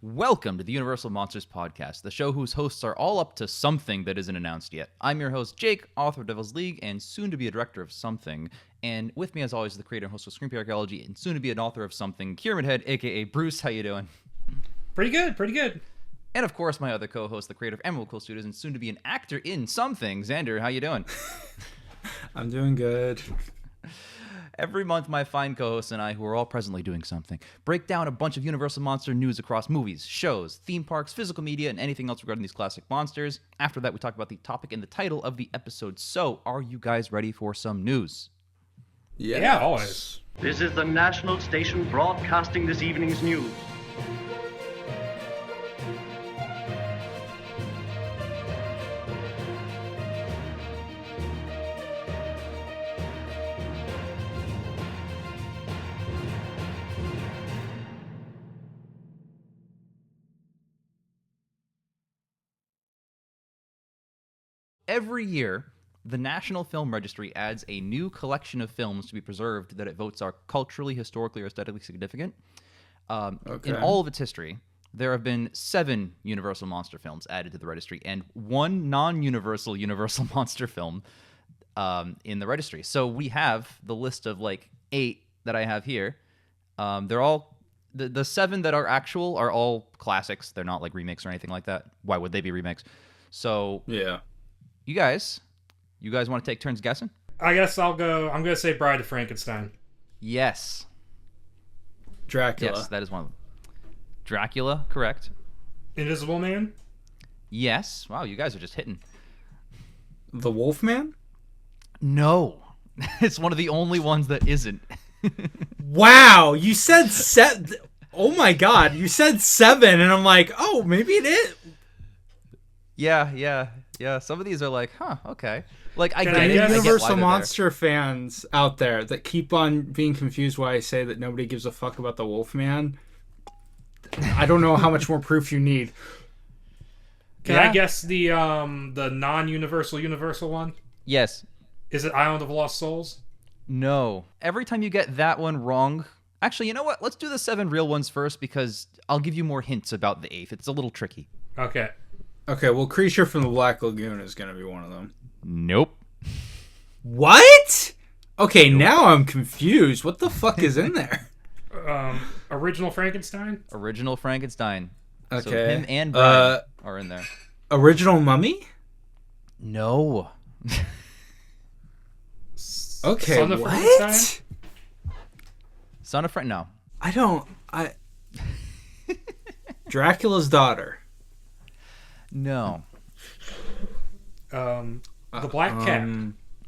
Welcome to the Universal Monsters Podcast, the show whose hosts are all up to something that isn't announced yet. I'm your host, Jake, author of Devil's League, and soon to be a director of something. And with me, as always, is the creator and host of Screenplay Archaeology, and soon to be an author of something, Kieran Head, aka Bruce. How you doing? Pretty good. And of course, my other co-host, the creator of Emerald Cool Studios, and soon to be an actor in something, Xander. How you doing? I'm doing good. Every month, my fine co-hosts and I, who are all presently doing something, break down a bunch of Universal Monster news across movies, shows, theme parks, physical media, and anything else regarding these classic monsters. After that, we talk about the topic and the title of the episode. So, are you guys ready for some news? Yes. Yeah, always. This is the national station broadcasting this evening's news. Every year, the National Film Registry adds a new collection of films to be preserved that it votes are culturally, historically, or aesthetically significant. In all of its history, there have been 7 Universal Monster films added to the registry and 1 non-Universal Universal Monster film in the registry. So we have the list of 8 that I have here. They're all the 7 that are actual are all classics. They're not like remakes or anything like that. Why would they be remakes? So Yeah. You guys want to take turns guessing? I guess I'll go. I'm going to say Bride of Frankenstein. Yes. Dracula. Yes, that is one of them. Dracula, correct. Invisible Man? Yes. Wow, you guys are just hitting. The Wolfman? No. It's one of the only ones that isn't. Wow, you said oh my god, you said 7 and I'm like, oh, maybe it is. Yeah. Some of these are like, huh, okay. Like, I Can get I it. guess? I get why Universal they're there. Monster fans out there that keep on being confused why I say that nobody gives a fuck about the Wolfman. I don't know how much more proof you need. Can Yeah. I guess the non-universal universal one? Yes. Is it Island of Lost Souls? No. Every time you get that one wrong... Actually, you know what? Let's do the 7 real ones first because I'll give you more hints about the 8th. It's a little tricky. Okay. Okay, well, Creature from the Black Lagoon is going to be one of them. Nope. What? Okay, now I'm confused. What the fuck is in there? Original Frankenstein? Original Frankenstein. Okay. So him and Brian are in there. Original Mummy? No. Okay, Son of what? Frankenstein? Son of No. Dracula's daughter. No. The Black Cat?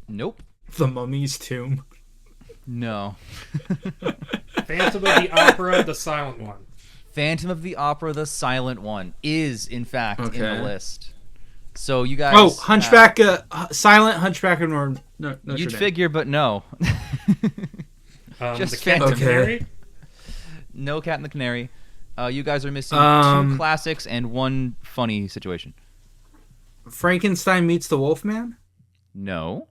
Nope. The Mummy's Tomb. No. Phantom of the Opera, the silent one. Phantom of the Opera, the silent one, is in fact in the Okay. list. So you guys. Oh, Hunchback, Silent Hunchback of Notre You'd Dame. figure, but no. Just the Cat and the Phantom. Canary? No Cat and the Canary. You guys are missing 2 classics and 1 funny situation. Frankenstein meets the Wolfman? No.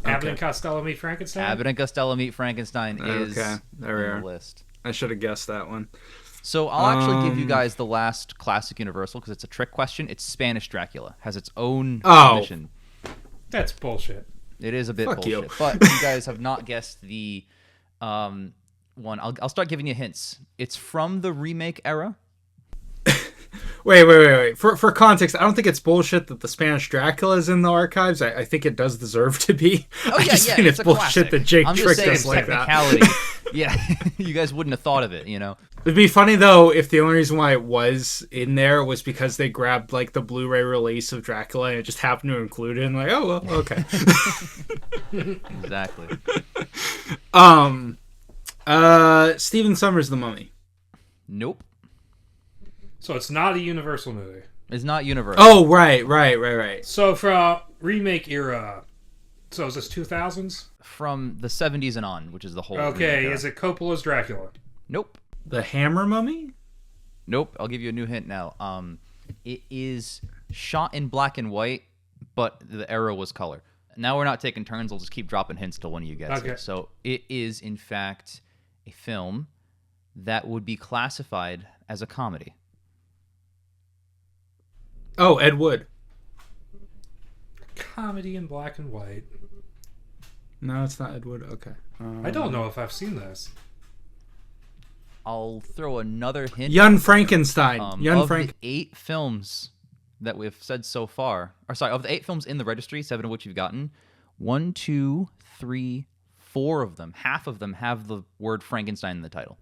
Abbott and Costello meet Frankenstein? Abbott and Costello meet Frankenstein is Okay, there we in are. the list. I should have guessed that one. So I'll actually give you guys the last classic Universal because it's a trick question. It's Spanish Dracula. Has its own definition. That's bullshit. It is a bit Fuck bullshit. you. But you guys have not guessed the one. I'll start giving you hints. It's from the remake era. Wait. For context, I don't think it's bullshit that the Spanish Dracula is in the archives. I think it does deserve to be. Oh, I just think it's a bullshit classic. that Jake I'm just tricked saying us like that. technicality. Yeah, you guys wouldn't have thought of it, you know? It'd be funny, though, if the only reason why it was in there was because they grabbed, the Blu-ray release of Dracula and it just happened to include it. And oh, well, okay. Exactly. Stephen Sommers' The Mummy. Nope. So it's not a Universal movie. It's not Universal. Oh, right. So for remake era, so is this 2000s? From the 70s and on, which is the whole Okay, remake era. is it Coppola's Dracula? Nope. The Hammer Mummy? Nope. I'll give you a new hint now. It is shot in black and white, but the era was color. Now we're not taking turns. I'll just keep dropping hints till one of you gets Okay. it. So it is, in fact, a film that would be classified as a comedy. Oh, Ed Wood. Comedy in black and white. No, it's not Ed Wood. Okay. I don't know if I've seen this. I'll throw another hint. Young Frankenstein. The 8 films that we've said so far, of the 8 films in the registry, 7 of which you've gotten, 1, 2, 3, 4 of them, half of them have the word Frankenstein in the title.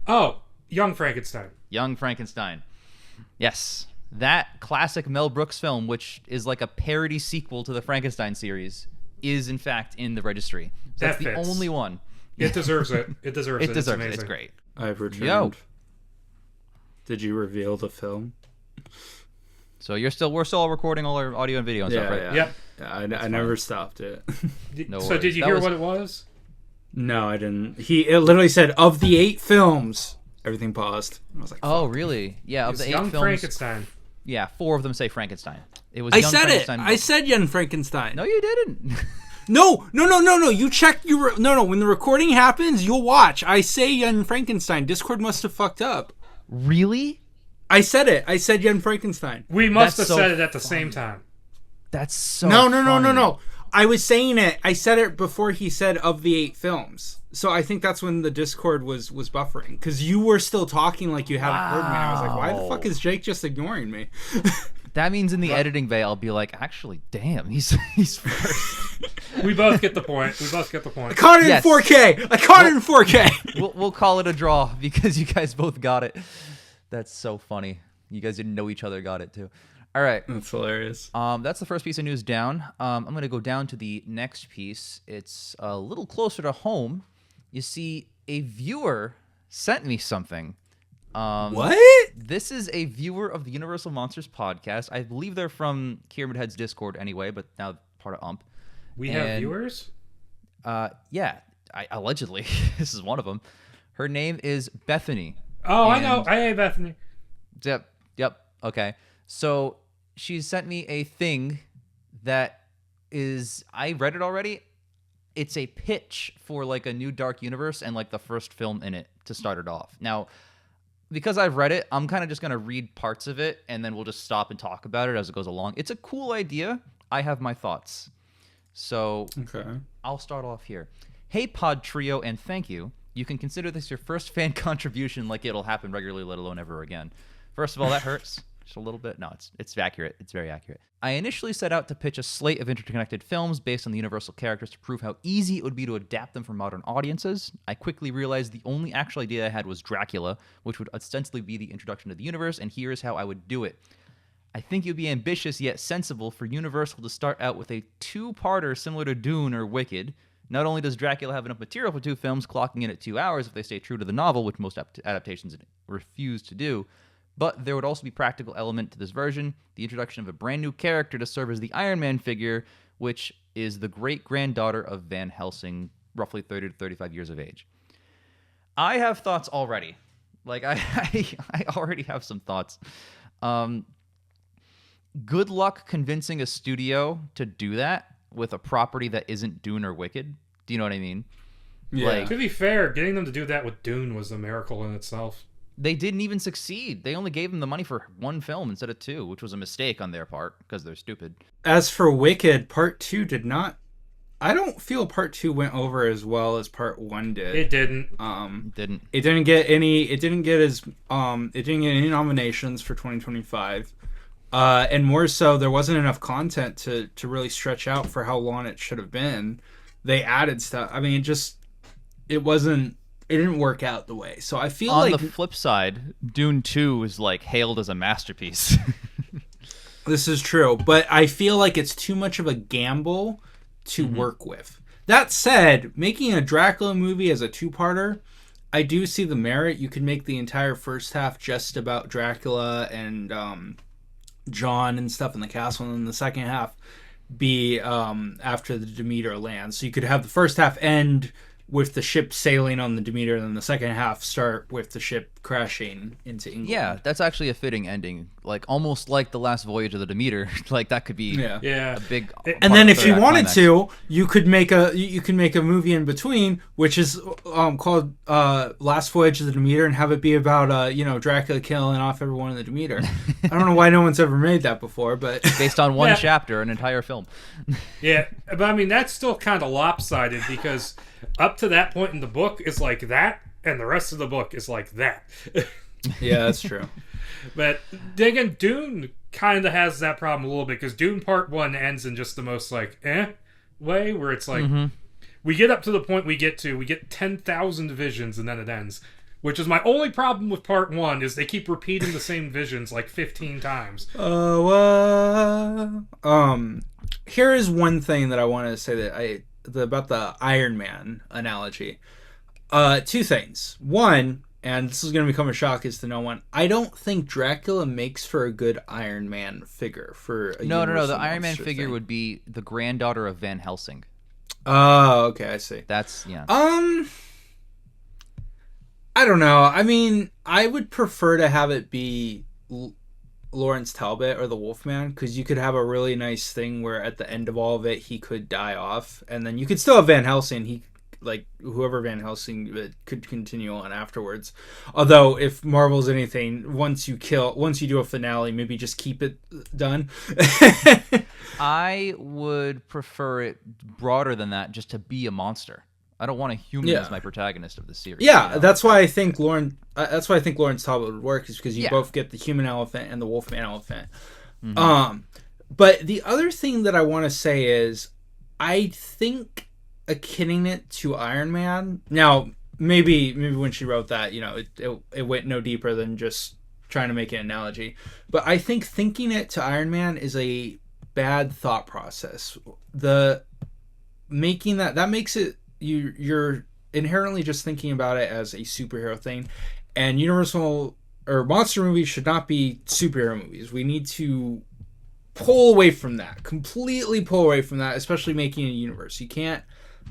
Oh, Young Frankenstein. Young Frankenstein. Yes. That classic Mel Brooks film, which is like a parody sequel to the Frankenstein series, is in fact in the registry. So that's the only one. It deserves it. It deserves it. It deserves it. It's great. I've returned. Yo. Did you reveal the film? So we're still recording all our audio and video and stuff, right? Yeah. I never stopped it. No so worries. did you hear what it was? No, I didn't. It literally said, of the 8 films, everything paused. I was like, oh, really? Yeah, of the 8 Young films. Frankenstein. Yeah, 4 of them say Frankenstein. It was. I Young said Frankenstein. it. I said Young Frankenstein. No, you didn't. No. You check your... No. When the recording happens, you'll watch. I say Young Frankenstein. Discord must have fucked up. Really? I said it. I said Young Frankenstein. We must That's have so said it at the funny. same time. That's so No. I was saying it. I said it before he said of the 8 films. So I think that's when the Discord was buffering. Because you were still talking like you hadn't heard me. I was like, why the fuck is Jake just ignoring me? That means in the editing bay, I'll be like, actually, damn, he's first. We both get the point. I caught it in 4K. I caught it in 4K. We'll call it a draw because you guys both got it. That's so funny. You guys didn't know each other got it too. All right. That's hilarious. That's the first piece of news down. I'm going to go down to the next piece. It's a little closer to home. You see, a viewer sent me something. What? This is a viewer of the Universal Monsters podcast. I believe they're from Pyramid Head's Discord anyway, but now part of UMP. We have viewers? Yeah, allegedly. This is one of them. Her name is Bethany. Oh, I know. Hey, Bethany. Yep. Okay. So she sent me a thing that is... I read it already. It's a pitch for like a new Dark Universe and like the first film in it to start it off. Now... because I've read it, I'm kind of just going to read parts of it, and then we'll just stop and talk about it as it goes along. It's a cool idea. I have my thoughts. So I'll start off here. Hey, Pod Trio, and thank you. You can consider this your first fan contribution like it'll happen regularly, let alone ever again. First of all, that hurts. Just a little bit. No, it's accurate. It's very accurate. I initially set out to pitch a slate of interconnected films based on the Universal characters to prove how easy it would be to adapt them for modern audiences. I quickly realized the only actual idea I had was Dracula, which would ostensibly be the introduction to the universe, and here's how I would do it. I think it would be ambitious yet sensible for Universal to start out with a 2-parter similar to Dune or Wicked. Not only does Dracula have enough material for 2 films, clocking in at 2 hours if they stay true to the novel, which most adaptations refuse to do, but there would also be a practical element to this version, the introduction of a brand new character to serve as the Iron Man figure, which is the great-granddaughter of Van Helsing, roughly 30 to 35 years of age. I have thoughts already. Like, I already have some thoughts. Good luck convincing a studio to do that with a property that isn't Dune or Wicked. Do you know what I mean? Yeah. Like, to be fair, getting them to do that with Dune was a miracle in itself. They didn't even succeed. They only gave them the money for 1 film instead of 2, which was a mistake on their part because they're stupid. As for Wicked, Part 2 did not... I don't feel Part 2 went over as well as Part 1 did. It didn't. It didn't get any nominations for 2025. And more so, there wasn't enough content to really stretch out for how long it should have been. They added stuff. I mean, it didn't work out the way. So I feel on like... the flip side, Dune 2 is like hailed as a masterpiece. This is true, but I feel like it's too much of a gamble to work with. That said, making a Dracula movie as a 2-parter, I do see the merit. You could make the entire first half just about Dracula and John and stuff in the castle, and then the second half be after the Demeter lands. So you could have the first half end with the ship sailing on the Demeter, and then the second half start with the ship crashing into England. Yeah, that's actually a fitting ending. Like almost like the last voyage of the Demeter. Like that could be a big. And then if you wanted to, you could make a movie in between, which is called Last Voyage of the Demeter, and have it be about Dracula killing off everyone in the Demeter. I don't know why no one's ever made that before, but based on one chapter, an entire film. Yeah, but I mean that's still kind of lopsided because up to that point in the book is like that, and the rest of the book is like that. Yeah, that's true. But again, Dune kind of has that problem a little bit because Dune Part 1 ends in just the most like way where it's like we get up to the point we get 10,000 visions and then it ends. Which is my only problem with Part 1 is they keep repeating the same visions like 15 times. Here is one thing that I want to say about the Iron Man analogy. Two things. One, and this is going to become a shock is to no one, I don't think Dracula makes for a good Iron Man figure for a No. Universal The Iron Man Monster figure thing. would be the granddaughter of Van Helsing. Oh, okay, I see. That's I don't know. I mean, I would prefer to have it be Lawrence Talbot or the Wolfman, because you could have a really nice thing where at the end of all of it he could die off, and then you could still have Van Helsing. Whoever Van Helsing could continue on afterwards. Although if Marvel's anything, once you do a finale, maybe just keep it done. I would prefer it broader than that, just to be a monster. I don't want a human as my protagonist of the series. Yeah, that's why I think Lawrence Talbot would work, is because you both get the human elephant and the Wolfman elephant. Mm-hmm. But the other thing that I want to say is, I think akinning it to Iron Man. Now, maybe when she wrote that, it went no deeper than just trying to make an analogy. But I think thinking it to Iron Man is a bad thought process. Making that makes it you're inherently just thinking about it as a superhero thing, and Universal or monster movies should not be superhero movies. We need to pull away from that, completely pull away from that, especially making a universe.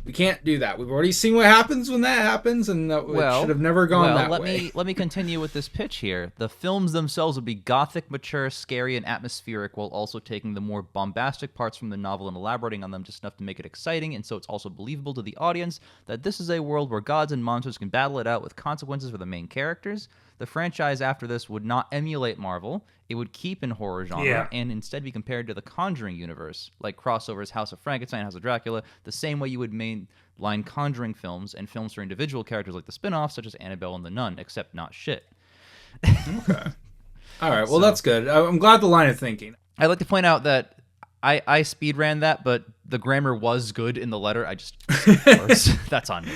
We can't do that. We've already seen what happens when that happens, and it should have never gone that way. Let me continue with this pitch here. The films themselves would be gothic, mature, scary, and atmospheric, while also taking the more bombastic parts from the novel and elaborating on them just enough to make it exciting, and so it's also believable to the audience that this is a world where gods and monsters can battle it out with consequences for the main characters. The franchise after this would not emulate Marvel. It would keep in horror genre and instead be compared to the Conjuring universe, like crossovers House of Frankenstein, House of Dracula, the same way you would mainline Conjuring films and films for individual characters like the spin-offs, such as Annabelle and the Nun, except not shit. Okay. All right, well, that's good. I'm glad the line of thinking. I'd like to point out that I speed ran that, but the grammar was good in the letter. I just, of course, that's on me.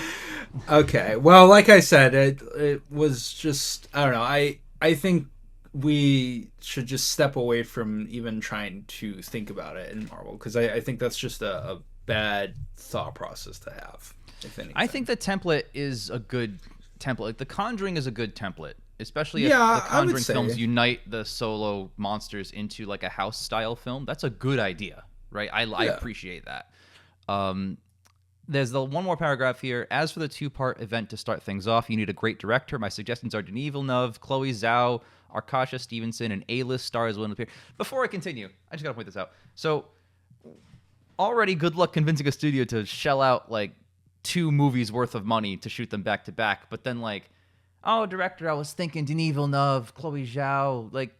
Okay, well, like I said, it was just, I don't know, I think we should just step away from even trying to think about it in Marvel, because I think that's just a bad thought process to have, if anything. I think the template is a good template. Like, The Conjuring is a good template, especially if the Conjuring films unite the solo monsters into like a house-style film. That's a good idea, right? I appreciate that. There's the one more paragraph here. As for the two-part event to start things off, you need a great director. My suggestions are Denis Villeneuve, Chloe Zhao, Arkasha Stevenson, and A-list stars will appear. Before I continue, I just got to point this out. So, already good luck convincing a studio to shell out, like, 2 movies worth of money to shoot them back-to-back. But then, like, oh, director, I was thinking Denis Villeneuve, Chloe Zhao. Like,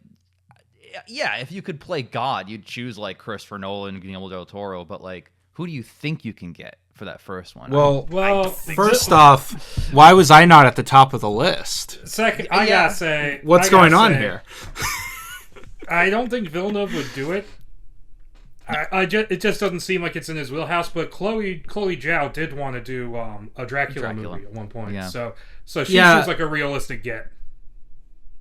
yeah, if you could play God, you'd choose, like, Christopher Nolan, Guillermo del Toro. But, like, who do you think you can get for that first one? Well, first off, why was I not at the top of the list? Second, I gotta say, what's going on here? I don't think Villeneuve would do it. It just doesn't seem like it's in his wheelhouse. But Chloe Zhao did want to do a Dracula movie at one point, so she seems like a realistic get.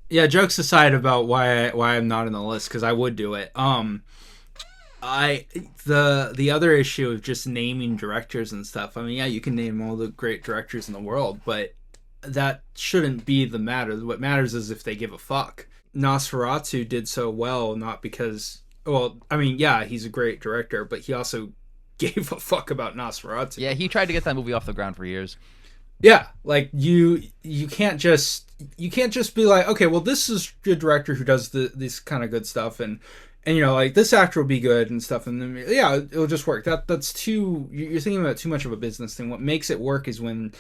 Yeah, jokes aside about why I'm not in the list, because I would do it. The other issue of just naming directors and stuff. I mean, yeah, you can name all the great directors in the world, but that shouldn't be the matter. What matters is if they give a fuck. Nosferatu did so well, not because, well, I mean, yeah, he's a great director, but he also gave a fuck about Nosferatu. Yeah, he tried to get that movie off the ground for years. Yeah, like you can't just be like, okay, well, this is a good director who does this kind of good stuff, and you know, like, this actor will be good and stuff, and then yeah, it'll just work. That's too, you're thinking about too much of a business thing. What makes it work is when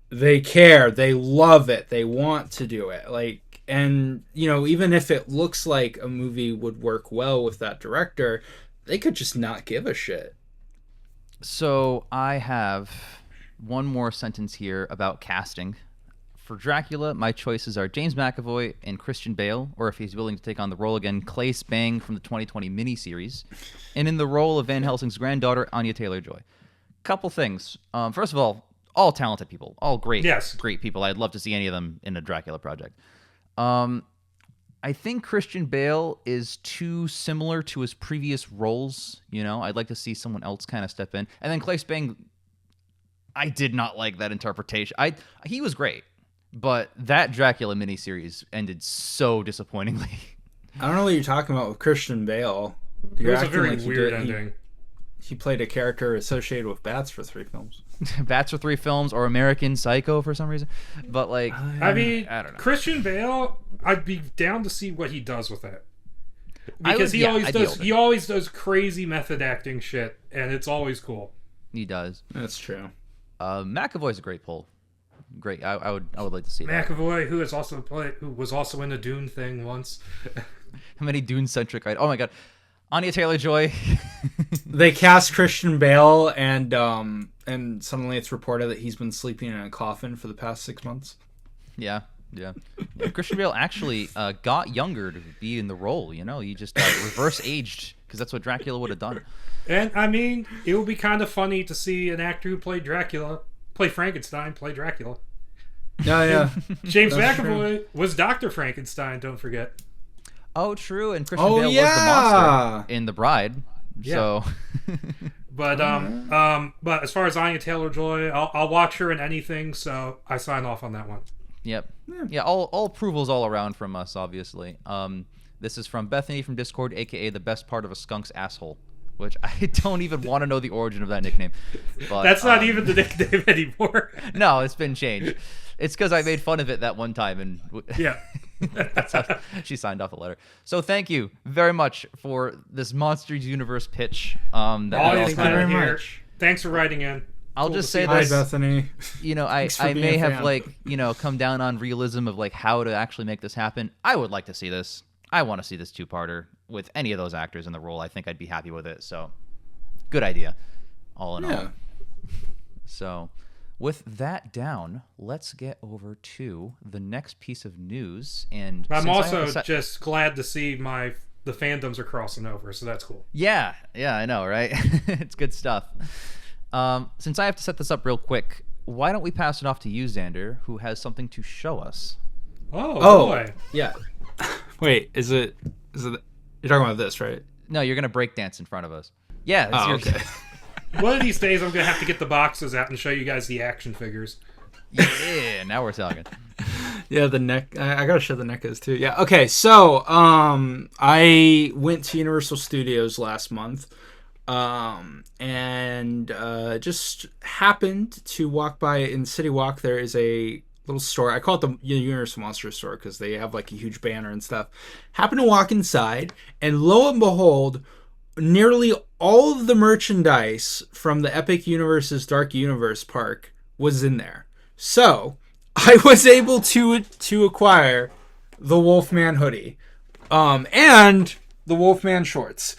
they care, they love it, they want to do it, like, and you know, even if it looks like a movie would work well with that director, they could just not give a shit. So I have one more sentence here about casting. For Dracula, my choices are James McAvoy and Christian Bale, or if he's willing to take on the role again, Clay Spang from the 2020 miniseries. And in the role of Van Helsing's granddaughter, Anya Taylor-Joy. Couple things. First of all talented people. All great, great people. I'd love to see any of them in a Dracula project. I think Christian Bale is too similar to his previous roles. You know, I'd like to see someone else kind of step in. And then Clay Spang, I did not like that interpretation. He was great, but that Dracula miniseries ended so disappointingly. I don't know what you're talking about with Christian Bale. It was a very weird ending. He played a character associated with bats for 3 films. Bats for 3 films, or American Psycho for some reason. But like, I mean, I don't know. Christian Bale, I'd be down to see what he does with it. Because he always does crazy method acting shit, and it's always cool. He does. That's true. McAvoy's a great pull. Great. I would like to see that. McAvoy, who was also in a Dune thing once. How many Dune-centric... Oh my god. Anya Taylor-Joy. They cast Christian Bale, and suddenly it's reported that he's been sleeping in a coffin for the past 6 months. Yeah. Christian Bale actually got younger to be in the role. You know, he just reverse aged, because that's what Dracula would have done. And I mean, it would be kind of funny to see an actor who played Frankenstein play Dracula. Yeah. James McAvoy was Dr. Frankenstein, don't forget. Oh, true. And Christian Bale was the monster in The Bride. Yeah. So, but as far as Anya Taylor-Joy, I'll watch her in anything. So I sign off on that one. Yep. Yeah. All approvals all around from us, obviously. This is from Bethany from Discord, aka the best part of a skunk's asshole, which I don't even want to know the origin of that nickname. But, that's not even the nickname anymore. No, it's been changed. It's because I made fun of it that one time, and yeah. That's how she signed off the letter. So thank you very much for this Monsters Universe pitch. Thank you very much. Thanks for writing in. I'll just say this. Hi, Bethany. You know, I may have come down on realism of like how to actually make this happen. I would like to see this. I want to see this 2-parter with any of those actors in the role. I think I'd be happy with it. So, good idea. All in all. So, with that down, let's get over to the next piece of news. And I'm also just glad to see the fandoms are crossing over, so that's cool. Yeah, I know, right? It's good stuff. Since I have to set this up real quick, why don't we pass it off to you, Xander, who has something to show us? Oh boy. Yeah. Wait, is it? You're talking about this, right? No, you're gonna break dance in front of us. Yeah. Okay. One of these days, I'm gonna have to get the boxes out and show you guys the action figures. Yeah, now we're talking. Yeah, the neck. I gotta show the NECAs too. Yeah. Okay. So, I went to Universal Studios last month, and just happened to walk by in City Walk. There is a little store. I call it the Universal Monster Store because they have like a huge banner and stuff. Happened to walk inside, and lo and behold, nearly all of the merchandise from the Epic Universe's Dark Universe park was in there. So I was able to acquire the Wolfman hoodie, and the Wolfman shorts.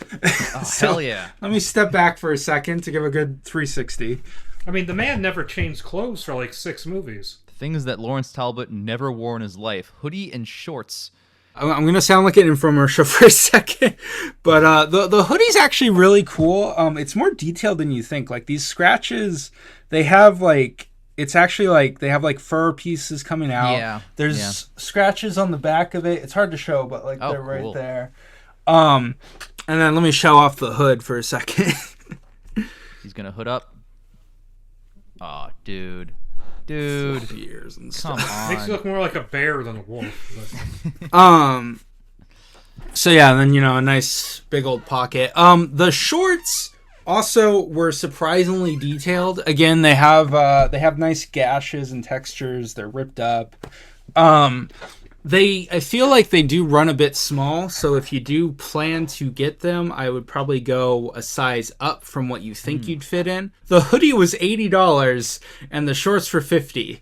Oh, so, hell yeah. Let me step back for a second to give a good 360. I mean, the man never changed clothes for like 6 movies. Things that Lawrence Talbot never wore in his life. Hoodie and shorts. I'm going to sound like an infomercial for a second, but the hoodie's actually really cool. It's more detailed than you think. Like, these scratches, they have like, it's actually like, they have like fur pieces coming out. Yeah. There's scratches on the back of it. It's hard to show, but like they're right cool. there. And then let me show off the hood for a second. He's going to hood up. Oh, dude. Ears and stuff. Come on. Makes you look more like a bear than a wolf. So yeah, then, a nice big old pocket. The shorts Also, were surprisingly detailed. Again, they have nice gashes and textures. They're ripped up. I feel like they do run a bit small, so if you do plan to get them, I would probably go a size up from what you think you'd fit in. The hoodie was $80 and the shorts were $50.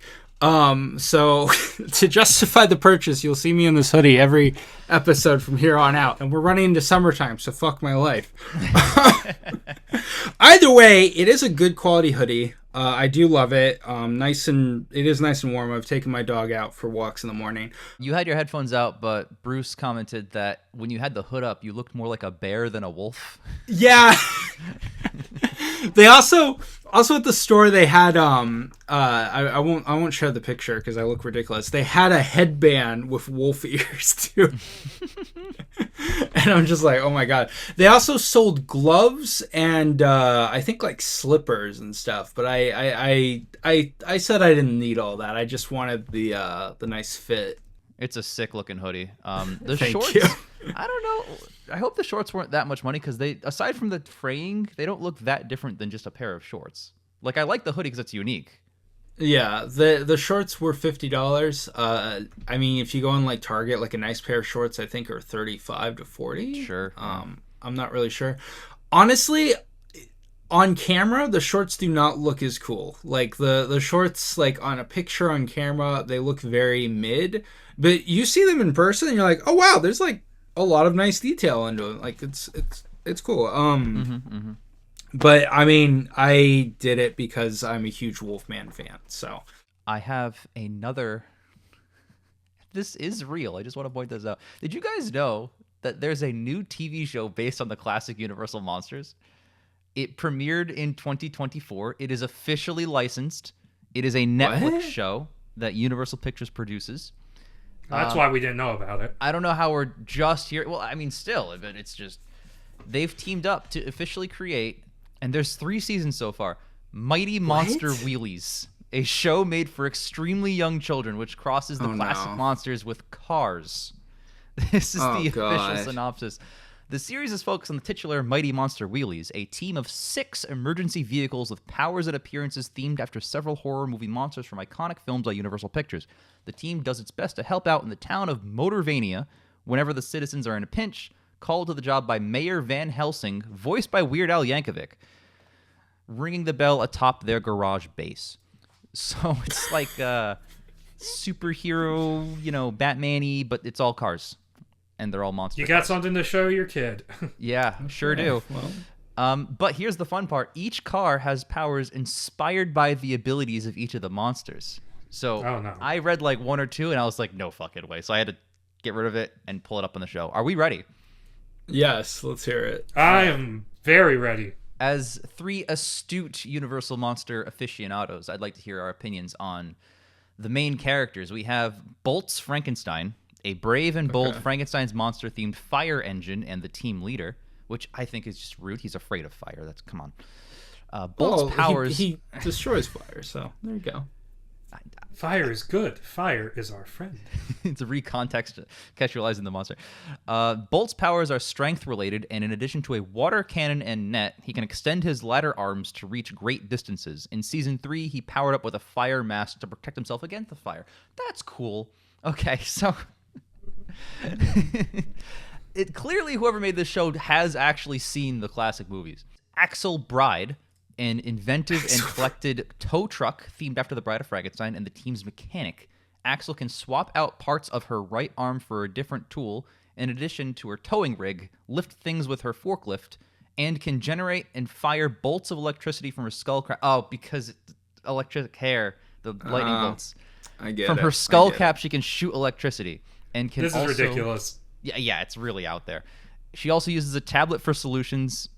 So to justify the purchase, you'll see me in this hoodie every episode from here on out. And we're running into summertime, so fuck my life. Either way, it is a good quality hoodie. I do love it. It is nice and warm. I've taken my dog out for walks in the morning. You had your headphones out, but Bruce commented that when you had the hood up, you looked more like a bear than a wolf. Yeah. They also at the store they had I won't show the picture because I look ridiculous. They had a headband with wolf ears too. And I'm just like, oh my god. They also sold gloves and I think like slippers and stuff, but I said I didn't need all that. I just wanted the nice fit. It's a sick looking hoodie. The Thank shorts, you. I don't know. I hope the shorts weren't that much money because they, aside from the fraying, they don't look that different than just a pair of shorts. Like, I like the hoodie because it's unique. Yeah, the shorts were $50. I mean, if you go in like Target, like a nice pair of shorts, I think are $35 to $40. Sure. I'm not really sure. Honestly, on camera, the shorts do not look as cool. Like the shorts, like on a picture on camera, they look very mid. But you see them in person, and you're like, oh wow, there's like a lot of nice detail into it. Like it's cool. But I mean, I did it because I'm a huge Wolfman fan. So I have another. This is real. I just want to point this out. Did you guys know that there's a new TV show based on the classic Universal monsters? It premiered in 2024. It is officially licensed. It is a Netflix show that Universal Pictures produces. That's why we didn't know about it. I don't know how we're just here. Well, I mean, still, but it's just they've teamed up to officially create, and there's 3 seasons so far. Mighty MonsterWheelies, a show made for extremely young children, which crosses the classic monsters with cars. This is the official synopsis. The series is focused on the titular Mighty MonsterWheelies, a team of 6 emergency vehicles with powers and appearances themed after several horror movie monsters from iconic films by Universal Pictures. The team does its best to help out in the town of Motorvania whenever the citizens are in a pinch, called to the job by Mayor Van Helsing, voiced by Weird Al Yankovic, ringing the bell atop their garage base. So it's like superhero, Batman-y, but it's all cars. And they're all monsters. You got something to show your kid. Yeah, sure do. Well. But here's the fun part. Each car has powers inspired by the abilities of each of the monsters. So I read like 1 or 2, and I was like, no fucking way. So I had to get rid of it and pull it up on the show. Are we ready? Yes, let's hear it. I am very ready. As 3 astute Universal Monster aficionados, I'd like to hear our opinions on the main characters. We have Bolt's Frankenstein, a brave and bold Frankenstein's monster-themed fire engine and the team leader, which I think is just rude. He's afraid of fire. Come on. Bolt's powers... He destroys fire, so there you go. Fire is good. Fire is our friend. It's a recontextualizing the monster. Bolt's powers are strength-related, and in addition to a water cannon and net, he can extend his ladder arms to reach great distances. In Season 3, he powered up with a fire mask to protect himself against the fire. That's cool. Okay, so... It clearly whoever made this show has actually seen the classic movies. Axel Bride, an inventive and collected tow truck themed after the Bride of Frankenstein and the team's mechanic. Axel can swap out parts of her right arm for a different tool, in addition to her towing rig, lift things with her forklift, and can generate and fire bolts of electricity from her skull cap. Oh, because electric hair, the lightning bolts. I get From her skull cap, she can shoot electricity. And can this is ridiculous. Yeah, it's really out there. She also uses a tablet for solutions.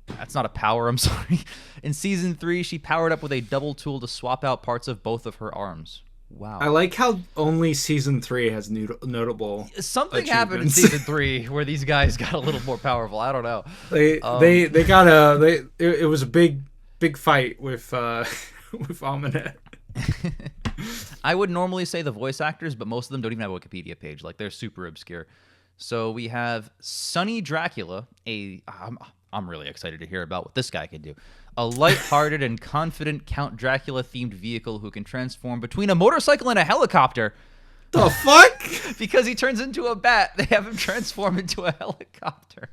That's not a power, I'm sorry. In Season 3, she powered up with a double tool to swap out parts of both of her arms. Wow. I like how only Season 3 has notable Something happened in Season 3 where these guys got a little more powerful. I don't know. It was a big fight with Aminet. I would normally say the voice actors, but most of them don't even have a Wikipedia page. Like, they're super obscure. So we have Sonny Dracula, I'm really excited to hear about what this guy can do. A light-hearted and confident Count Dracula-themed vehicle who can transform between a motorcycle and a helicopter. The fuck? Because he turns into a bat, they have him transform into a helicopter.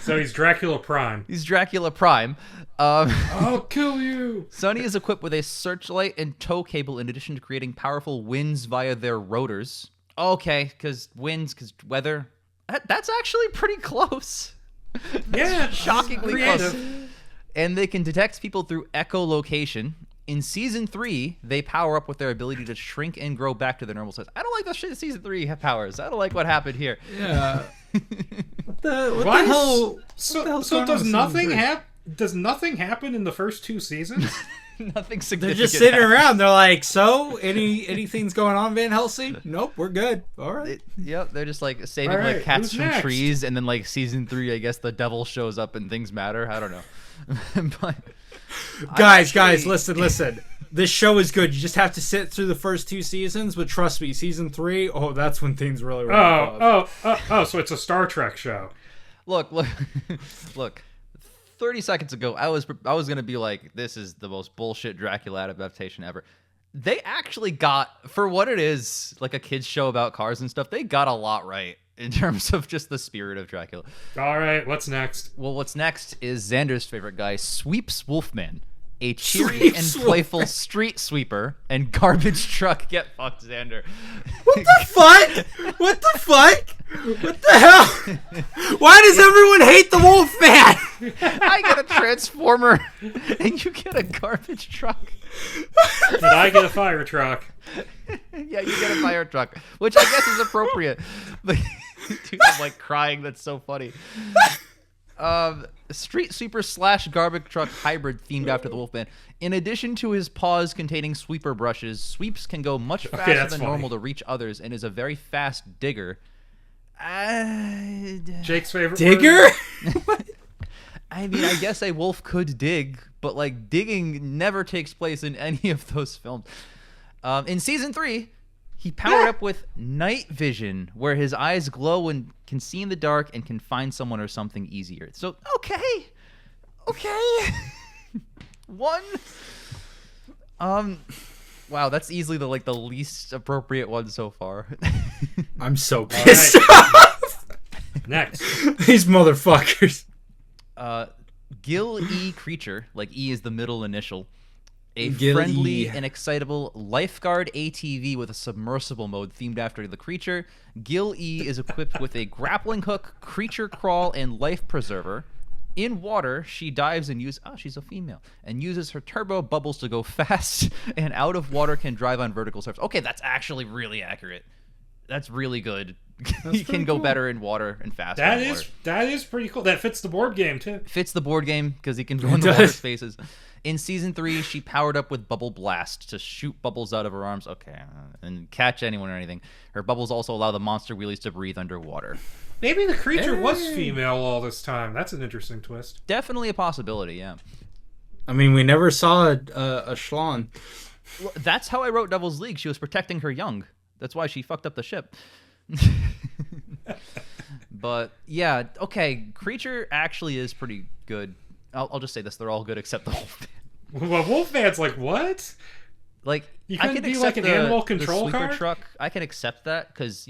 So he's Dracula Prime. He's Dracula Prime. I'll kill you. Sonny is equipped with a searchlight and tow cable in addition to creating powerful winds via their rotors. Okay, because weather. That's actually pretty close. Yeah, shockingly creative. close. And they can detect people through echolocation. In Season 3, they power up with their ability to shrink and grow back to their normal size. I don't like that Season 3 powers. I don't like what happened here. Yeah. What the hell? So does nothing happen? Does nothing happen in the first 2 seasons? Nothing significant. They're just sitting around. They're like, so anything's going on, Van Helsing? Nope, we're good. All right. Yep, they're just like saving All right, like cats who's from next? trees, and then like Season 3, I guess the devil shows up and things matter. I don't know. But Guys, listen. This show is good. You just have to sit through the first 2 seasons, but trust me, Season 3, that's when things really ramp up. So it's a Star Trek show. look. 30 seconds ago, I was gonna be like, this is the most bullshit Dracula adaptation ever. They actually got, for what it is, like a kids show about cars and stuff, they got a lot right in terms of just the spirit of Dracula. All right, what's next? Well, what's next is Xander's favorite guy, Sweeps Wolfman, a cheery and playful street sweeper and garbage truck. Get fucked, Xander. What the fuck? What the fuck? What the hell? Why does everyone hate the Wolfman? I get a transformer, and you get a garbage truck. Did I get a fire truck? Yeah, you get a fire truck, which I guess is appropriate. But dude, I'm like crying. That's so funny. Street sweeper / garbage truck hybrid themed after the Wolfman. In addition to his paws containing sweeper brushes, Sweeps can go much faster than normal to reach others and is a very fast digger. Jake's favorite Digger? word? I mean, I guess a wolf could dig, but like digging never takes place in any of those films. In Season 3, he powered up with night vision, where his eyes glow and can see in the dark and can find someone or something easier. So, okay. One. Wow, that's easily the least appropriate one so far. I'm so pissed Right. off. Next. These motherfuckers. Gil E Creature, like E is the middle initial. A Gil friendly E. and excitable lifeguard ATV with a submersible mode themed after the creature. Gil E is equipped with a grappling hook, creature crawl, and life preserver. In water, she dives and she's a female, and uses her turbo bubbles to go fast, and out of water can drive on vertical surface. Okay, that's actually really accurate. That's really good. He can go better in water and faster. That is pretty cool. That fits the board game too. Fits the board game because he can go in the water spaces. In Season 3, she powered up with Bubble Blast to shoot bubbles out of her arms. Okay, and catch anyone or anything. Her bubbles also allow the monster wheelies to breathe underwater. Maybe the creature was female all this time. That's an interesting twist. Definitely a possibility, yeah. I mean, we never saw a Schlon. Well, that's how I wrote Devil's League. She was protecting her young. That's why she fucked up the ship. But yeah, okay. Creature actually is pretty good. I'll just say this: they're all good except the Wolfman. Well, Wolfman's like, what? Like, You I couldn't can be accept like an animal the control sweeper car? truck. I can accept that because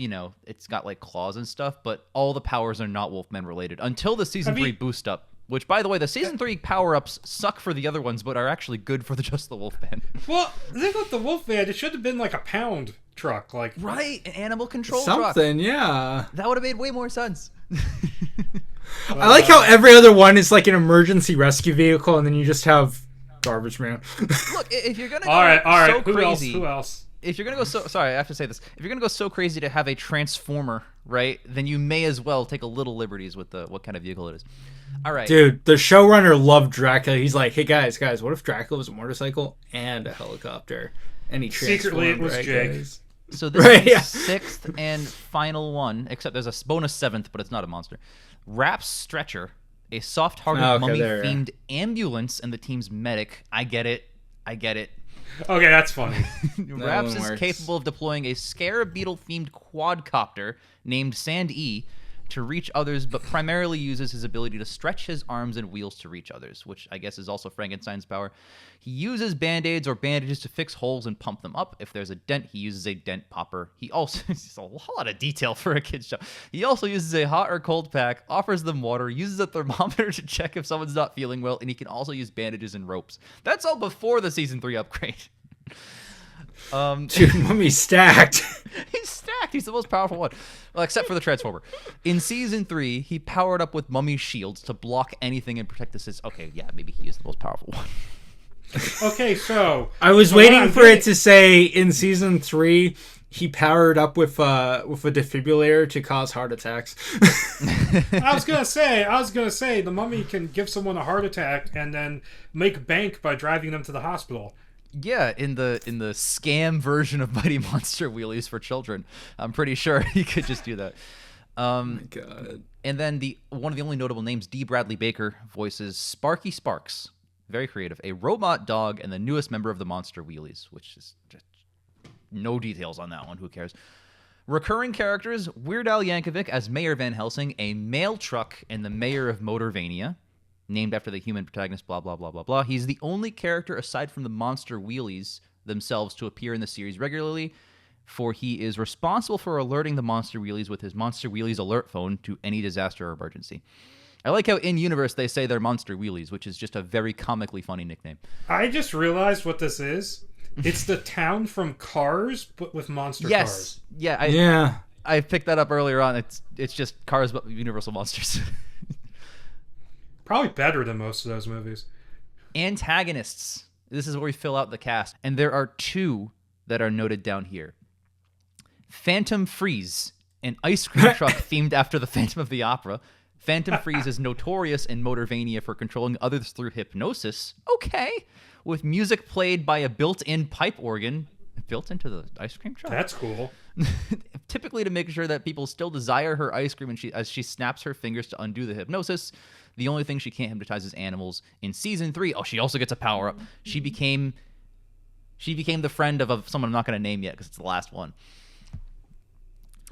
it's got like claws and stuff. But all the powers are not Wolfman related until the Season 3 boost up. Which, by the way, the Season 3 power ups suck for the other ones, but are actually good for just the Wolfman. Well, the thing with the Wolfman, it should have been like a pound truck, like Right, an animal control truck. Something, yeah. That would have made way more sense. I like how every other one is like an emergency rescue vehicle, and then you just have Garbage Man. Look, if you're gonna go all right. so Who crazy, else? if you're gonna go sorry, I have to say this. If you're gonna go so crazy to have a transformer, right, then you may as well take a little liberties with what kind of vehicle it is. All right, Dude, the showrunner loved Dracula. He's like, hey guys, what if Dracula was a motorcycle and a helicopter? And he Secretly, it transformed, was right, Jake. guys? so this Right, is yeah. the sixth and final one, except there's a bonus seventh, but it's not a monster. Rap's Stretcher, a soft-hearted Oh, okay, mummy-themed there, yeah. ambulance and the team's medic. I get it. Okay, that's funny. Raps is capable of deploying a scare beetle-themed quadcopter named Sand-E to reach others, but primarily uses his ability to stretch his arms and wheels to reach others, which I guess is also Frankenstein's power. He uses band-aids or bandages to fix holes and pump them up. If there's a dent, he uses a dent popper. He also it's a lot of detail for a kid's show. He also uses a hot or cold pack, offers them water, uses a thermometer to check if someone's not feeling well, and he can also use bandages and ropes. That's all before the season 3 upgrade. Dude, Mummy's stacked. He's stacked. He's the most powerful one. Well, except for the Transformer. In season 3, he powered up with Mummy's shields to block anything and protect the system. Okay, yeah, maybe he is the most powerful one. Okay, so I was waiting for it to say in season 3 he powered up with a defibrillator to cause heart attacks. I was gonna say the Mummy can give someone a heart attack and then make bank by driving them to the hospital. Yeah, in the scam version of Mighty MonsterWheelies for children, I'm pretty sure he could just do that. Oh my god! And then one of the only notable names, D. Bradley Baker, voices Sparky Sparks. Very creative. A robot dog and the newest member of the MonsterWheelies, which is just no details on that one. Who cares? Recurring characters, Weird Al Yankovic as Mayor Van Helsing, a mail truck and the mayor of Motorvania, named after the human protagonist, blah, blah, blah, blah, blah. He's the only character aside from the MonsterWheelies themselves to appear in the series regularly, for he is responsible for alerting the MonsterWheelies with his MonsterWheelies alert phone to any disaster or emergency. I like how in-universe they say they're MonsterWheelies, which is just a very comically funny nickname. I just realized what this is. It's the town from Cars, but with monster cars. Yeah, I picked that up earlier on. It's just Cars, but Universal Monsters. Probably better than most of those movies. Antagonists. This is where we fill out the cast. And there are 2 that are noted down here. Phantom Freeze, an ice cream truck themed after the Phantom of the Opera. Phantom Freeze is notorious in Motorvania for controlling others through hypnosis. Okay. With music played by a built-in pipe organ built into the ice cream truck. That's cool. Typically to make sure that people still desire her ice cream as she snaps her fingers to undo the hypnosis. The only thing she can't hypnotize is animals. In season 3, she also gets a power-up. She became the friend of someone I'm not going to name yet because it's the last one.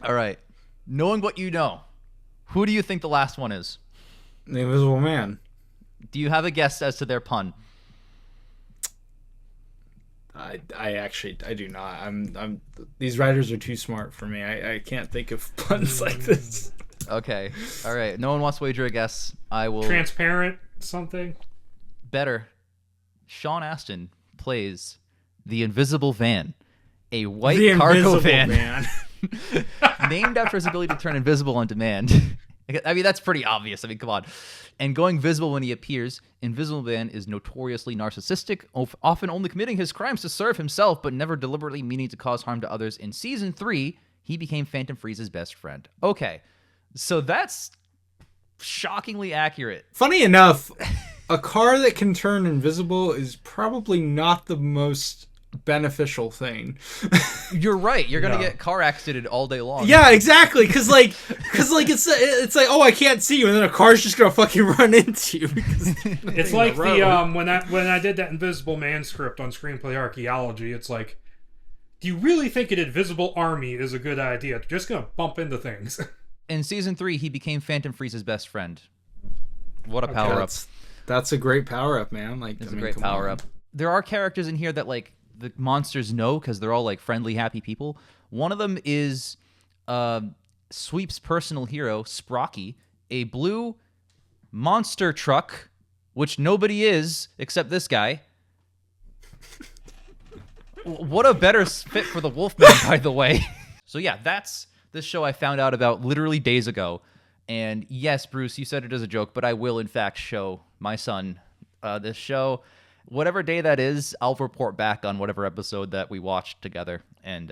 All right. Knowing what you know, who do you think the last one is? The Invisible Man. Do you have a guess as to their pun? I do not. I'm these writers are too smart for me. I can't think of puns like this. Okay. All right. No one wants to wager a guess. I will. Transparent something. Better. Sean Astin plays the Invisible Van, a white cargo van. Named after his ability to turn invisible on demand. I mean, that's pretty obvious. I mean, come on. And going visible when he appears, Invisible Man is notoriously narcissistic, often only committing his crimes to serve himself, but never deliberately meaning to cause harm to others. In season 3, he became Phantom Freeze's best friend. Okay, so that's shockingly accurate. Funny enough, a car that can turn invisible is probably not the most beneficial thing. You're right. You're gonna get car accidented all day long. Yeah, exactly. Because it's like, oh, I can't see you, and then a car's just gonna fucking run into you. It's like the when I did that Invisible Man script on Screenplay Archaeology. It's like, do you really think an invisible army is a good idea? They're just gonna bump into things. In season 3, he became Phantom Freeze's best friend. What a power up! That's a great power up, man. Like, it's a great power up. There are characters in here that like the monsters know because they're all like friendly, happy people. One of them is Sweep's personal hero, Sprocky, a blue monster truck, which nobody is except this guy. What a better fit for the Wolfman, by the way. So yeah, that's this show I found out about literally days ago. And yes, Bruce, you said it as a joke, but I will in fact show my son this show. Whatever day that is, I'll report back on whatever episode that we watched together and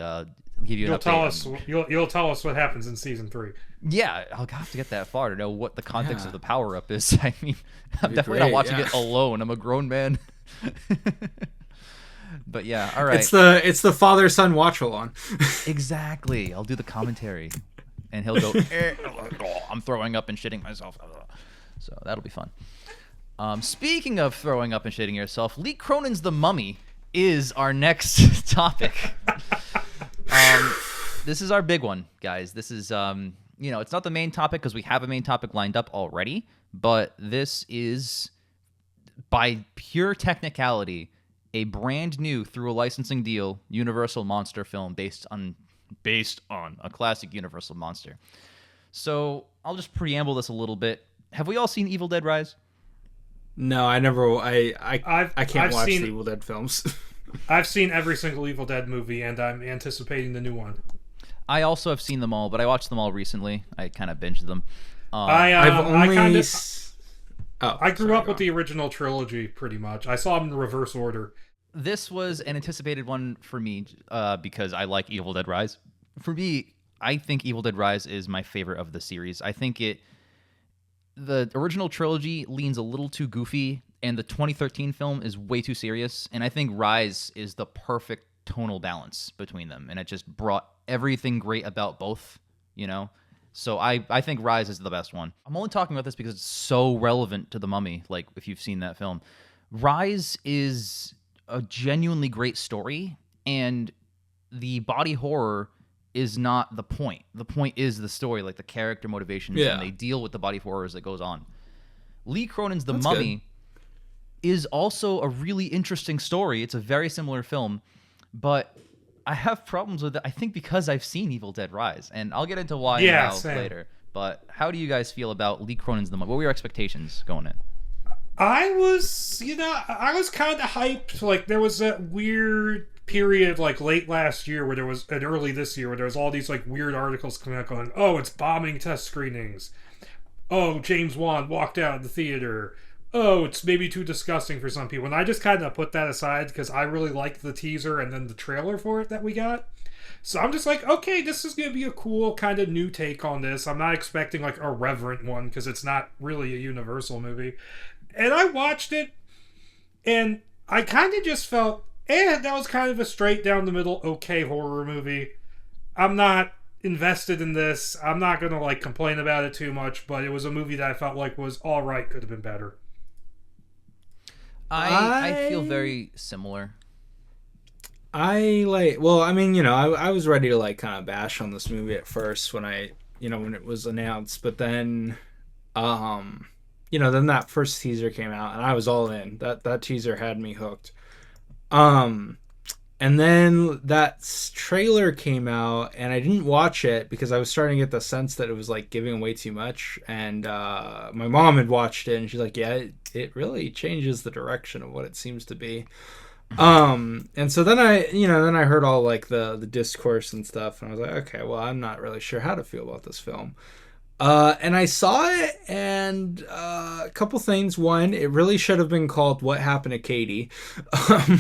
give you an update. You'll tell us what happens in season 3. Yeah, I'll have to get that far to know what the context of the power-up is. I mean, I'm definitely not watching it alone. I'm a grown man. But yeah, all right. It's the father-son watch-along. Exactly. I'll do the commentary. And he'll go, I'm throwing up and shitting myself. So that'll be fun. Speaking of throwing up and shitting yourself, Lee Cronin's The Mummy is our next topic. This is our big one, guys. This is, it's not the main topic because we have a main topic lined up already, but this is, by pure technicality, a brand new, through a licensing deal, Universal monster film based on a classic Universal monster. So I'll just preamble this a little bit. Have we all seen Evil Dead Rise? No, I never. I can't watch the Evil Dead films. I've seen every single Evil Dead movie, and I'm anticipating the new one. I also have seen them all, but I watched them all recently. I kind of binged them. I grew up with the original trilogy, pretty much. I saw them in reverse order. This was an anticipated one for me because I like Evil Dead Rise. For me, I think Evil Dead Rise is my favorite of the series. I think the original trilogy leans a little too goofy, and the 2013 film is way too serious, and I think Rise is the perfect tonal balance between them, and it just brought everything great about both, So I think Rise is the best one. I'm only talking about this because it's so relevant to The Mummy, like if you've seen that film. Rise is a genuinely great story, and the body horror is not the point. The point is the story, like the character motivations, and they deal with the body horrors that goes on. Lee Cronin's The Mummy is also a really interesting story. It's a very similar film, but I have problems with it, I think, because I've seen Evil Dead Rise, and I'll get into why later. But how do you guys feel about Lee Cronin's The Mummy? What were your expectations going in? I was kind of hyped. Like, there was that weird period, like, late last year and early this year, where there was all these, like, weird articles coming out going, oh, it's bombing test screenings. Oh, James Wan walked out of the theater. Oh, it's maybe too disgusting for some people. And I just kind of put that aside because I really liked the teaser and then the trailer for it that we got. So I'm just like, okay, this is going to be a cool kind of new take on this. I'm not expecting, like, a reverent one because it's not really a Universal movie. And I watched it, and I kind of just felt, that was kind of a straight down the middle, okay horror movie. I'm not invested in this. I'm not going to, like, complain about it too much, but it was a movie that I felt like was all right, could have been better. I feel very similar. I was ready to, like, kind of bash on this movie at first when when it was announced, but then, then that first teaser came out and I was all in. That teaser had me hooked. And then that trailer came out and I didn't watch it because I was starting to get the sense that it was, like, giving away too much. And my mom had watched it and she's like, yeah, it really changes the direction of what it seems to be. And so then I heard all, like, the discourse and stuff, and I was like, okay, well, I'm not really sure how to feel about this film. And I saw it, and a couple things. One, it really should have been called What Happened to Katie.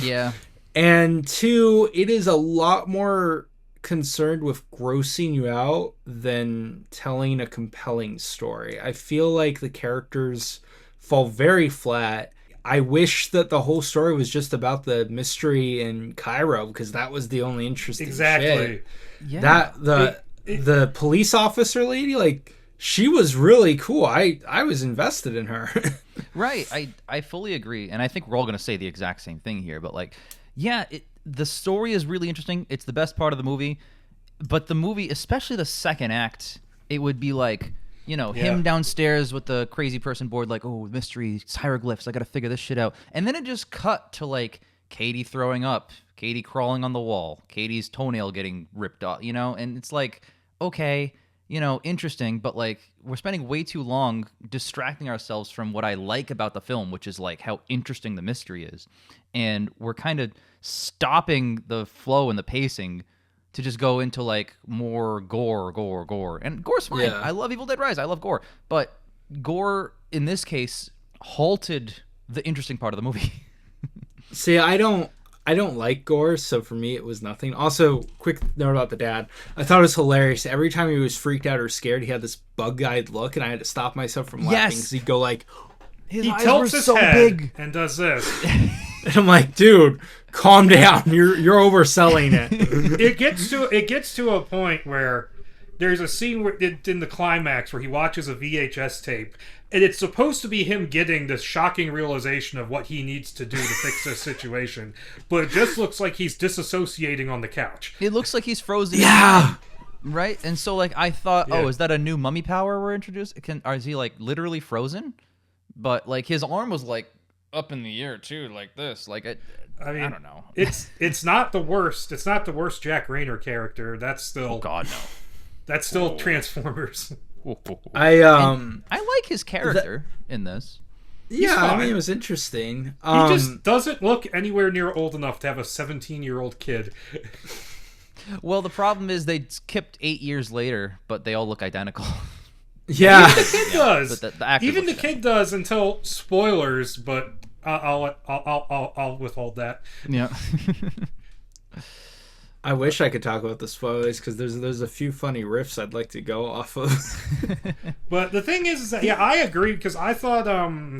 Yeah. And two, it is a lot more concerned with grossing you out than telling a compelling story. I feel like the characters fall very flat. I wish that the whole story was just about the mystery in Cairo, because that was the only interesting shit. Yeah. The police officer lady, like, she was really cool. I was invested in her. Right. I fully agree. And I think we're all going to say the exact same thing here. But, like, yeah, the story is really interesting. It's the best part of the movie. But the movie, especially the second act, it would be like, him downstairs with the crazy person board, like, oh, mystery, hieroglyphs, I got to figure this shit out. And then it just cut to, like, Katie throwing up, Katie crawling on the wall, Katie's toenail getting ripped off, and it's like, okay, interesting, but, like, we're spending way too long distracting ourselves from what I like about the film, which is, like, how interesting the mystery is. And we're kind of stopping the flow and the pacing to just go into, like, more gore. And gore's fine. Yeah. I love Evil Dead Rise. I love gore. But gore, in this case, halted the interesting part of the movie. See, I don't like gore, so for me it was nothing. Also, quick note about the dad. I thought it was hilarious. Every time he was freaked out or scared, he had this bug-eyed look, and I had to stop myself from laughing because he'd go, like, he tilts his head big and does this. And I'm like, dude, calm down. You're overselling it. It gets to a point where there's a scene in the climax where he watches a VHS tape, and it's supposed to be him getting this shocking realization of what he needs to do to fix this situation, but it just looks like he's disassociating on the couch. It looks like he's frozen. Yeah. Right? And so, like, I thought, oh, is that a new mummy power we're introduced? Or is he, like, literally frozen? But, like, his arm was, like, up in the air, too, like this. Like, I don't know. It's not the worst. It's not the worst Jack Rayner character. That's still... Oh, God, no. That's still Transformers. I like his character in this. Yeah, I mean, it was interesting. He just doesn't look anywhere near old enough to have a 17-year-old kid. Well, the problem is they skipped 8 years later, but they all look identical. Yeah. Even the kid does. Even the kid does until spoilers, but I'll withhold that. Yeah. I wish I could talk about the spoilers because there's a few funny riffs I'd like to go off of. But the thing is that, yeah, I agree, because I thought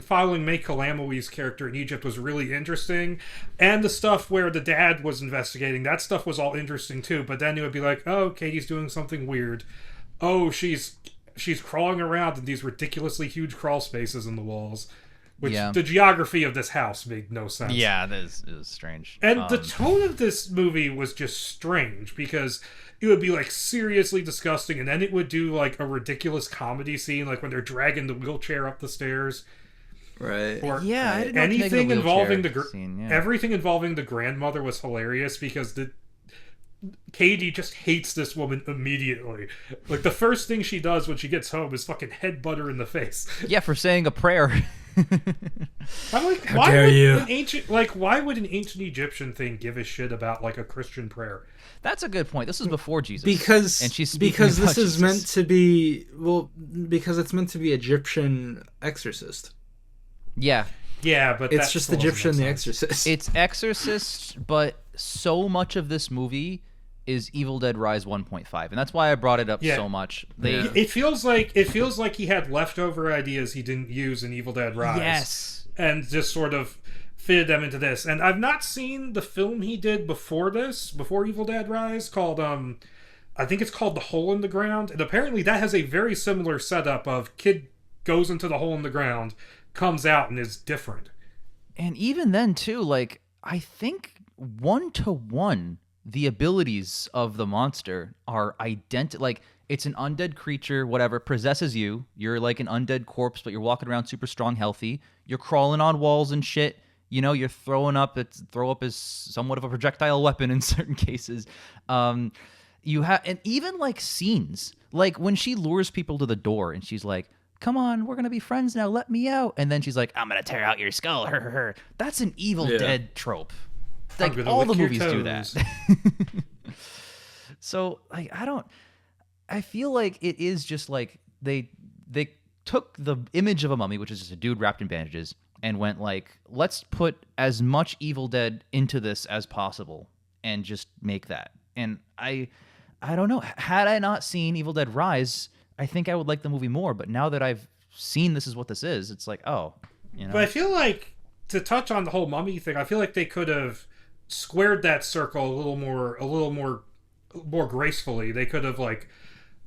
following May Calamui's character in Egypt was really interesting, and the stuff where the dad was investigating, that stuff was all interesting too, but then it would be like, oh, Katie's doing something weird. Oh, she's crawling around in these ridiculously huge crawl spaces in the walls. Which, the geography of this house made no sense. Yeah, it is strange. And the tone of this movie was just strange, because it would be, like, seriously disgusting, and then it would do, like, a ridiculous comedy scene, like when they're dragging the wheelchair up the stairs. Right. Or I didn't know anything involving everything involving the grandmother was hilarious, because Katie just hates this woman immediately. Like, the first thing she does when she gets home is fucking headbutt her in the face. Yeah, for saying a prayer. I'm like, How dare you? Why would an ancient Egyptian thing give a shit about, like, a Christian prayer? That's a good point. This was before Jesus. Because this is meant to be, because it's meant to be Egyptian exorcist. Yeah. Yeah, but it's just Egyptian the Exorcist. It's Exorcist, but so much of this movie is Evil Dead Rise 1.5, and that's why I brought it up so much. It feels like he had leftover ideas he didn't use in Evil Dead Rise. Yes. And just sort of fitted them into this. And I've not seen the film he did before Evil Dead Rise, called I think it's called The Hole in the Ground, and apparently that has a very similar setup of kid goes into the hole in the ground, comes out, and is different. And even then too, like, I think 1-to-1 the abilities of the monster are identical. Like, it's an undead creature, whatever, possesses you. You're like an undead corpse, but you're walking around super strong, healthy. You're crawling on walls and shit. You know, you're throwing up. Throw up is somewhat of a projectile weapon in certain cases. You have, and even like scenes, like when she lures people to the door and she's like, "Come on, we're gonna be friends now. Let me out." And then she's like, "I'm gonna tear out your skull." Her. That's an Evil Dead trope. Like, all the movies do that. So, like, I feel like it is just like they took the image of a mummy, which is just a dude wrapped in bandages, and went like, let's put as much Evil Dead into this as possible and just make that. And I don't know. Had I not seen Evil Dead Rise, I think I would like the movie more. But now that I've seen this is what this is, it's like, oh, you know. But I feel like, to touch on the whole mummy thing, I feel like they could have squared that circle a little more gracefully. They could have, like,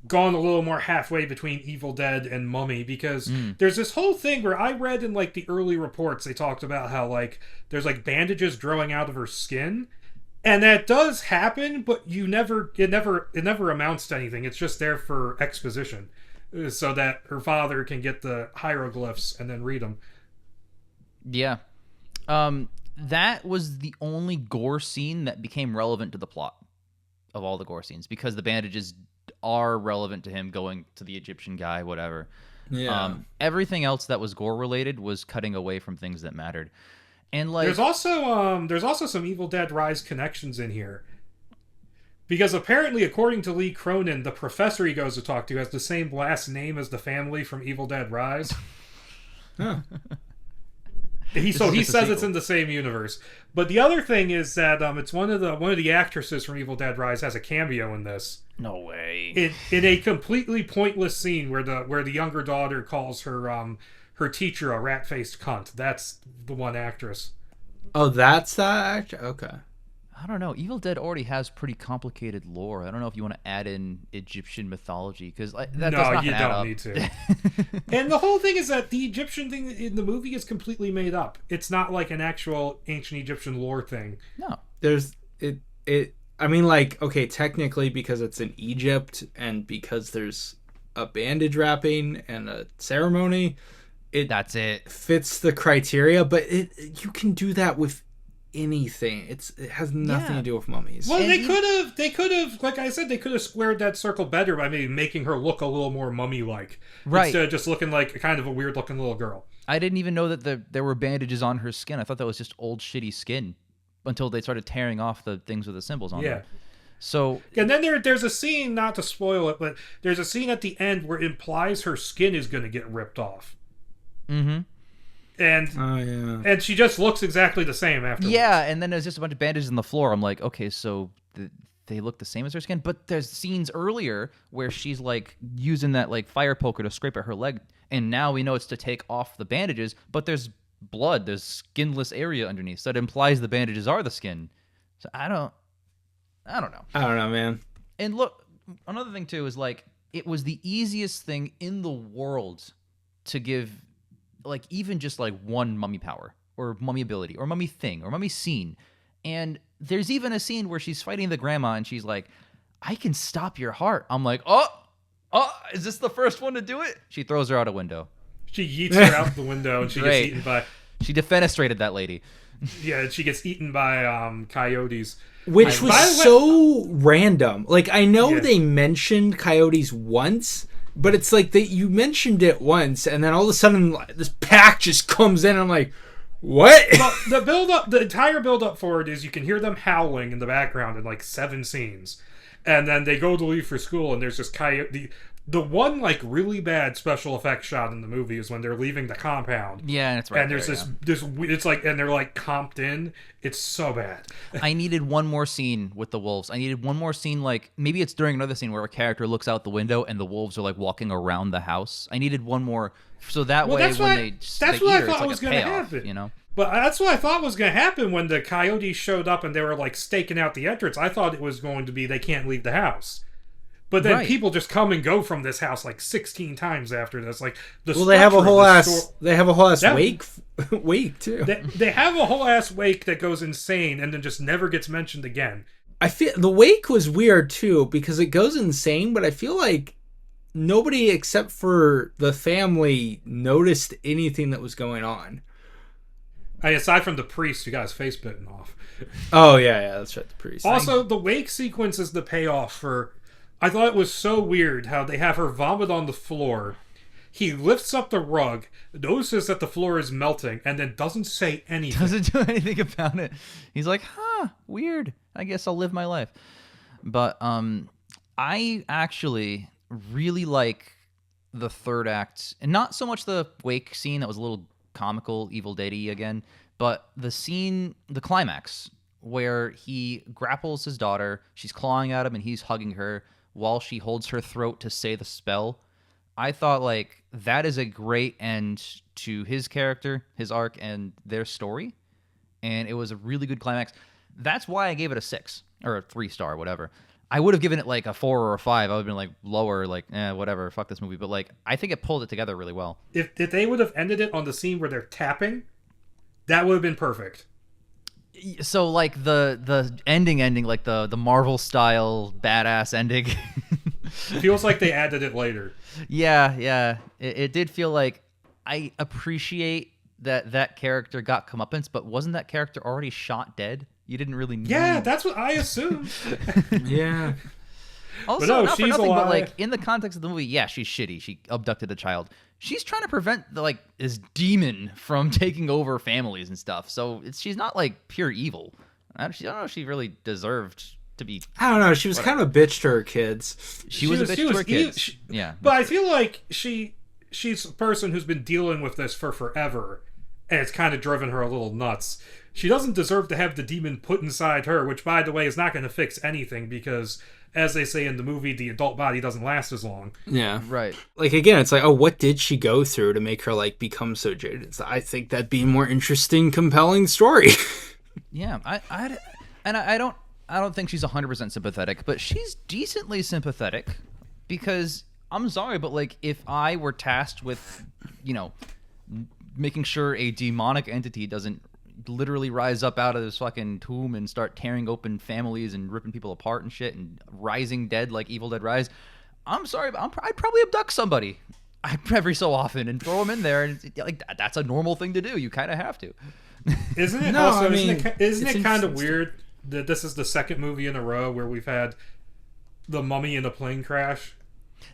gone a little more halfway between Evil Dead and Mummy, because there's this whole thing where I read in, like, the early reports, they talked about how, like, there's, like, bandages growing out of her skin, and that does happen, but it never amounts to anything. It's just there for exposition, so that her father can get the hieroglyphs and then read them. Yeah. That was the only gore scene that became relevant to the plot of all the gore scenes, because the bandages are relevant to him going to the Egyptian guy, whatever. Yeah. Everything else that was gore related was cutting away from things that mattered. And like, there's also some Evil Dead Rise connections in here, because apparently, according to Lee Cronin, the professor he goes to talk to has the same last name as the family from Evil Dead Rise. Huh. He says it's in the same universe. But the other thing is that it's one of the actresses from Evil Dead Rise has a cameo in this. No way. In a completely pointless scene where the younger daughter calls her teacher a rat-faced cunt. That's the one actress. Oh, that's that actor? Okay. I don't know. Evil Dead already has pretty complicated lore. I don't know if you want to add in Egyptian mythology because that does not you add don't up. need to. And the whole thing is that the Egyptian thing in the movie is completely made up. It's not like an actual ancient Egyptian lore thing. No. There's it. I mean, like, okay, technically because it's in Egypt and because there's a bandage wrapping and a ceremony, That's it. fits the criteria. But you can do that with anything. It has nothing to do with mummies. Well, they could have, like I said, they could have squared that circle better by maybe making her look a little more mummy-like, right? Instead of just looking like kind of a weird-looking little girl. I didn't even know that there were bandages on her skin. I thought that was just old shitty skin until they started tearing off the things with the symbols on them. So, and then there's a scene, not to spoil it, but there's a scene at the end where it implies her skin is going to get ripped off. Mm-hmm. And she just looks exactly the same afterwards. Yeah, and then there's just a bunch of bandages on the floor. I'm like, okay, so they look the same as her skin, but there's scenes earlier where she's like using that like fire poker to scrape at her leg, and now we know it's to take off the bandages, but there's blood, there's skinless area underneath, so it implies the bandages are the skin. So I don't know. I don't know, man. And look, another thing too is like it was the easiest thing in the world to give, like, even just like one mummy power or mummy ability or mummy thing or mummy scene. And there's even a scene where she's fighting the grandma and she's like, I can stop your heart. I'm like, oh, is this the first one to do it? She throws her out a window. She yeets her out the window and she gets eaten by... She defenestrated that lady. Yeah, she gets eaten by coyotes. Which was so random. Like, I know they mentioned coyotes once, but it's like that you mentioned it once, and then all of a sudden this pack just comes in. And I'm like, what? Well, the entire build-up for it is you can hear them howling in the background in like 7 scenes, and then they go to leave for school, and there's this coyote. The one like really bad special effects shot in the movie is when they're leaving the compound. Yeah, and it's right. And there's this it's like, and they're like comped in. It's so bad. I needed one more scene with the wolves. I needed one more scene, like maybe it's during another scene where a character looks out the window and the wolves are like walking around the house. I needed one more, so that way that's when what, they that's what I thought was going to happen. You know. But that's what I thought was going to happen when the coyotes showed up and they were like staking out the entrance. I thought it was going to be they can't leave the house. But then people just come and go from this house like 16 times after this. Like they have a whole ass wake too. They have a whole ass wake that goes insane and then just never gets mentioned again. I feel the wake was weird too because it goes insane, but I feel like nobody except for the family noticed anything that was going on. Aside from the priest who got his face bitten off. Oh yeah, that's right, the priest. Also, the wake sequence is the payoff for... I thought it was so weird how they have her vomit on the floor. He lifts up the rug, notices that the floor is melting, and then doesn't say anything. Doesn't do anything about it. He's like, weird. I guess I'll live my life. But I actually really like the third act, and not so much the wake scene that was a little comical, Evil Dead-y again, but the scene, the climax, where he grapples his daughter, she's clawing at him, and he's hugging her while she holds her throat to say the spell. I thought, like, that is a great end to his character, his arc, and their story. And it was a really good climax. That's why I gave it a 6, or a 3-star, whatever. I would have given it, like, a 4 or a 5. I would have been, like, lower, like, whatever, fuck this movie. But, like, I think it pulled it together really well. If they would have ended it on the scene where they're tapping, that would have been perfect. So, like, the ending, like the Marvel style badass ending. Feels like they added it later. Yeah. It did feel like I appreciate that character got comeuppance, but wasn't that character already shot dead? You didn't really need... Yeah, that's what I assumed. Yeah. Also, but no, not for she's nothing, alive. but like in the context of the movie, yeah, she's shitty. She abducted a child. She's trying to prevent this demon from taking over families and stuff. So she's not like pure evil. I don't know if she really deserved to be. I don't know. She was kind of a bitch to her kids. She was a bitch to her kids. Yeah, but I feel like she's a person who's been dealing with this for forever, and it's kind of driven her a little nuts. She doesn't deserve to have the demon put inside her, which, by the way, is not going to fix anything because, as they say in the movie, the adult body doesn't last as long. Yeah. Right. Like, again, it's like, what did she go through to make her, like, become so jaded? So I think that'd be a more interesting, compelling story. Yeah, And I don't think she's 100% sympathetic, but she's decently sympathetic because I'm sorry, but like if I were tasked with, making sure a demonic entity doesn't literally rise up out of this fucking tomb and start tearing open families and ripping people apart and shit and rising dead like Evil Dead Rise, I'm sorry, but I'd probably abduct somebody every so often and throw them in there, and like that's a normal thing to do. You kind of have to. Isn't it? No, also, I mean, isn't it kind of weird that this is the second movie in a row where we've had the mummy in a plane crash?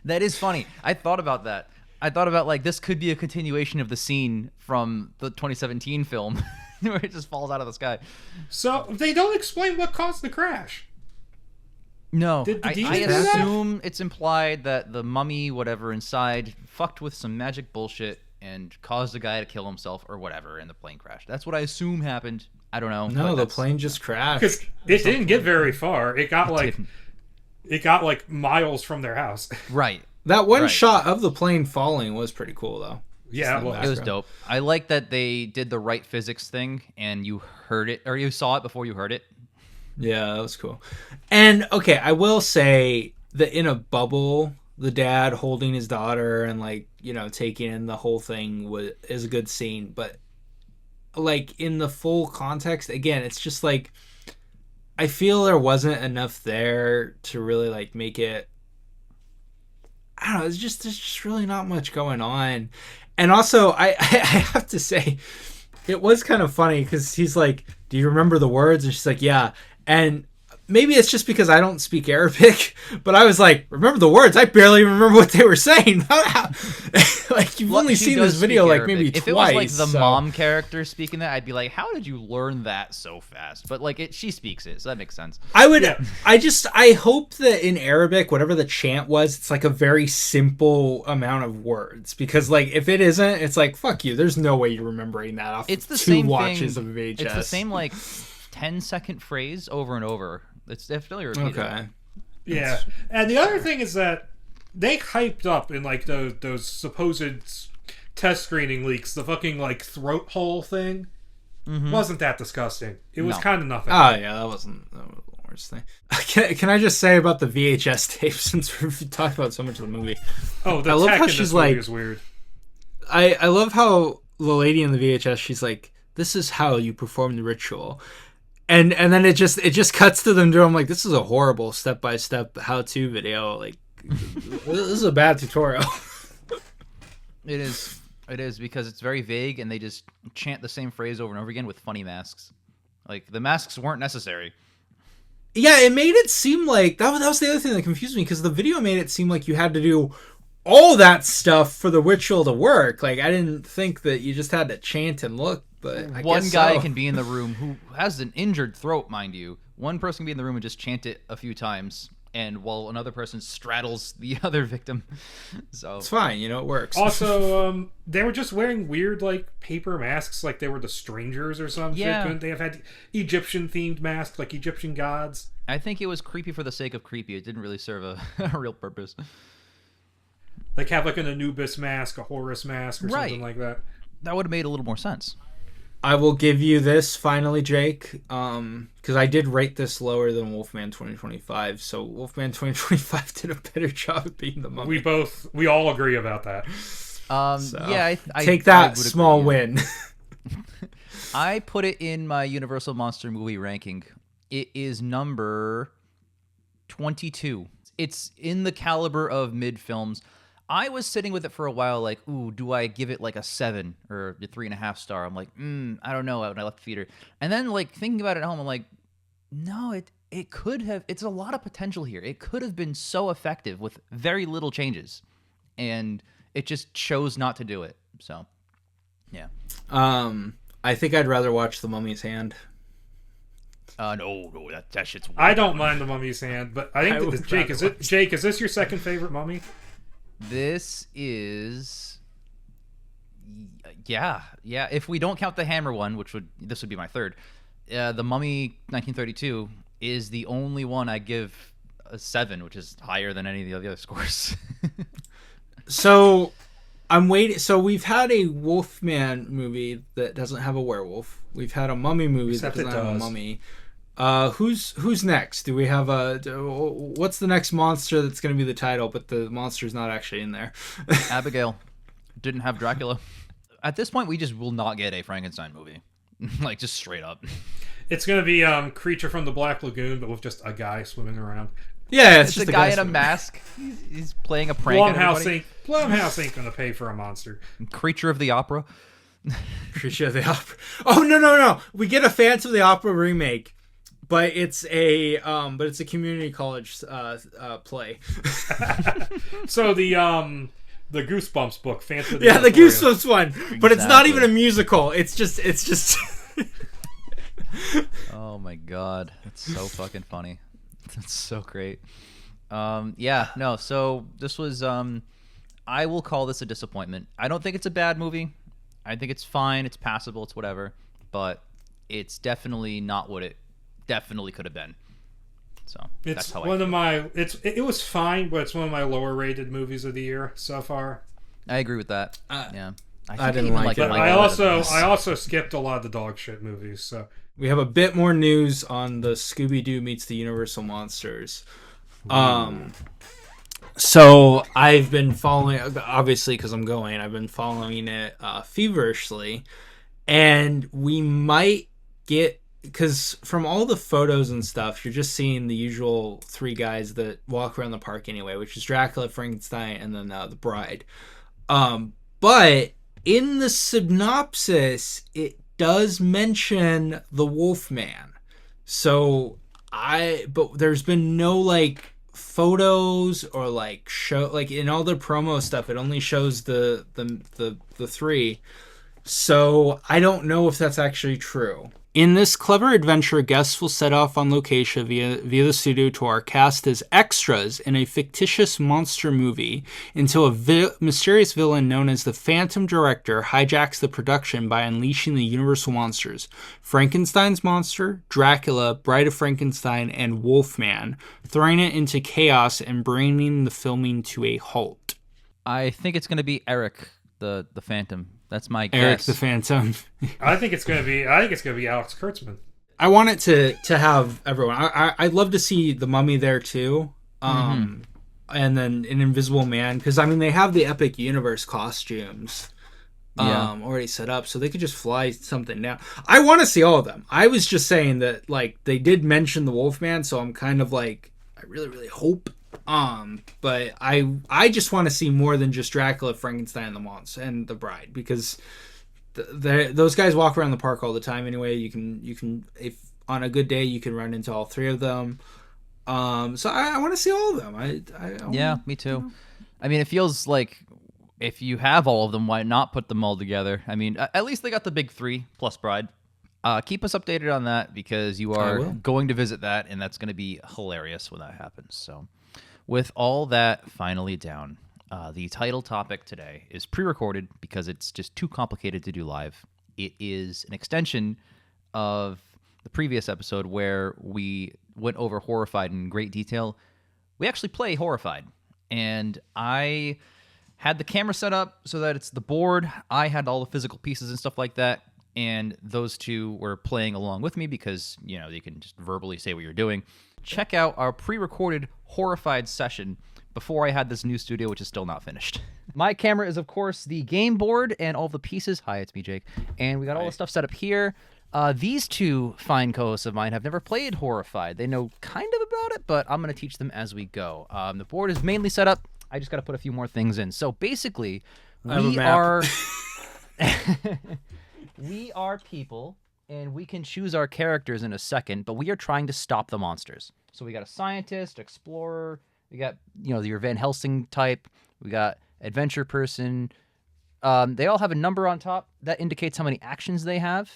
That is funny. I thought about that. I thought about like this could be a continuation of the scene from the 2017 film where it just falls out of the sky. So they don't explain what caused the crash. No, I that? assume it's implied that the mummy, whatever inside, fucked with some magic bullshit and caused the guy to kill himself or whatever in the plane crash. That's what I assume happened. I don't know. No, the plane just crashed. Because it didn't get very far. It got like miles from their house. Right. That one shot of the plane falling was pretty cool, though. Yeah, well, it was dope. I like that they did the right physics thing and you heard it, or you saw it before you heard it. Yeah, that was cool. And, okay, I will say that in a bubble, the dad holding his daughter and, like, taking in the whole thing is a good scene. But, like, in the full context, again, it's just, like, I feel there wasn't enough there to really, like, make it... I don't know, there's just really not much going on. And also, I have to say, it was kind of funny because he's like, do you remember the words? And she's like, yeah. And maybe it's just because I don't speak Arabic, but I was like, remember the words? I barely remember what they were saying. Like, you've only seen this video like maybe if twice. If it was like the mom character speaking that, I'd be like, how did you learn that so fast? But like she speaks it, so that makes sense. I hope that in Arabic, whatever the chant was, it's like a very simple amount of words. Because like if it isn't, it's like, fuck you. There's no way you're remembering that off it's the two same watches thing, of VHS. It's the same like 10-second phrase over and over. It's definitely repeated. Okay. Yeah. And the other thing is that they hyped up in like those supposed test screening leaks the fucking like throat hole thing. Mm-hmm. Wasn't that disgusting? It was kind of nothing. Oh yeah, that was the worst thing. Can I just say about the VHS tape since we've talked about so much of the movie? Oh, the tech in this movie is weird. I love how the lady in the VHS, she's like, this is how you perform the ritual. And then it just cuts to them doing, like, this is a horrible step-by-step how-to video. Like, this is a bad tutorial. It is because it's very vague and they just chant the same phrase over and over again with funny masks. Like, the masks weren't necessary. Yeah, it made it seem like... That was the other thing that confused me, because the video made it seem like you had to do all that stuff for the ritual to work. Like, I didn't think that you just had to chant and look. But one guy can be in the room who has an injured throat, mind you. One person can be in the room and just chant it a few times, and while another person straddles the other victim. So it's fine, it works. Also, they were just wearing weird like paper masks, like they were the strangers or some shit. Couldn't they have had Egyptian themed masks, like Egyptian gods? I think it was creepy for the sake of creepy. It didn't really serve a real purpose. Like have like an Anubis mask, a Horus mask, or something like that. That would have made a little more sense. I will give you this finally, Jake, because I did rate this lower than Wolfman 2025. So Wolfman 2025 did a better job at being the mummy. We all agree about that. I take that small win. I put it in my Universal Monster movie ranking. It is number 22. It's in the caliber of mid films. I was sitting with it for a while, like, ooh, do I give it like a 7 or a 3.5 star? I'm like, I don't know. When I left the theater, and then like thinking about it at home, I'm like, no, it could have. It's a lot of potential here. It could have been so effective with very little changes, and it just chose not to do it. So, yeah. I think I'd rather watch The Mummy's Hand. No, that shit's weird. I don't mind The Mummy's Hand, but I think Jake, is this your second favorite Mummy? This is, yeah. If we don't count the Hammer one, this would be my third. The Mummy 1932 is the only one I give a 7, which is higher than any of the other scores. So I'm waiting. So we've had a Wolfman movie that doesn't have a werewolf. We've had a Mummy movie that doesn't have a mummy. Who's next? Do we have what's the next monster that's going to be the title, but the monster's not actually in there? Abigail didn't have Dracula. At this point, we just will not get a Frankenstein movie. Like, just straight up. It's going to be Creature from the Black Lagoon, but with just a guy swimming around. Yeah, it's just a guy in a mask. He's playing a prank. Blumhouse ain't going to pay for a monster. Creature of the Opera. Creature of the Opera. Oh, no. We get a Phantom of the Opera remake, but it's a community college play. So the Goosebumps book, Phantom of the the Opera. Goosebumps one, exactly. But it's not even a musical. It's just. Oh my god, that's so fucking funny. That's so great. So this was I will call this a disappointment. I don't think it's a bad movie. I think it's fine, it's passable, it's whatever, but it's definitely not what it definitely could have been. So that's how it was fine, but it's one of my lower rated movies of the year so far. I agree with that. Yeah. I didn't like it. But I also skipped a lot of the dog shit movies, so we have a bit more news on the Scooby-Doo meets the Universal Monsters. So I've been following, obviously because I'm going, I've been following it feverishly, and we might get, because from all the photos and stuff, you're just seeing the usual three guys that walk around the park anyway, which is Dracula, Frankenstein, and then the Bride. But in the synopsis, it does mention the Wolfman. But there's been no photos or show, in all the promo stuff, it only shows the three. So I don't know if that's actually true. In this clever adventure, guests will set off on location via the studio tour, cast as extras in a fictitious monster movie until a mysterious villain known as the Phantom Director hijacks the production by unleashing the Universal Monsters: Frankenstein's monster, Dracula, Bride of Frankenstein, and Wolfman, throwing it into chaos and bringing the filming to a halt. I think it's going to be Eric, the Phantom. That's my guess. Eric the Phantom. I think it's gonna be Alex Kurtzman. I want it to have everyone. I'd love to see the Mummy there too, and then an Invisible Man, because they have the Epic Universe costumes already set up, so they could just fly something down. I want to see all of them. I was just saying that they did mention the Wolfman, so I'm kind of I really really hope. But I just want to see more than just Dracula, Frankenstein, and the Monster and the Bride, because those guys walk around the park all the time anyway. You can if on a good day you can run into all three of them. So I want to see all of them. Me too. It feels like if you have all of them, why not put them all together? At least they got the big three plus Bride. Keep us updated on that, because you are going to visit that, and that's going to be hilarious when that happens. So. With all that finally down, the title topic today is pre-recorded because it's just too complicated to do live. It is an extension of the previous episode where we went over Horrified in great detail. We actually play Horrified, and I had the camera set up so that it's the board. I had all the physical pieces and stuff like that, and those two were playing along with me because, you can just verbally say what you're doing. Check out our pre-recorded Horrified session before I had this new studio, which is still not finished. My camera is, of course, the game board and all the pieces. Hi, it's me, Jake. And we got all the stuff set up here. These two fine co-hosts of mine have never played Horrified. They know kind of about it, but I'm going to teach them as we go. The board is mainly set up. I just got to put a few more things in. So basically, we are people, and we can choose our characters in a second, but we are trying to stop the monsters. So we got a scientist, explorer, we got, your Van Helsing type, we got adventure person. They all have a number on top that indicates how many actions they have.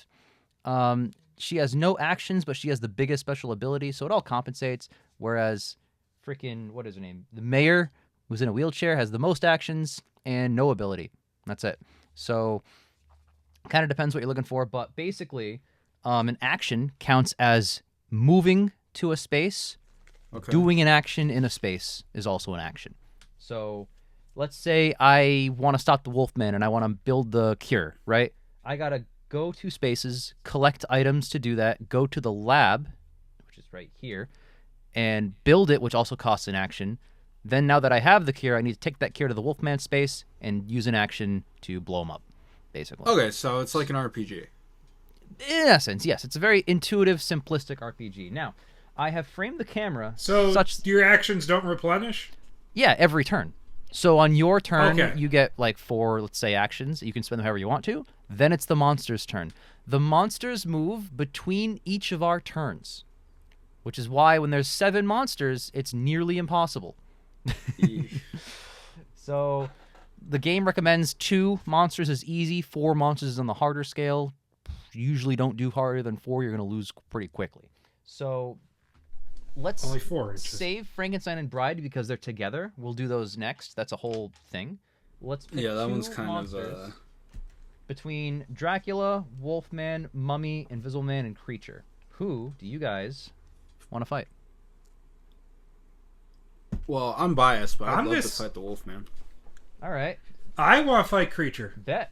She has no actions, but she has the biggest special ability, so it all compensates. Whereas what is her name? The mayor, who's in a wheelchair, has the most actions and no ability. That's it. So kind of depends what you're looking for, but basically, an action counts as moving to a space. Okay. Doing an action in a space is also an action. So let's say I want to stop the Wolfman and I want to build the cure, right? I got to go to spaces, collect items to do that, go to the lab, right here, and build it, which also costs an action. Then now that I have the cure, I need to take that cure to the Wolfman space and use an action to blow him up, basically. Okay, so it's like an RPG. In essence, yes. It's a very intuitive, simplistic RPG. Now, I have framed the camera such... your actions don't replenish? Yeah, every turn. So on your turn, you get like 4, let's say, actions. You can spend them however you want to. Then it's the monster's turn. The monsters move between each of our turns, which is why when there's 7 monsters, it's nearly impossible. So the game recommends 2 monsters is easy, 4 monsters is on the harder scale. Usually don't do harder than 4. You're going to lose pretty quickly. So let's only 4 save Frankenstein and Bride because they're together. We'll do those next. That's a whole thing. Let's pick that 2 one's kind monsters of between Dracula, Wolfman, Mummy, Invisible Man, and Creature. Who do you guys want to fight? Well, I'm biased, but I'd love to fight the Wolfman. All right. I want to fight Creature. Bet.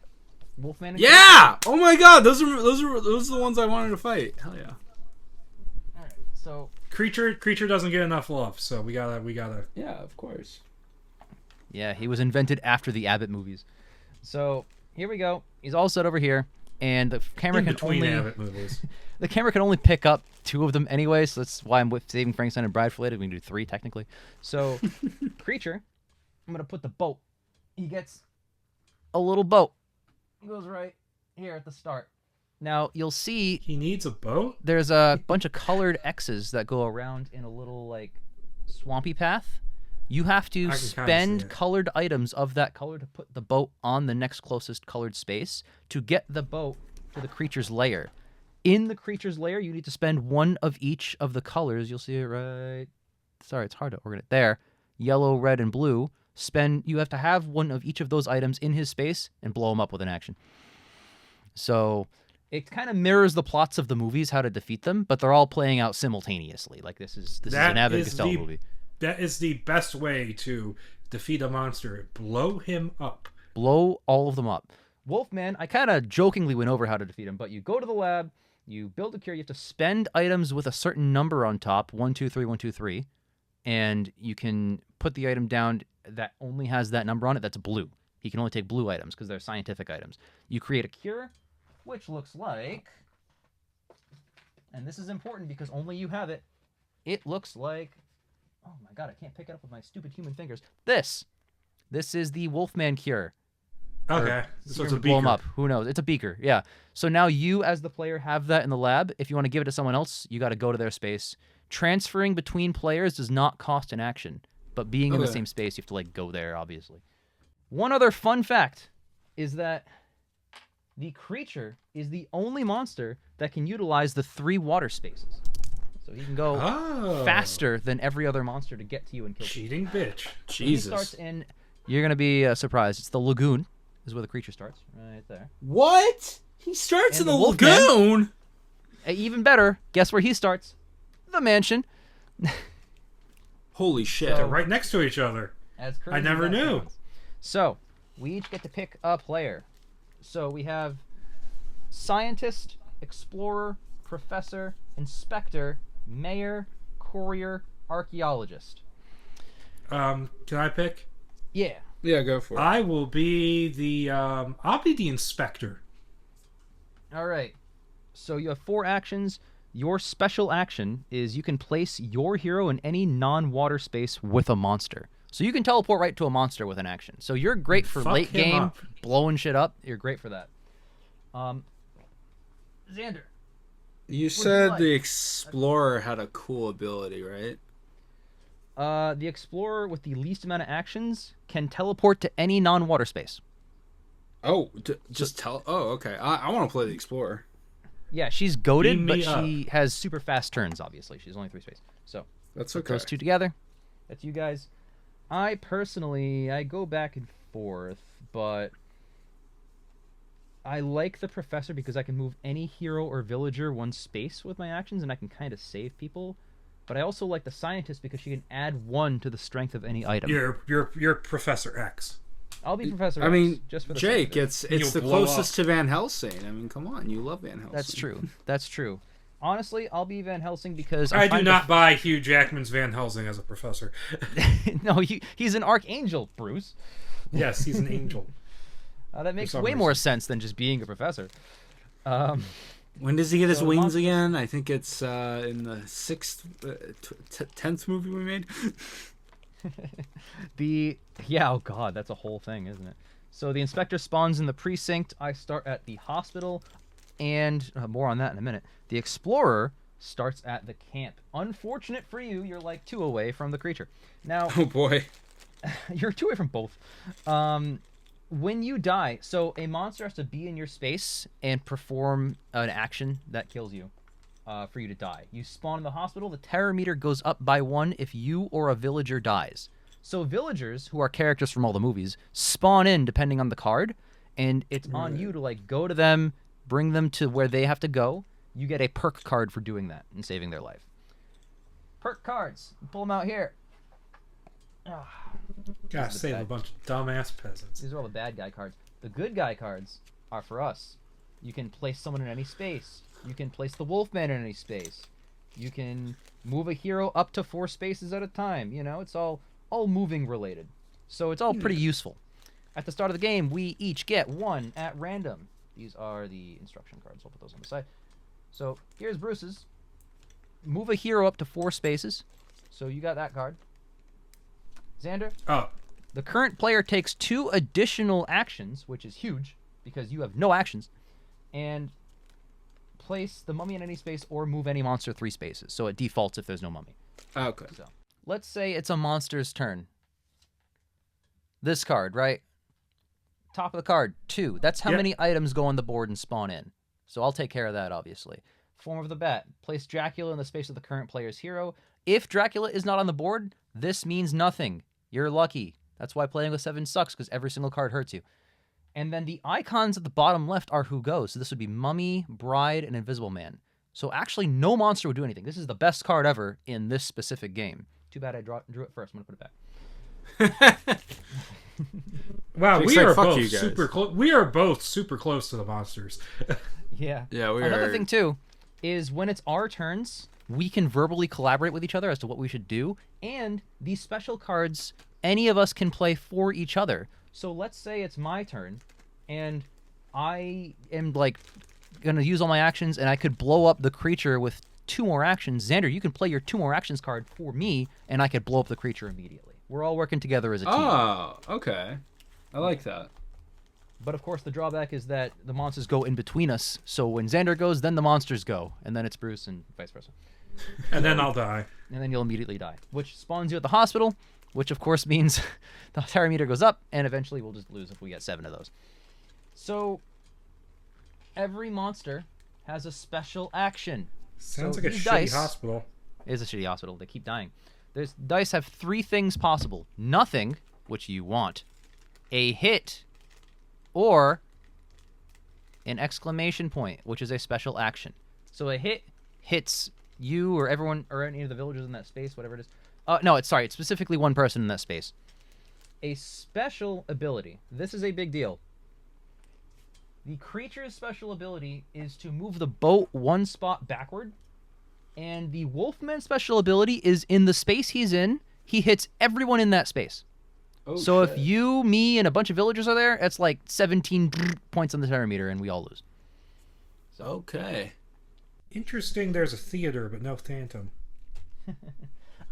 Wolfman. And Creature. Oh my God, those are the ones I wanted to fight. Hell yeah. All right. So Creature doesn't get enough love, so we gotta. Yeah, of course. Yeah, he was invented after the Abbott movies. So here we go. He's all set over here, and the camera can only Abbott movies. The camera can only pick up 2 of them anyway, so that's why I'm saving Frankenstein and Bride for later. We can do 3 technically. So, Creature, I'm gonna put the boat. He gets a little boat. He goes right here at the start. Now you'll see he needs a boat. There's a bunch of colored X's that go around in a little like swampy path. You have to spend colored items of that color to put the boat on the next closest colored space to get the boat to the creature's lair. In the creature's lair, you need to spend 1 of each of the colors. You'll see it right... Sorry, it's hard to organize. There. Yellow, red, and blue. You have to have 1 of each of those items in his space and blow him up with an action. So it kind of mirrors the plots of the movies, how to defeat them, but they're all playing out simultaneously. Like this is an Abbott and Costello movie. That is the best way to defeat a monster. Blow him up. Blow all of them up. Wolfman, I kind of jokingly went over how to defeat him, but you go to the lab, you build a cure, you have to spend items with a certain number on top, 1, 2, 3, 1, 2, 3, and you can put the item down that only has that number on it that's blue. He can only take blue items because they're scientific items. You create a cure, which looks like, and this is important because only you have it, it looks like, oh my God, I can't pick it up with my stupid human fingers. This is the Wolfman cure. Okay, so it's a beaker. Blow 'em up. Who knows? It's a beaker, yeah. So now you, as the player, have that in the lab. If you want to give it to someone else, you got to go to their space. Transferring between players does not cost an action, but being in the same space, you have to like go there, obviously. One other fun fact is that the creature is the only monster that can utilize the 3 water spaces. So he can go faster than every other monster to get to you and kill you. Cheating bitch. Jesus. He starts in, you're going to be surprised, it's the lagoon. Is where the creature starts, right there. What? He starts in the lagoon? Even better, guess where he starts? The mansion. Holy shit. They're right next to each other. I never knew. Sounds. So, we each get to pick a player. So, we have scientist, explorer, professor, inspector, mayor, courier, archaeologist. Can I pick? Yeah. Yeah, go for it. I will be I'll be the inspector. All right. So you have 4 actions. Your special action is you can place your hero in any non-water space with a monster. So you can teleport right to a monster with an action. So you're great for late game, blowing shit up. You're great for that. Xander. You said the explorer had a cool ability, right? The explorer with the least amount of actions can teleport to any non-water space. Oh, Oh, okay. I want to play the explorer. Yeah, she's goated, but she has super fast turns, obviously. She's only 3 spaces. So that's okay. Those 2 together. That's you guys. I go back and forth, but I like the professor because I can move any hero or villager 1 space with my actions, and I can kind of save people. But I also like the scientist because she can add 1 to the strength of any item. You're Professor X. I'll be Professor X. I mean, just for the Jake, it's the closest to Van Helsing. I mean, come on, you love Van Helsing. That's true. That's true. honestly, I'll be Van Helsing because I do not buy Hugh Jackman's Van Helsing as a professor. No, he's an archangel, Bruce. Yes, he's an angel. That makes way more sense than just being a professor. When does he get his wings again? I think it's in the 10th movie we made. Oh god, that's a whole thing, isn't it? So the inspector spawns in the precinct. I start at the hospital, and more on that in a minute. The explorer starts at the camp. Unfortunate for you, you're like 2 away from the creature. Now, oh boy, you're 2 away from both. When you die, so a monster has to be in your space and perform an action that kills you for you to die. You spawn in the hospital, the terror meter goes up by 1 if you or a villager dies. So villagers, who are characters from all the movies, spawn in depending on the card, and it's on you to like go to them, bring them to where they have to go. You get a perk card for doing that and saving their life. Perk cards. Pull them out here. Gosh, save a bunch of dumbass peasants. These are all the bad guy cards. The good guy cards are for us. You can place someone in any space. You can place the Wolfman in any space. You can move a hero up to 4 spaces at a time. You know, it's all moving related. So it's all pretty useful. At the start of the game, we each get 1 at random. These are the instruction cards. I'll put those on the side. So here's Bruce's. Move a hero up to 4 spaces. So you got that card. Xander? Oh. The current player takes 2 additional actions, which is huge, because you have no actions, and place the mummy in any space or move any monster 3 spaces. So it defaults if there's no mummy. Okay. So let's say it's a monster's turn. This card, right? Top of the card, 2. That's how many items go on the board and spawn in. So I'll take care of that, obviously. Form of the bat. Place Dracula in the space of the current player's hero. If Dracula is not on the board, this means nothing. You're lucky. That's why playing with 7 sucks, because every single card hurts you. And then the icons at the bottom left are who goes. So this would be Mummy, Bride, and Invisible Man. So actually, no monster would do anything. This is the best card ever in this specific game. Too bad I drew it first. I'm going to put it back. Wow, we are both super close. We are both super close to the monsters. Yeah. Yeah, we are. Another thing, too, is when it's our turns, we can verbally collaborate with each other as to what we should do. And these special cards, any of us can play for each other. So let's say it's my turn, and I am, like, going to use all my actions, and I could blow up the creature with 2 more actions. Xander, you can play your 2 more actions card for me, and I could blow up the creature immediately. We're all working together as a team. Oh, okay. I like that. But, of course, the drawback is that the monsters go in between us. So when Xander goes, then the monsters go, and then it's Bruce and vice versa. And then I'll die. And then you'll immediately die, which spawns you at the hospital, which, of course, means the terror meter goes up, and eventually we'll just lose if we get 7 of those. So every monster has a special action. Sounds like a shitty hospital. It is a shitty hospital. They keep dying. Dice have 3 things possible. Nothing, which you want. A hit, or an exclamation point, which is a special action. So a hit hits you or everyone or any of the villagers in that space, whatever it is. No, it's specifically one person in that space. A special ability. This is a big deal. The creature's special ability is to move the boat 1 spot backward, and the Wolfman's special ability is in the space he's in, he hits everyone in that space. Oh, so shit. if you, me, and a bunch of villagers are there, it's like 17 points on the terror meter, and we all lose. So. Okay. Interesting, there's a theater, but no phantom.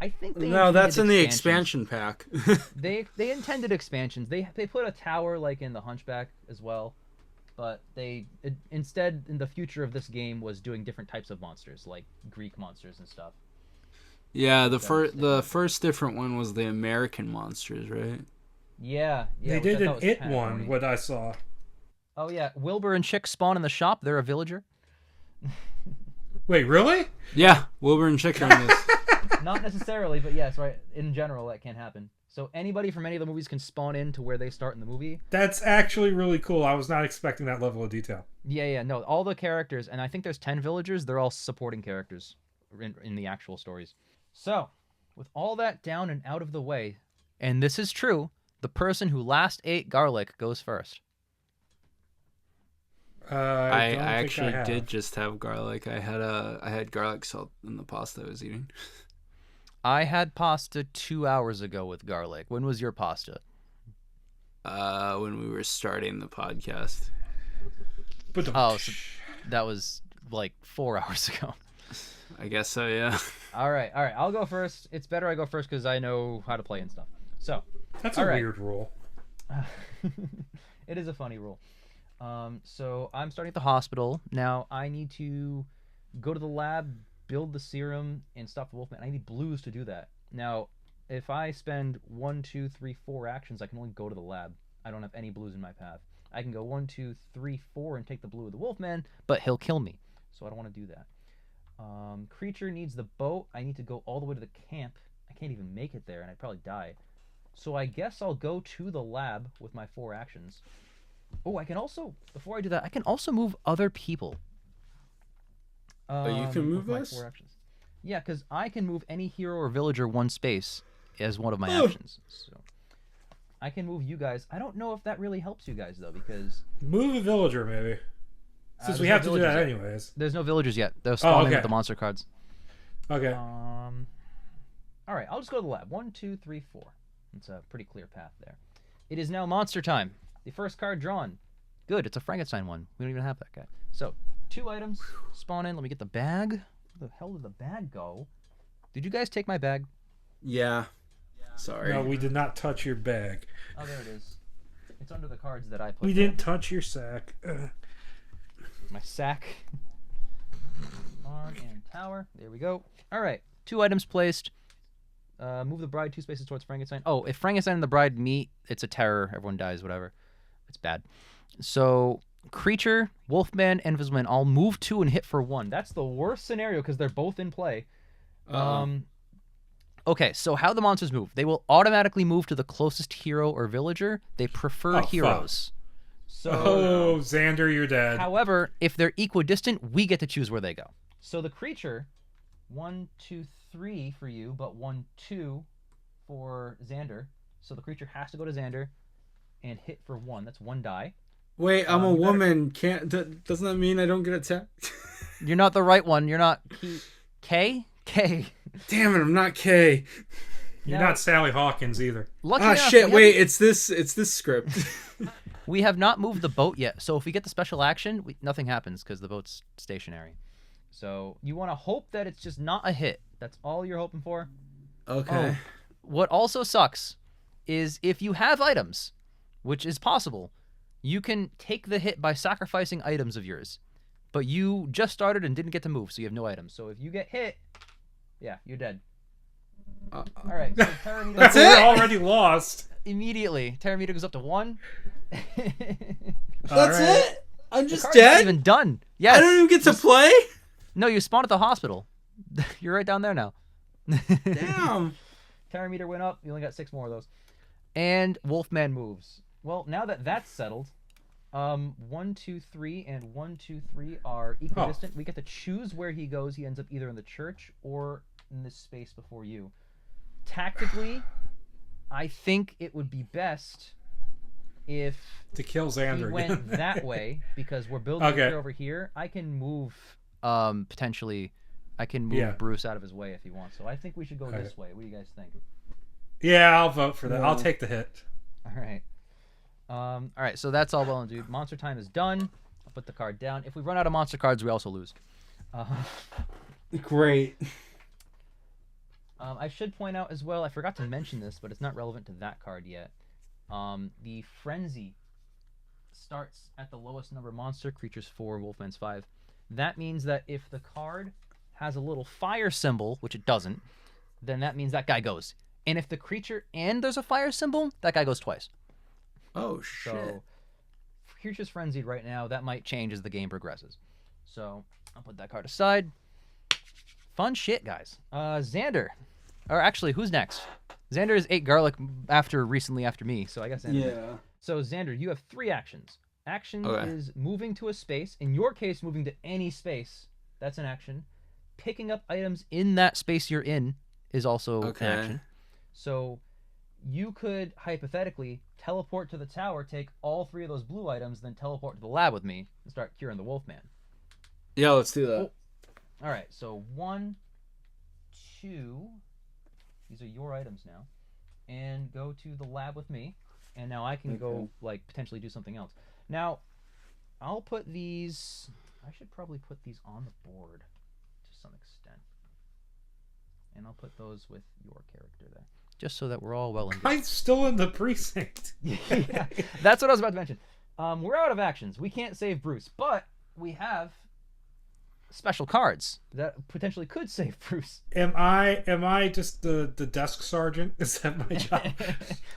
I think they that's in the expansion pack. they intended expansions. They put a tower like in the Hunchback as well, but instead in the future of this game was doing different types of monsters like Greek monsters and stuff. Yeah, the first different one was the American monsters, right? Yeah. They did an It one, what I saw. Oh yeah, Wilbur and Chick spawn in the shop. They're a villager. Wait, really? Yeah, Wilbur and Chick are in this. Not necessarily, but yes, right. In general, that can happen. So anybody from any of the movies can spawn in to where they start in the movie. That's actually really cool. I was not expecting that level of detail. Yeah. No, all the characters, and I think there's 10 villagers. They're all supporting characters in the actual stories. So, with all that down and out of the way, and this is true, the person who last ate garlic goes first. I actually did just have garlic. I had garlic salt in the pasta I was eating. I had pasta 2 hours ago with garlic. When was your pasta? When we were starting the podcast. Oh, so that was like 4 hours ago. I guess so, yeah. All right. I'll go first. It's better I go first because I know how to play and stuff. So that's a weird rule. It is a funny rule. So I'm starting at the hospital. Now I need to go to the lab, build the serum, and stop the Wolfman. I need blues to do that. Now, if I spend 1, 2, 3, 4 actions, I can only go to the lab. I don't have any blues in my path. I can go 1, 2, 3, 4 and take the blue of the Wolfman, but he'll kill me. So I don't want to do that. Creature needs the boat. I need to go all the way to the camp. I can't even make it there, and I'd probably die. So I guess I'll go to the lab with my 4 actions. Oh, I can also, before I do that, I can also move other people. You can move us? 4 actions. Yeah, because I can move any hero or villager 1 space as one of my actions. So I can move you guys. I don't know if that really helps you guys, though, because... Move a villager, maybe. Since we have to do that anyways. There's no villagers yet. They'll spawn in with the monster cards. Okay. All right, I'll just go to the lab. 1, 2, 3, 4. It's a pretty clear path there. It is now monster time. The first card drawn. Good, it's a Frankenstein one. We don't even have that guy. So, 2 items. Spawn in. Let me get the bag. Where the hell did the bag go? Did you guys take my bag? Yeah. Sorry. No, we did not touch your bag. Oh, there it is. It's under the cards that I put. We didn't touch your sack. My sack. Barn and tower. There we go. All right. 2 items placed. Move the bride 2 spaces towards Frankenstein. Oh, if Frankenstein and the bride meet, it's a terror. Everyone dies, whatever. It's bad. So, creature, wolfman, and invisible man all move 2 and hit for 1. That's the worst scenario because they're both in play. Okay, so how the monsters move. They will automatically move to the closest hero or villager. They prefer heroes. So, Xander, you're dead. However, if they're equidistant, we get to choose where they go. So the creature, 1, 2, 3 for you, but 1, 2 for Xander. So the creature has to go to Xander and hit for 1. That's 1 die. Wait, I'm a woman. Doesn't that mean I don't get attacked? You're not the right one. You're not K? K. Damn it, I'm not K. You're not Sally Hawkins either. Shit, wait, it's this script. We have not moved the boat yet, so if we get the special action, nothing happens because the boat's stationary. So you want to hope that it's just not a hit. That's all you're hoping for? Okay. What also sucks is if you have items, which is possible, you can take the hit by sacrificing items of yours. But you just started and didn't get to move, so you have no items. So if you get hit, yeah, you're dead. All right. So That's it? We're already lost. Immediately. Terra meter goes up to 1. That's it? I'm just dead? Not even done. Yes. I don't even get to play? No, you spawned at the hospital. You're right down there now. Damn. Terra meter went up. You only got 6 more of those. And Wolfman moves. Well, now that that's settled, 1, 2, 3, and 1, 2, 3 are equidistant. We get to choose where he goes. He ends up either in the church or in this space before you. Tactically, I think it would be best if to kill Xander he went that way because we're building here over here. I can move potentially. I can move Bruce out of his way if he wants. So I think we should go this way. What do you guys think? Yeah, I'll vote for that. I'll take the hit. All right. All right. So that's all well and good. Monster time is done. I'll put the card down. If we run out of monster cards, we also lose. Great. I should point out as well, I forgot to mention this, but it's not relevant to that card yet. The Frenzy starts at the lowest number monster, creatures 4, Wolfman's 5. That means that if the card has a little fire symbol, which it doesn't, then that means that guy goes. And if the creature and there's a fire symbol, that guy goes twice. Oh, shit. So, creature's frenzied right now. That might change as the game progresses. So, I'll put that card aside. Fun shit, guys. Xander. Or actually, who's next? Xander has ate garlic recently after me, so I guess Xander. Yeah. So, Xander, you have 3 actions. Action is moving to a space. In your case, moving to any space. That's an action. Picking up items in that space you're in is also an action. So, you could hypothetically teleport to the tower, take all 3 of those blue items, then teleport to the lab with me and start curing the Wolfman. Yeah, let's do that. Oh. All right, so 1, 2. These are your items now, and go to the lab with me. And now I can go like potentially do something else. Now, I'll put these. I should probably put these on the board to some extent, and I'll put those with your character there, just so that we're all well in. I'm still in the precinct. Yeah, that's what I was about to mention. We're out of actions. We can't save Bruce, but we have special cards that potentially could save Bruce. Am I just the desk sergeant? Is that my job?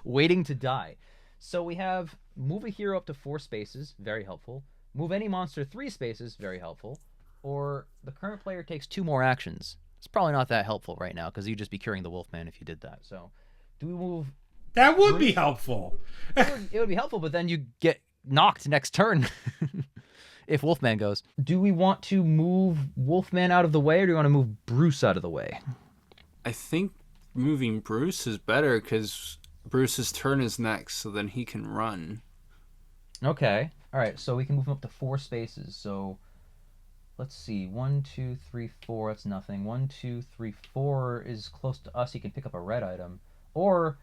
Waiting to die. So we have move a hero up to 4 spaces, very helpful. Move any monster 3 spaces, very helpful. Or the current player takes 2 more actions. It's probably not that helpful right now because you'd just be curing the Wolfman if you did that. So do we move? That would be helpful. It would be helpful, but then you get knocked next turn. If Wolfman goes. Do we want to move Wolfman out of the way, or do we want to move Bruce out of the way? I think moving Bruce is better because Bruce's turn is next, so then he can run. Okay. All right, so we can move him up to 4 spaces. So let's see. 1, 2, 3, 4. That's nothing. 1, 2, 3, 4 is close to us. He can pick up a red item. Or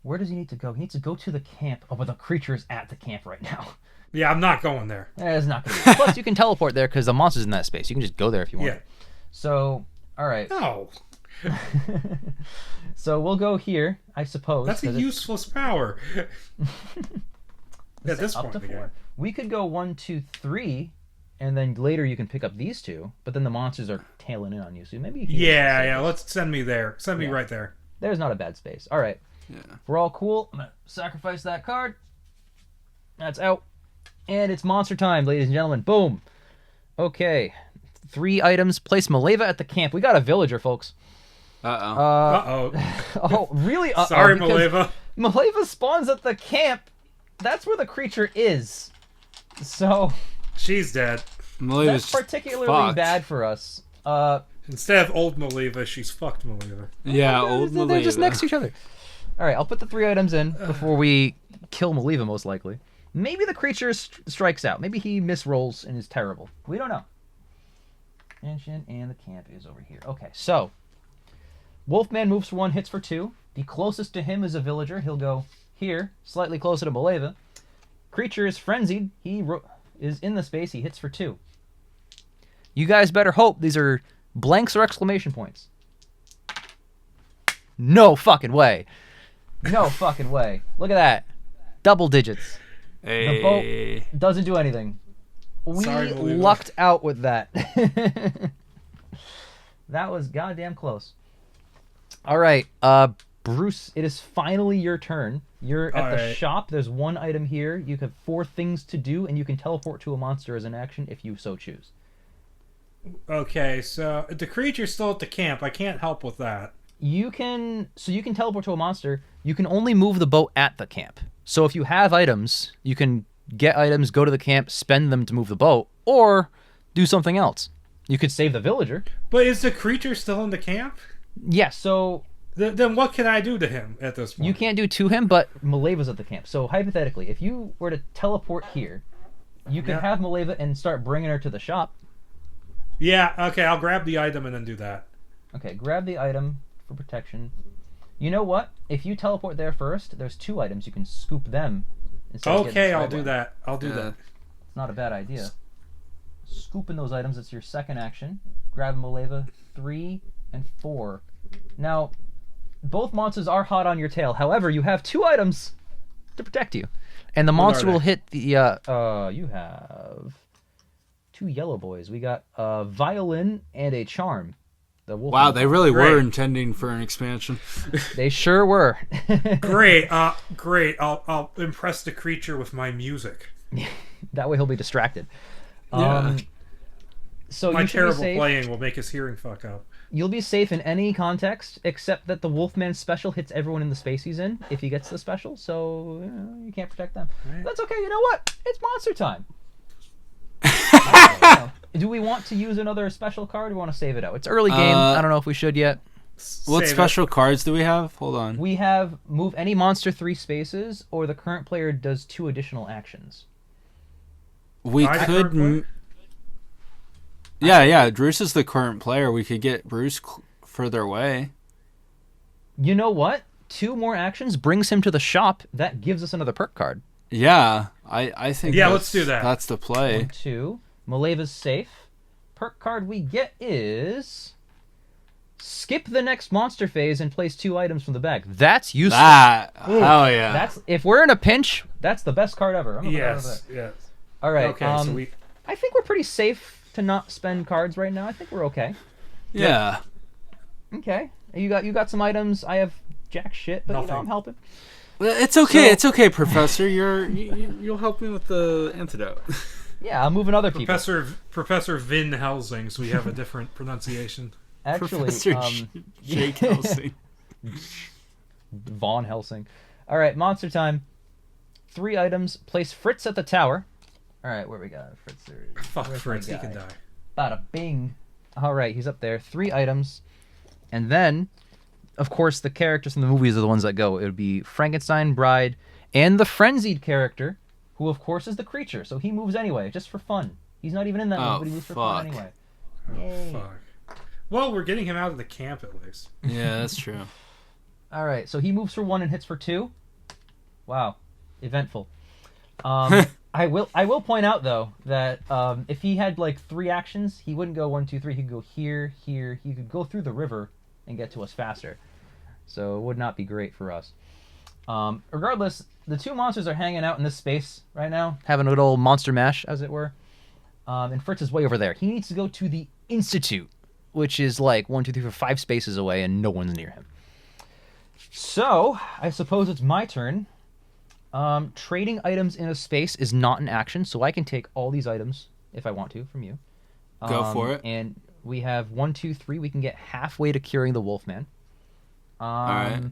where does he need to go? He needs to go to the camp. Oh, but the creature is at the camp right now. Yeah, I'm not going there. It's not going to be. Plus, you can teleport there because the monster's in that space. You can just go there if you want. Yeah. So, all right. No. So we'll go here, I suppose. That's a useless power. At this point, again. We could go 1, 2, 3, and then later you can pick up these 2. But then the monsters are tailing in on you, so maybe. Yeah. Let's send me there. Send me right there. There's not a bad space. All right. Yeah. We're all cool. I'm gonna sacrifice that card. That's out. And it's monster time, ladies and gentlemen. Boom. Okay. 3 items. Place Maleva at the camp. We got a villager, folks. Uh-oh. Oh, really? Sorry, Maleva. Maleva spawns at the camp. That's where the creature is. So... She's dead. Maleva's that's particularly fucked. bad for us. Instead of old Maleva, she's fucked Maleva. Yeah, old Maleva. They're just next to each other. All right, I'll put the 3 items in before we kill Maleva, most likely. Maybe the creature strikes out. Maybe he misrolls and is terrible. We don't know. And the camp is over here. Okay, so Wolfman moves for 1, hits for 2. The closest to him is a villager. He'll go here, slightly closer to Maleva. Creature is frenzied. He is in the space. He hits for 2. You guys better hope these are blanks or exclamation points. No fucking way. No fucking way. Look at that. Double digits. Hey. The boat doesn't do anything. We Sorry, lucked out with that. That was goddamn close. All right, Bruce, it is finally your turn. You're at the shop. There's 1 item here. You have 4 things to do, and you can teleport to a monster as an action if you so choose. Okay, so the creature's still at the camp. I can't help with that. You can teleport to a monster. You can only move the boat at the camp. So if you have items, you can get items, go to the camp, spend them to move the boat, or do something else. You could save the villager. But is the creature still in the camp? Yes, so... Then what can I do to him at this point? You can't do to him, but Maleva's at the camp. So hypothetically, if you were to teleport here, you could have Maleva and start bringing her to the shop. Yeah, okay, I'll grab the item and then do that. Okay, grab the item for protection. You know what? If you teleport there first, there's 2 items. You can scoop them. Okay, I'll do that. I'll do that. It's not a bad idea. Scooping those items, it's your second action. Grab Maleva 3 and 4. Now, both monsters are hot on your tail. However, you have 2 items to protect you. And the monster will hit the... you have 2 yellow boys. We got a violin and a charm. Wow, they really were intending for an expansion. They sure were. Great. I'll impress the creature with my music. That way he'll be distracted. Yeah. So my you should terrible be safe. playing will make his hearing fuck up. You'll be safe in any context, except that the Wolfman special hits everyone in the space he's in if he gets the special, so you can't protect them. Right. That's okay, you know what? It's monster time. Do we want to use another special card, or do we want to save it out? It's early game. I don't know if we should yet. What special cards do we have? Hold on. We have move any monster 3 spaces, or the current player does 2 additional actions. We could... Yeah, Bruce is the current player. We could get Bruce further away. You know what? 2 more actions brings him to the shop. That gives us another perk card. Yeah, I think let's do that. That's the play. 1, 2. Maleva's safe. Perk card we get is... Skip the next monster phase and place 2 items from the bag. That's useful. Hell yeah. That's if we're in a pinch, that's the best card ever. Yes. All right. Okay, so I think we're pretty safe to not spend cards right now. I think we're okay. Yeah. Okay. You got some items. I have jack shit, but I'm helping. It's okay. It's okay, Professor. You'll help me with the antidote. Yeah, I'm moving other people. Professor Vin Helsing, so we have a different pronunciation. Actually, Professor Jake Helsing. Von Helsing. All right, monster time. 3 items. Place Fritz at the tower. All right, where we got Fritz? Fuck Fritz, he can die. Bada bing. All right, he's up there. 3 items. And then, of course, the characters from the movies are the ones that go. It would be Frankenstein, Bride, and the frenzied character, who, of course, is the creature. So he moves anyway, just for fun. He's not even in that movie, but he moves for fun anyway. Yay. Fuck. Well, we're getting him out of the camp at least. Yeah, that's true. All right, so he moves for 1 and hits for 2. Wow, eventful. I will point out though that if he had like 3 actions, he wouldn't go 1, 2, 3. He could go here. He could go through the river and get to us faster. So it would not be great for us. Regardless, the 2 monsters are hanging out in this space right now, having a good old monster mash, as it were. And Fritz is way over there. He needs to go to the Institute, which is like 1, 2, 3, 4, 5 spaces away, and no one's near him. So, I suppose it's my turn. Trading items in a space is not an action, so I can take all these items, if I want to, from you. Go for it. And we have 1, 2, 3. We can get halfway to curing the Wolfman. All right.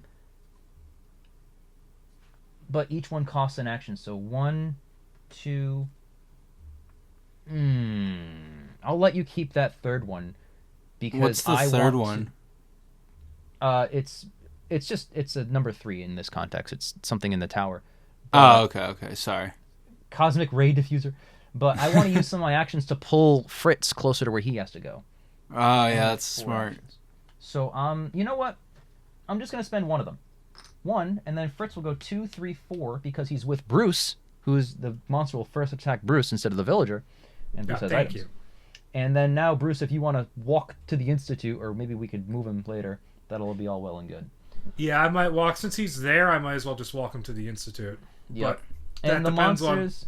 But each one costs an action, so 1, 2... I'll let you keep that third one. Because what's the third one? It's a number 3 in this context. It's something in the tower. Okay. Sorry. Cosmic Ray Diffuser. But I want to use some of my actions to pull Fritz closer to where he has to go. Oh, yeah, that's smart. Actions. So, you know what? I'm just going to spend 1 of them. 1, and then Fritz will go 2, 3, 4, because he's with Bruce, who's the monster will first attack Bruce instead of the villager. And Bruce has items. You. And then now, Bruce, if you want to walk to the Institute, or maybe we could move him later, that'll be all well and good. Yeah, I might walk. Since he's there, I might as well just walk him to the Institute. Yep. But and the monsters...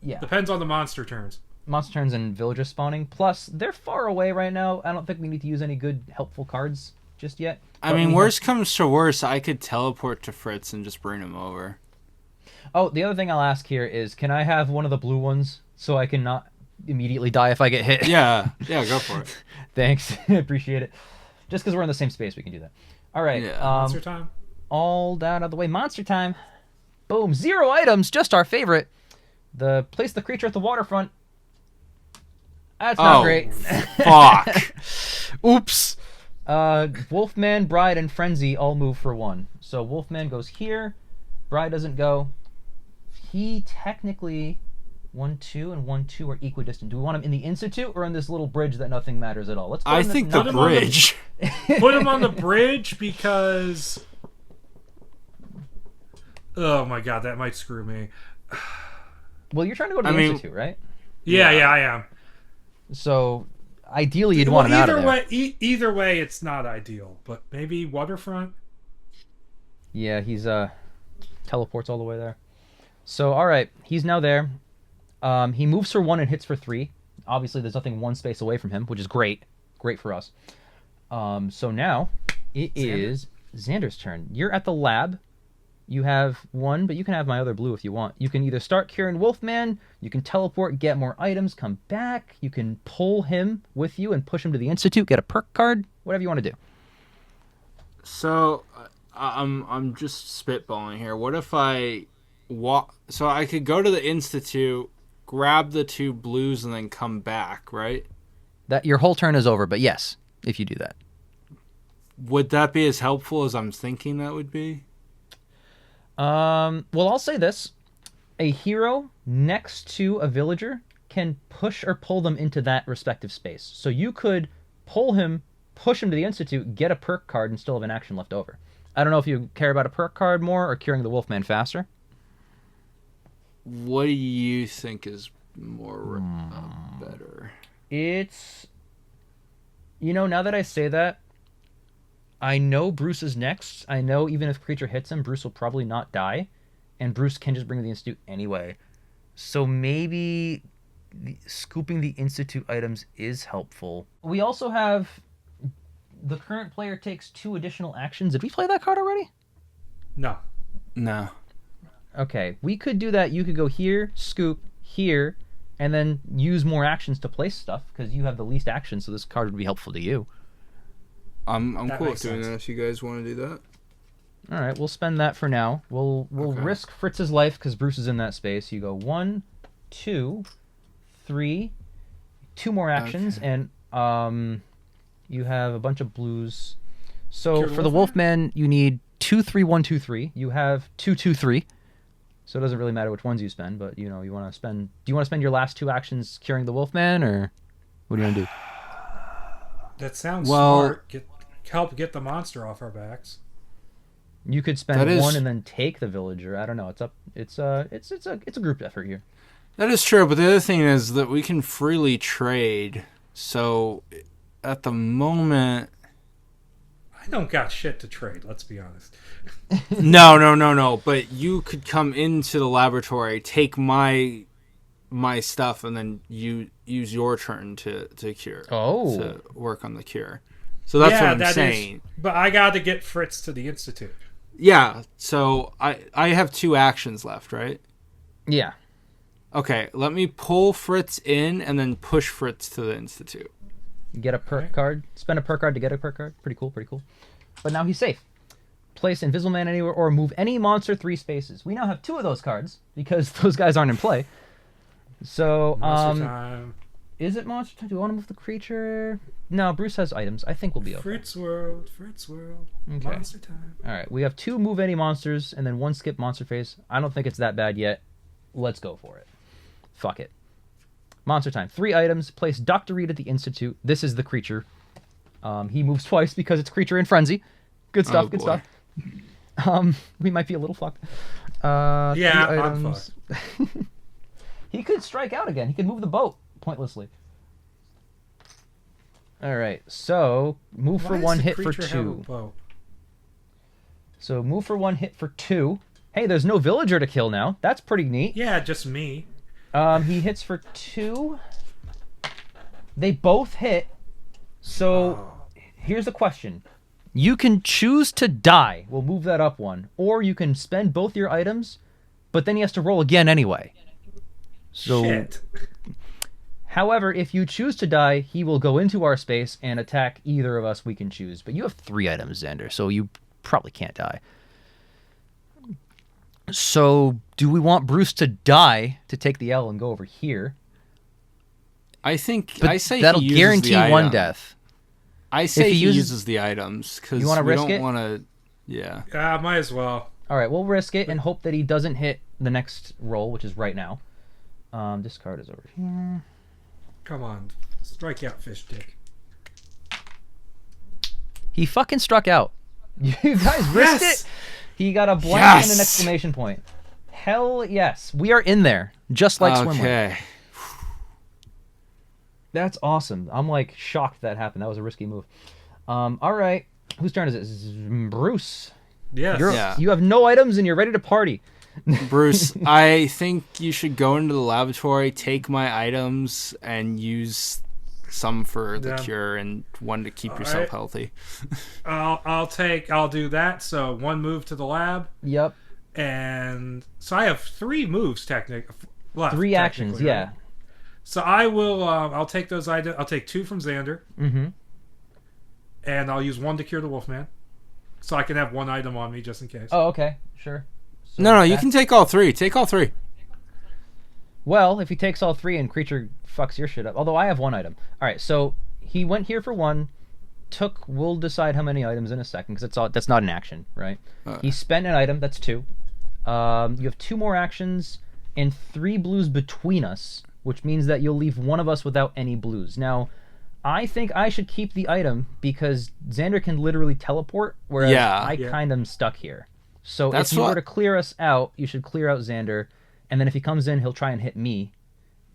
Depends on the monster turns. Monster turns and villager spawning. Plus, they're far away right now. I don't think we need to use any good, helpful cards just yet. I mean, worst comes to worst, I could teleport to Fritz and just bring him over. Oh, the other thing I'll ask here is, can I have one of the blue ones so I can not immediately die if I get hit? Yeah, go for it. Thanks. I appreciate it. Just because we're in the same space, we can do that. All right. Yeah. Monster time. All down out of the way. Monster time. Boom. 0 items. Just our favorite. Place the creature at the waterfront. That's not great. Fuck. Oops. Wolfman, Bride, and Frenzy all move for 1. So Wolfman goes here. Bride doesn't go. He technically 1, 2, and 1, 2 are equidistant. Do we want him in the Institute or in this little bridge that nothing matters at all? Let's. I think the bridge. Put him on the bridge because. Oh my god, that might screw me. Well, you're trying to go to the Institute, right? Yeah, I am. So, ideally, you'd want him out of there. Either way, it's not ideal. But maybe waterfront? Yeah, he's teleports all the way there. So, all right, he's now there. He moves for 1 and hits for 3. Obviously, there's nothing 1 space away from him, which is great. Great for us. So now, it is Xander's turn. You're at the lab. You have 1, but you can have my other blue if you want. You can either start curing Wolfman, you can teleport, get more items, come back, you can pull him with you and push him to the Institute, get a perk card, whatever you want to do. So, I'm just spitballing here. What if I walk... So I could go to the Institute, grab the 2 blues, and then come back, right? That your whole turn is over, but yes, if you do that. would that be as helpful as I'm thinking that would be? Well, I'll say this. A hero next to a villager can push or pull them into that respective space. So you could pull him, push him to the Institute, get a perk card, and still have an action left over. I don't know if you care about a perk card more or curing the Wolfman faster. What do you think is more better? It's... now that I say that, I know Bruce is next. I know even if creature hits him, Bruce will probably not die. And Bruce can just bring the Institute anyway. So maybe scooping the Institute items is helpful. We also have... The current player takes 2 additional actions. Did we play that card already? No. Okay, we could do that. You could go here, scoop, here, and then use more actions to place stuff, because you have the least actions, so this card would be helpful to you. I'm cool with doing sense. that if you guys want to do that. All right, we'll spend that for now. We'll risk Fritz's life because Bruce is in that space. You go 1, 2, 3, 2 more actions, and you have a bunch of blues. So for the Wolfman, you need 2, 3, 1, 2, 3. You have 2, 2, 3. So it doesn't really matter which ones you spend, but you want to spend. Do you want to spend your last 2 actions curing the Wolfman, or what do you want to do? That sounds smart. Help get the monster off our backs. You could spend 1 and then take the villager. I don't know. It's a group effort here. That is true, but the other thing is that we can freely trade. So at the moment, I don't got shit to trade, let's be honest. No. But you could come into the laboratory, take my stuff, and then you use your turn to cure. Oh. To work on the cure. So that's what I'm saying. But I got to get Fritz to the Institute. Yeah, so I have 2 actions left, right? Yeah. Okay, let me pull Fritz in and then push Fritz to the Institute. Get a perk card. Spend a perk card to get a perk card. Pretty cool. But now he's safe. Place Invisible Man anywhere or move any monster 3 spaces. We now have 2 of those cards because those guys aren't in play. So, Monster time. Is it monster time? Do we want to move the creature? No, Bruce has items. I think we'll be okay. Fritz World. Okay. Monster time. All right, we have 2 move any monsters and then 1 skip monster phase. I don't think it's that bad yet. Let's go for it. Fuck it. Monster time. 3 items. Place Dr. Reed at the Institute. This is the creature. He moves twice because it's creature in frenzy. Good stuff. Good stuff. We might be a little fucked. 3 items. I'm fucked. He could strike out again. He could move the boat pointlessly. All right. So move for 1 hit for 2. So move for 1 hit for 2. Hey, there's no villager to kill now. That's pretty neat. Yeah, just me. He hits for 2. They both hit. So here's the question. You can choose to die. We'll move that up 1. Or you can spend both your items, but then he has to roll again anyway. So, shit. However, if you choose to die, he will go into our space and attack either of us we can choose. But you have 3 items, Xander, so you probably can't die. So, do we want Bruce to die to take the L and go over here? I think but I say that'll he uses guarantee the 1 item. death. I say he uses the items because we risk don't it? want to. Yeah. Might as well. All right, we'll risk it and hope that he doesn't hit the next roll, which is right now. This card is over here. Come on, strike out, fish dick. He fucking struck out. You guys risked it. He got a blank and an exclamation point. Hell yes, we are in there, just like Swimwear. Okay. That's awesome. I'm like shocked that happened. That was a risky move. All right, whose turn is it? Bruce. Yes. You have no items and you're ready to party. Bruce, I think you should go into the laboratory, take my items, and use some for the cure and 1 to keep yourself healthy. I'll do that. So 1 move to the lab. Yep. And so I have 3 moves left. 3 actions, right? yeah. So I will. I'll take those items. I'll take 2 from Xander. Mm-hmm. And I'll use 1 to cure the Wolfman, so I can have 1 item on me just in case. Oh, okay, sure. So no, you can take all 3. Take all 3. Well, if he takes all 3 and creature fucks your shit up. Although I have 1 item. All right, so he went here for 1. We'll decide how many items in a second, because that's not an action, right? He spent an item. That's 2. You have 2 more actions and 3 blues between us, which means that you'll leave one of us without any blues. Now, I think I should keep the item because Xander can literally teleport, whereas I kind of am stuck here. So if you were to clear us out, you should clear out Xander, and then if he comes in, he'll try and hit me.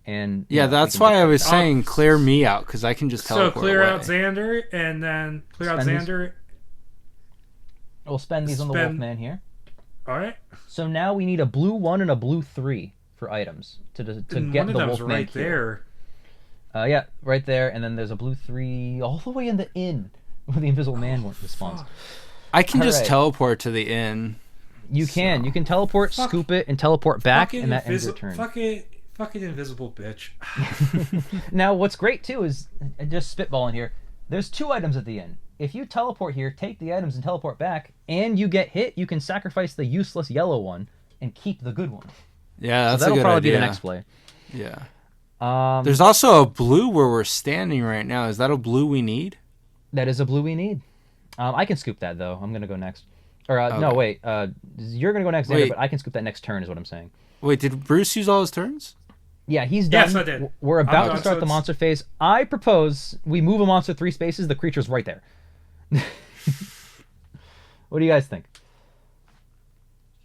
And that's why I was saying clear me out, because I can just teleport So clear away. out Xander, and then clear out Xander. We'll spend these on the Wolfman here. All right. So now we need a blue 1 and a blue 3 for items to get the Wolfman right cure. there. Yeah, right there, and then there's a blue 3 all the way in the inn where the Invisible Man responds. I can just teleport to the inn. You can teleport, scoop it, and teleport back, and that ends your turn. Fucking invisible bitch. Now, what's great too is, just spitballing here, there's 2 items at the inn. If you teleport here, take the items and teleport back, and you get hit, you can sacrifice the useless yellow one and keep the good one. Yeah, that's so a good idea. that'll probably be the next play. Yeah. There's also a blue where we're standing right now. Is that a blue we need? That is a blue we need. I can scoop that, though. I'm going to go next. Or, okay. No, wait. You're going to go next, Xander, but I can scoop that next turn is what I'm saying. Wait, did Bruce use all his turns? Yeah, he's done. Yes, I did. We're about to start the monster phase. I propose we move a monster 3 spaces. The creature's right there. What do you guys think?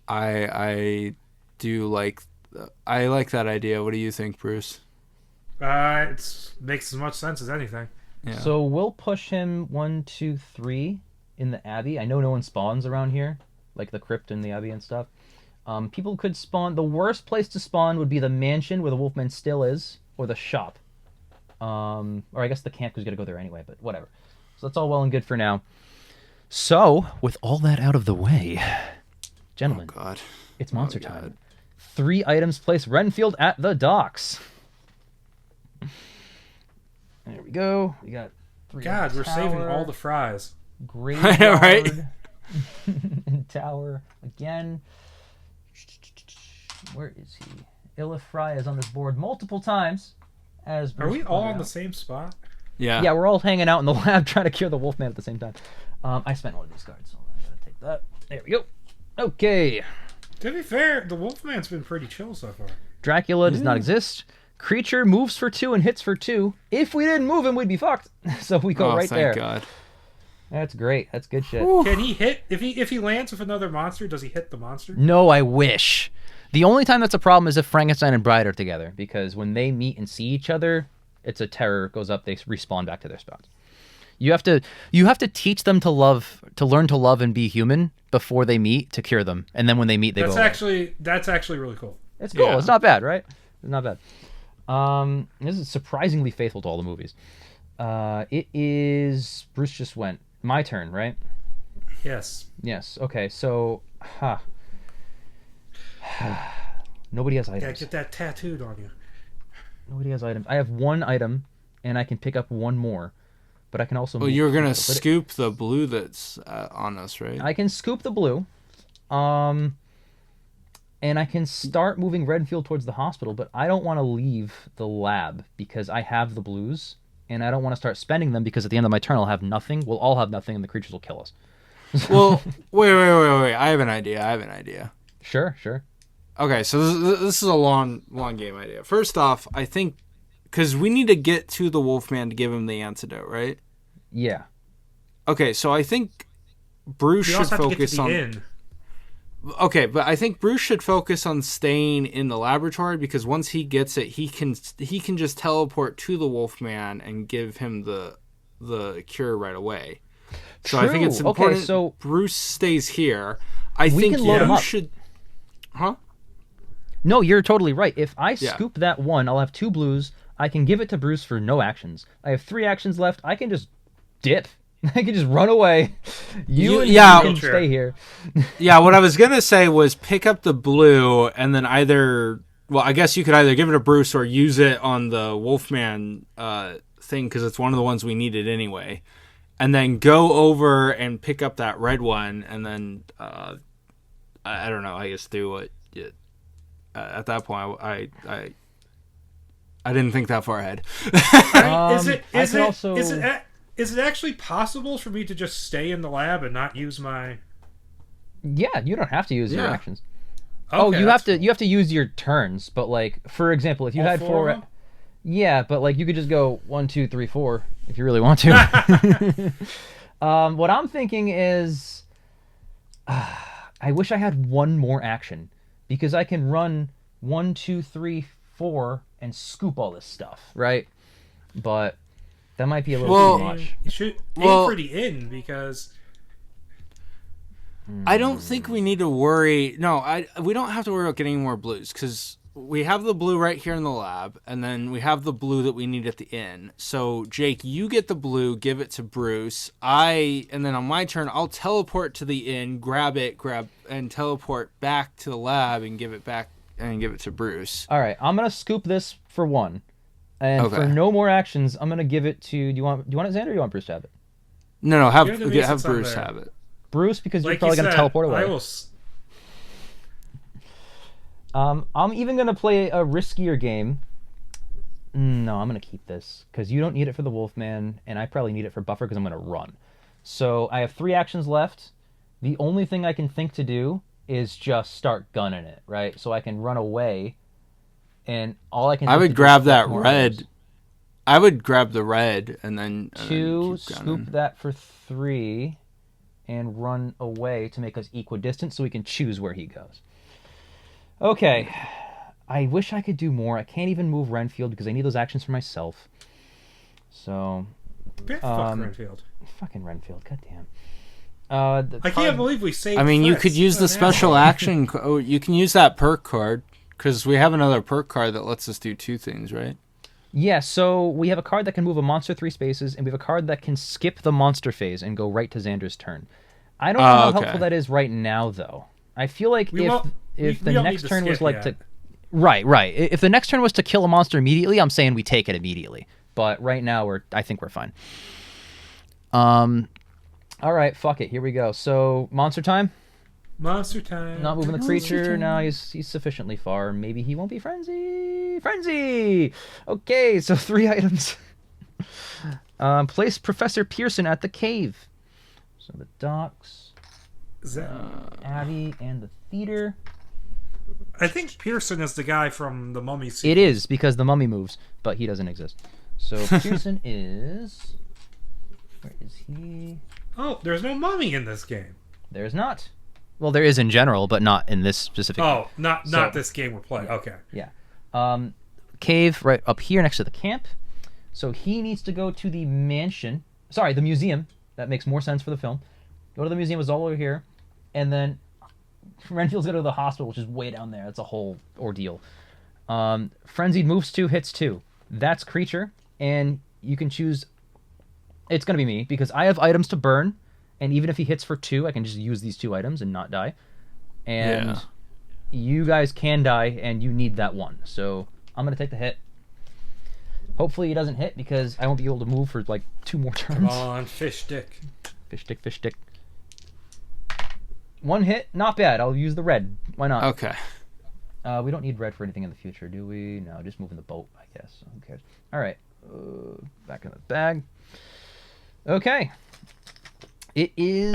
I do like that idea. What do you think, Bruce? It makes as much sense as anything. Yeah. So we'll push him 1, 2, 3 in the Abbey. I know no one spawns around here, like the crypt and the Abbey and stuff. People could spawn. The worst place to spawn would be the mansion where the Wolfman still is, or the shop. Or I guess the camp was going to go there anyway, but whatever. So that's all well and good for now. So, with all that out of the way, gentlemen, it's monster time. 3 items place Renfield at the docks. There we go. We got 3. God, we're saving all the fries. Graveyard. Right? And tower again. Where is he? Illifry is on this board multiple times. Are we all on the same spot? Yeah. Yeah, we're all hanging out in the lab trying to cure the Wolfman at the same time. I spent one of these cards, so I'm going to take that. There we go. Okay. To be fair, the Wolfman's been pretty chill so far. Dracula does not exist. Creature moves for 2 and hits for 2. If we didn't move him, we'd be fucked. So we go right there. Thank God. That's great. That's good shit. Can he hit? If he lands with another monster, does he hit the monster? No, I wish. The only time that's a problem is if Frankenstein and Bride are together, because when they meet and see each other, it's a terror goes up. They respawn back to their spots. You have to teach them to learn to love and be human before they meet to cure them, and then when they meet, That's actually really cool. It's cool. Yeah. It's not bad, right? It's not bad. This is surprisingly faithful to all the movies. It is Bruce just went. My turn, right? Yes. Yes. Okay. So, nobody has items. Gotta get that tattooed on you. Nobody has items. I have 1 item, and I can pick up 1 more, but I can also. Well, you're gonna scoop the blue that's on us, right? I can scoop the blue, and I can start moving Renfield towards the hospital, but I don't want to leave the lab because I have the blues. And I don't want to start spending them because at the end of my turn I'll have nothing. We'll all have nothing, and the creatures will kill us. Well, wait. I have an idea. Sure. Okay, so this is a long game idea. First off, I think because we need to get to the Wolfman to give him the antidote, right? Yeah. Okay, so I think Bruce should focus on. Inn. Okay, but I think Bruce should focus on staying in the laboratory because once he gets it, he can just teleport to the Wolfman and give him the cure right away. So I think it's important. Okay, so Bruce stays here. I think you should. Huh? No, you're totally right. If I scoop that 1, I'll have 2 blues. I can give it to Bruce for no actions. I have 3 actions left. I can just dip. I can just run away. You can stay here. Yeah, what I was going to say was pick up the blue and then I guess you could either give it to Bruce or use it on the Wolfman thing because it's one of the ones we needed anyway. And then go over and pick up that red one and then, I don't know, I guess do what at that point, I didn't think that far ahead. is it actually possible for me to just stay in the lab and not use my... Yeah, you don't have to use your actions. Okay, you have to use your turns, but like for example, if you had four, yeah, but like you could just go 1, 2, 3, 4 if you really want to. What I'm thinking is, I wish I had one more action because I can run 1, 2, 3, 4 and scoop all this stuff, right? But that might be a little too much. You should aim for the in because. I don't think we need to worry. No, we don't have to worry about getting more blues because we have the blue right here in the lab, and then we have the blue that we need at the inn. So, Jake, you get the blue, give it to Bruce. And then on my turn, I'll teleport to the inn, grab and teleport back to the lab and give it back and give it to Bruce. All right, I'm gonna scoop this for 1, and for no more actions, I'm gonna give it to. Do you want it, Xander? Or do you want Bruce to have it? No, have Bruce have it. Bruce, because you're probably going to teleport away. I'm even going to play a riskier game. No, I'm going to keep this, because you don't need it for the Wolfman, and I probably need it for Buffer, because I'm going to run. So I have 3 actions left. The only thing I can think to do is just start gunning it, right? So I can run away, and all I can I would grab that red. I would grab the red, and then 2, scoop that for 3... and run away to make us equidistant so we can choose where he goes. Okay. I wish I could do more. I can't even move Renfield because I need those actions for myself. So... fuck Renfield. Fucking Renfield, goddamn. I can't believe we saved you could use the special action... you can use that perk card, because we have another perk card that lets us do 2 things, right? Yeah, so we have a card that can move a monster 3 spaces, and we have a card that can skip the monster phase and go right to Xander's turn. I don't know how helpful that is right now, though. I feel like if the next turn was like to... Right. If the next turn was to kill a monster immediately, I'm saying we take it immediately. But right now, I think we're fine. All right, fuck it. Here we go. So, monster time? Monster time. Not moving the creature. No, he's sufficiently far. Maybe he won't be frenzy. Frenzy! Okay, so 3 items. Place Professor Pearson at the cave. So the docks, Abbey, and the theater. I think Pearson is the guy from the Mummy sequence. It is, because the mummy moves, but he doesn't exist. So Pearson is... Where is he? Oh, there's no mummy in this game. There's not. Well, there is in general, but not in this specific game. Not this game we're playing. Okay. Yeah. Cave right up here next to the camp. So he needs to go to the mansion. Sorry, the museum. That makes more sense for the film. Go to the museum, is all over here. And then Renfield's going to go to the hospital, which is way down there. It's a whole ordeal. Frenzied moves 2, hits 2. That's creature. And you can choose... It's going to be me, because I have items to burn. And even if he hits for 2, I can just use these 2 items and not die. And you guys can die, and you need that 1. So I'm going to take the hit. Hopefully he doesn't hit, because I won't be able to move for like 2 more turns. Come on, fish stick. Fish stick. 1 hit, not bad. I'll use the red. Why not? Okay. We don't need red for anything in the future, do we? No, just moving the boat, I guess. Who cares? All right. Back in the bag. Okay. It is...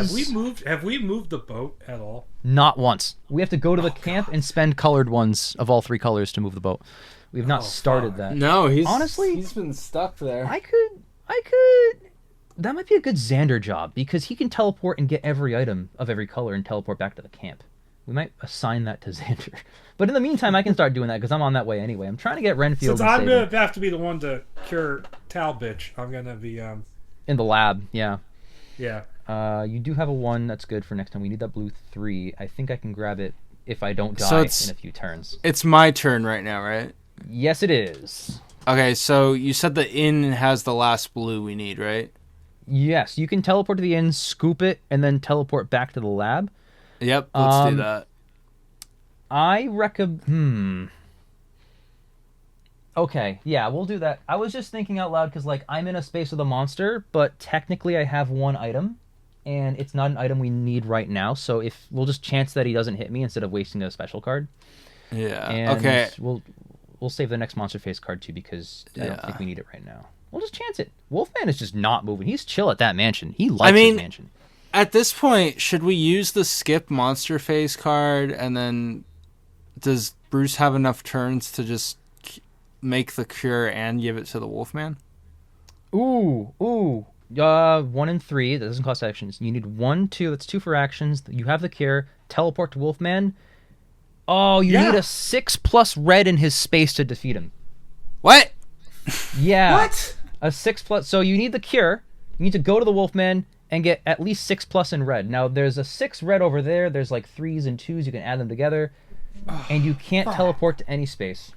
Have we moved the boat at all? Not once. We have to go to the camp and spend colored ones of all 3 colors to move the boat. We have not started that. No, honestly, he's been stuck there. I could. That might be a good Xander job, because he can teleport and get every item of every color and teleport back to the camp. We might assign that to Xander. But in the meantime, I can start doing that, because I'm on that way anyway. I'm trying to get Renfield. Since I'm going to have to be the one to cure Tal bitch, I'm going to be... in the lab, yeah. Yeah. You do have a 1 that's good for next time. We need that blue 3. I think I can grab it if I don't die in a few turns. It's my turn right now, right? Yes, it is. Okay, so you said the inn has the last blue we need, right? Yes, you can teleport to the inn, scoop it, and then teleport back to the lab. Yep, let's do that. I recommend... Okay, yeah, we'll do that. I was just thinking out loud, because like I'm in a space with a monster, but technically I have 1 item, and it's not an item we need right now, so if we'll just chance that he doesn't hit me instead of wasting a special card. Yeah, and okay. we'll save the next monster face card too because I don't think we need it right now. We'll just chance it. Wolfman is just not moving. He's chill at that mansion. He likes his mansion. At this point, should we use the skip monster face card, and then does Bruce have enough turns to just make the cure and give it to the Wolfman? Ooh. 1 and 3. That doesn't cost actions. You need 1, 2. That's 2 for actions. You have the cure. Teleport to Wolfman. Oh, you need a 6+ red in his space to defeat him. What? Yeah. What? A 6+. So you need the cure. You need to go to the Wolfman and get at least 6+ in red. Now, there's a 6 red over there. There's like 3s and 2s. You can add them together. And you can't teleport to any space.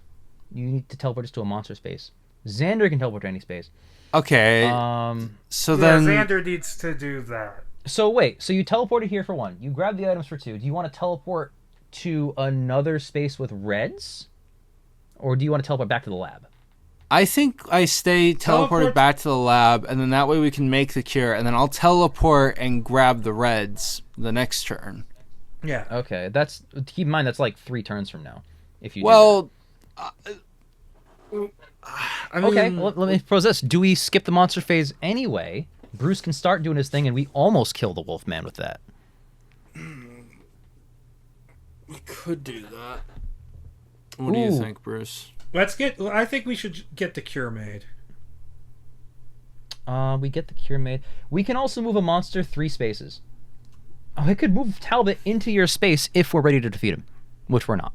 You need to teleport just to a monster space. Xander can teleport to any space. Okay. So then Xander needs to do that. So wait. So you teleported here for 1. You grab the items for 2. Do you want to teleport to another space with reds? Or do you want to teleport back to the lab? I think I stay teleported back to the lab, and then that way we can make the cure, and then I'll teleport and grab the reds the next turn. Yeah. Okay. That's keep in mind that's like 3 turns from now. If you okay, let me propose this. Do we skip the monster phase anyway? Bruce can start doing his thing, and we almost kill the Wolfman with that. We could do that. What do you think, Bruce? I think we should get the cure made. We get the cure made. We can also move a monster 3 spaces. Oh, it could move Talbot into your space if we're ready to defeat him, which we're not.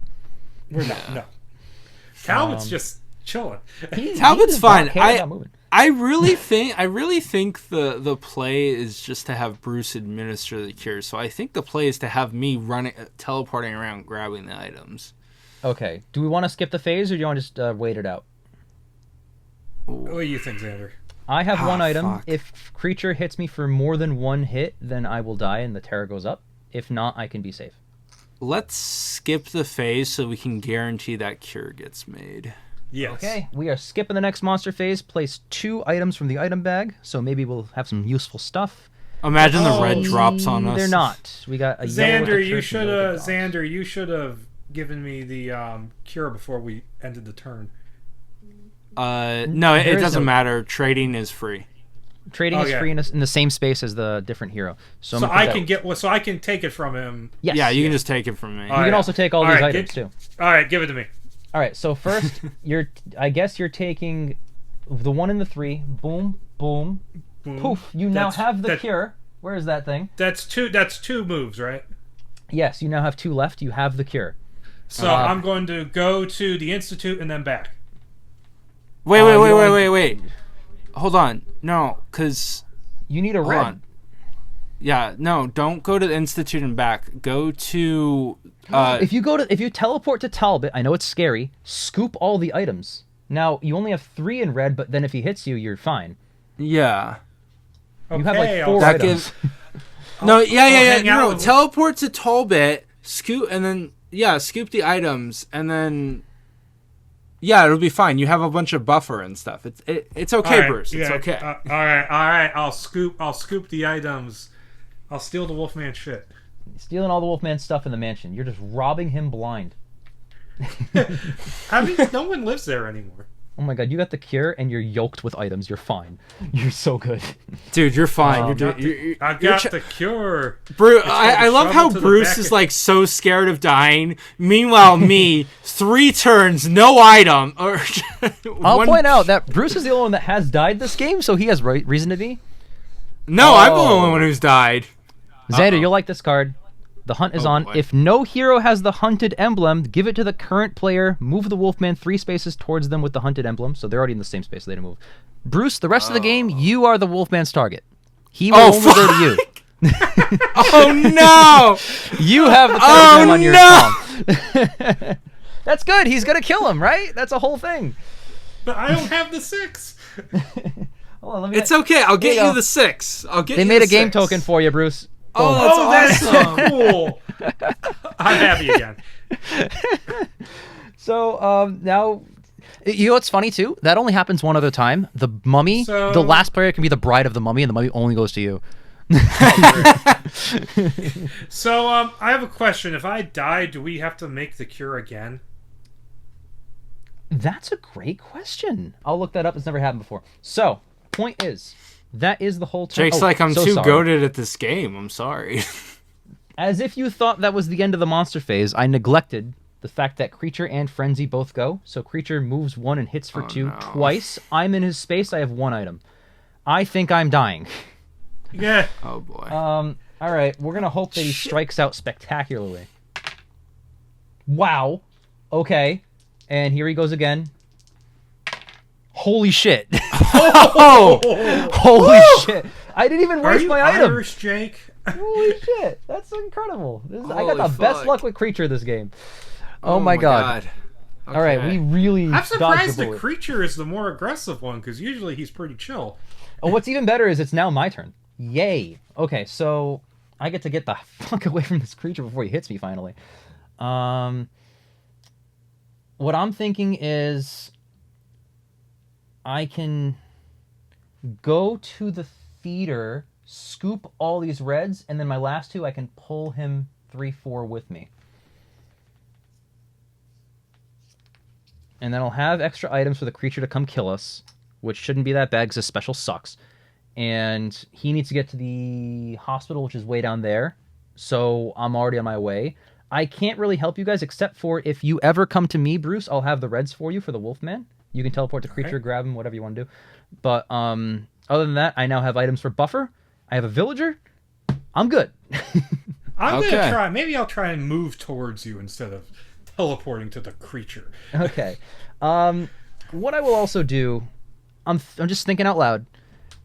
We're not. No. Talbot's just chilling. Talbot's fine. I really think the play is just to have Bruce administer the cure. So I think the play is to have me teleporting around, grabbing the items. Okay. Do we want to skip the phase, or do you want to just wait it out? What do you think, Xander? I have 1 item. Fuck. If creature hits me for more than 1 hit, then I will die and the terror goes up. If not, I can be safe. Let's skip the phase so we can guarantee that cure gets made. Yes. Okay, we are skipping the next monster phase. Place 2 items from the item bag, so maybe we'll have some useful stuff. Imagine the red drops on us. They're not. We got a Xander. You should have given me the cure before we ended the turn. No, it doesn't matter. Trading is free. Trading is free in the same space as the different hero. So I can take it from him. Yes. Yeah, you can just take it from me. You can also take all these items too. All right, give it to me. All right, so first I guess you're taking the 1 and the 3. Boom, boom, poof. You now have the cure. Where is that thing? That's 2 moves, right? Yes, you now have 2 left. You have the cure. So I'm going to go to the Institute and then back. Wait. Hold on. No, because... You need a red. On. Yeah, no, don't go to the Institute and back. Go to... If you teleport to Talbot, I know it's scary, scoop all the items. Now, you only have 3 in red, but then if he hits you, you're fine. Yeah. You have like 4 items. No, teleport to Talbot, scoop, and then... Yeah, scoop the items, and then... Yeah, it'll be fine. You have a bunch of buffer and stuff. It's okay, right, Bruce. It's okay. All right. I'll scoop the items. I'll steal the Wolfman shit. Stealing all the Wolfman stuff in the mansion. You're just robbing him blind. No one lives there anymore. Oh my god, you got the cure and you're yoked with items. You're fine. You're so good. Dude, you're fine. I got the cure. Bruce, I love how Bruce is like so scared of dying. Meanwhile, me, 3 turns, no item. I'll point out that Bruce is the only one that has died this game, so he has reason to be. No, I'm the only one who's died. Xander, you'll like this card. The hunt is on. Boy. If no hero has the hunted emblem, give it to the current player. Move the Wolfman 3 spaces towards them with the hunted emblem. So they're already in the same space, so they didn't move. Bruce, the rest of the game, you are the Wolfman's target. He will only go to you. Oh no! You have the emblem on your palm. That's good. He's gonna kill him, right? That's a whole thing. But I don't have the 6. Hold on, it's okay. I'll get you the 6. They made a game token for you, Bruce. Oh, that's awesome. Cool. I'm happy again. So now, you know what's funny too? That only happens one other time. The mummy, the last player can be the bride of the mummy, and the mummy only goes to you. So I have a question. If I die, do we have to make the cure again? That's a great question. I'll look that up. It's never happened before. So, point is, that is the whole turn. Jake's like, I'm too goated at this game. I'm sorry. As if you thought that was the end of the monster phase, I neglected the fact that Creature and Frenzy both go. So Creature moves 1 and hits for 2 twice. I'm in his space. I have 1 item. I think I'm dying. Yeah. Oh, boy. All right. We're going to hope that he strikes out spectacularly. Wow. Okay. And here he goes again. Holy shit. Oh! Holy shit. I didn't even waste my item. Irish, Jake? Holy shit. That's incredible. I got the fuck. best luck with Creature this game. Oh my god. Okay. All right, we really I'm surprised dodged the Creature is the more aggressive one, because usually he's pretty chill. Oh, what's even better is it's now my turn. Yay. Okay, so I get to get the fuck away from this Creature before he hits me finally. What I'm thinking is I can go to the theater, scoop all these reds, and then my last 2 I can pull him 3-4 with me. And then I'll have extra items for the Creature to come kill us, which shouldn't be that bad because his special sucks. And he needs to get to the hospital, which is way down there. So I'm already on my way. I can't really help you guys except for if you ever come to me, Bruce, I'll have the reds for you for the Wolfman. You can teleport the Creature, grab him, whatever you want to do. But other than that, I now have items for Buffer. I have a Villager. I'm good. I'm going to try. Maybe I'll try and move towards you instead of teleporting to the Creature. Okay. What I will also do, I'm just thinking out loud.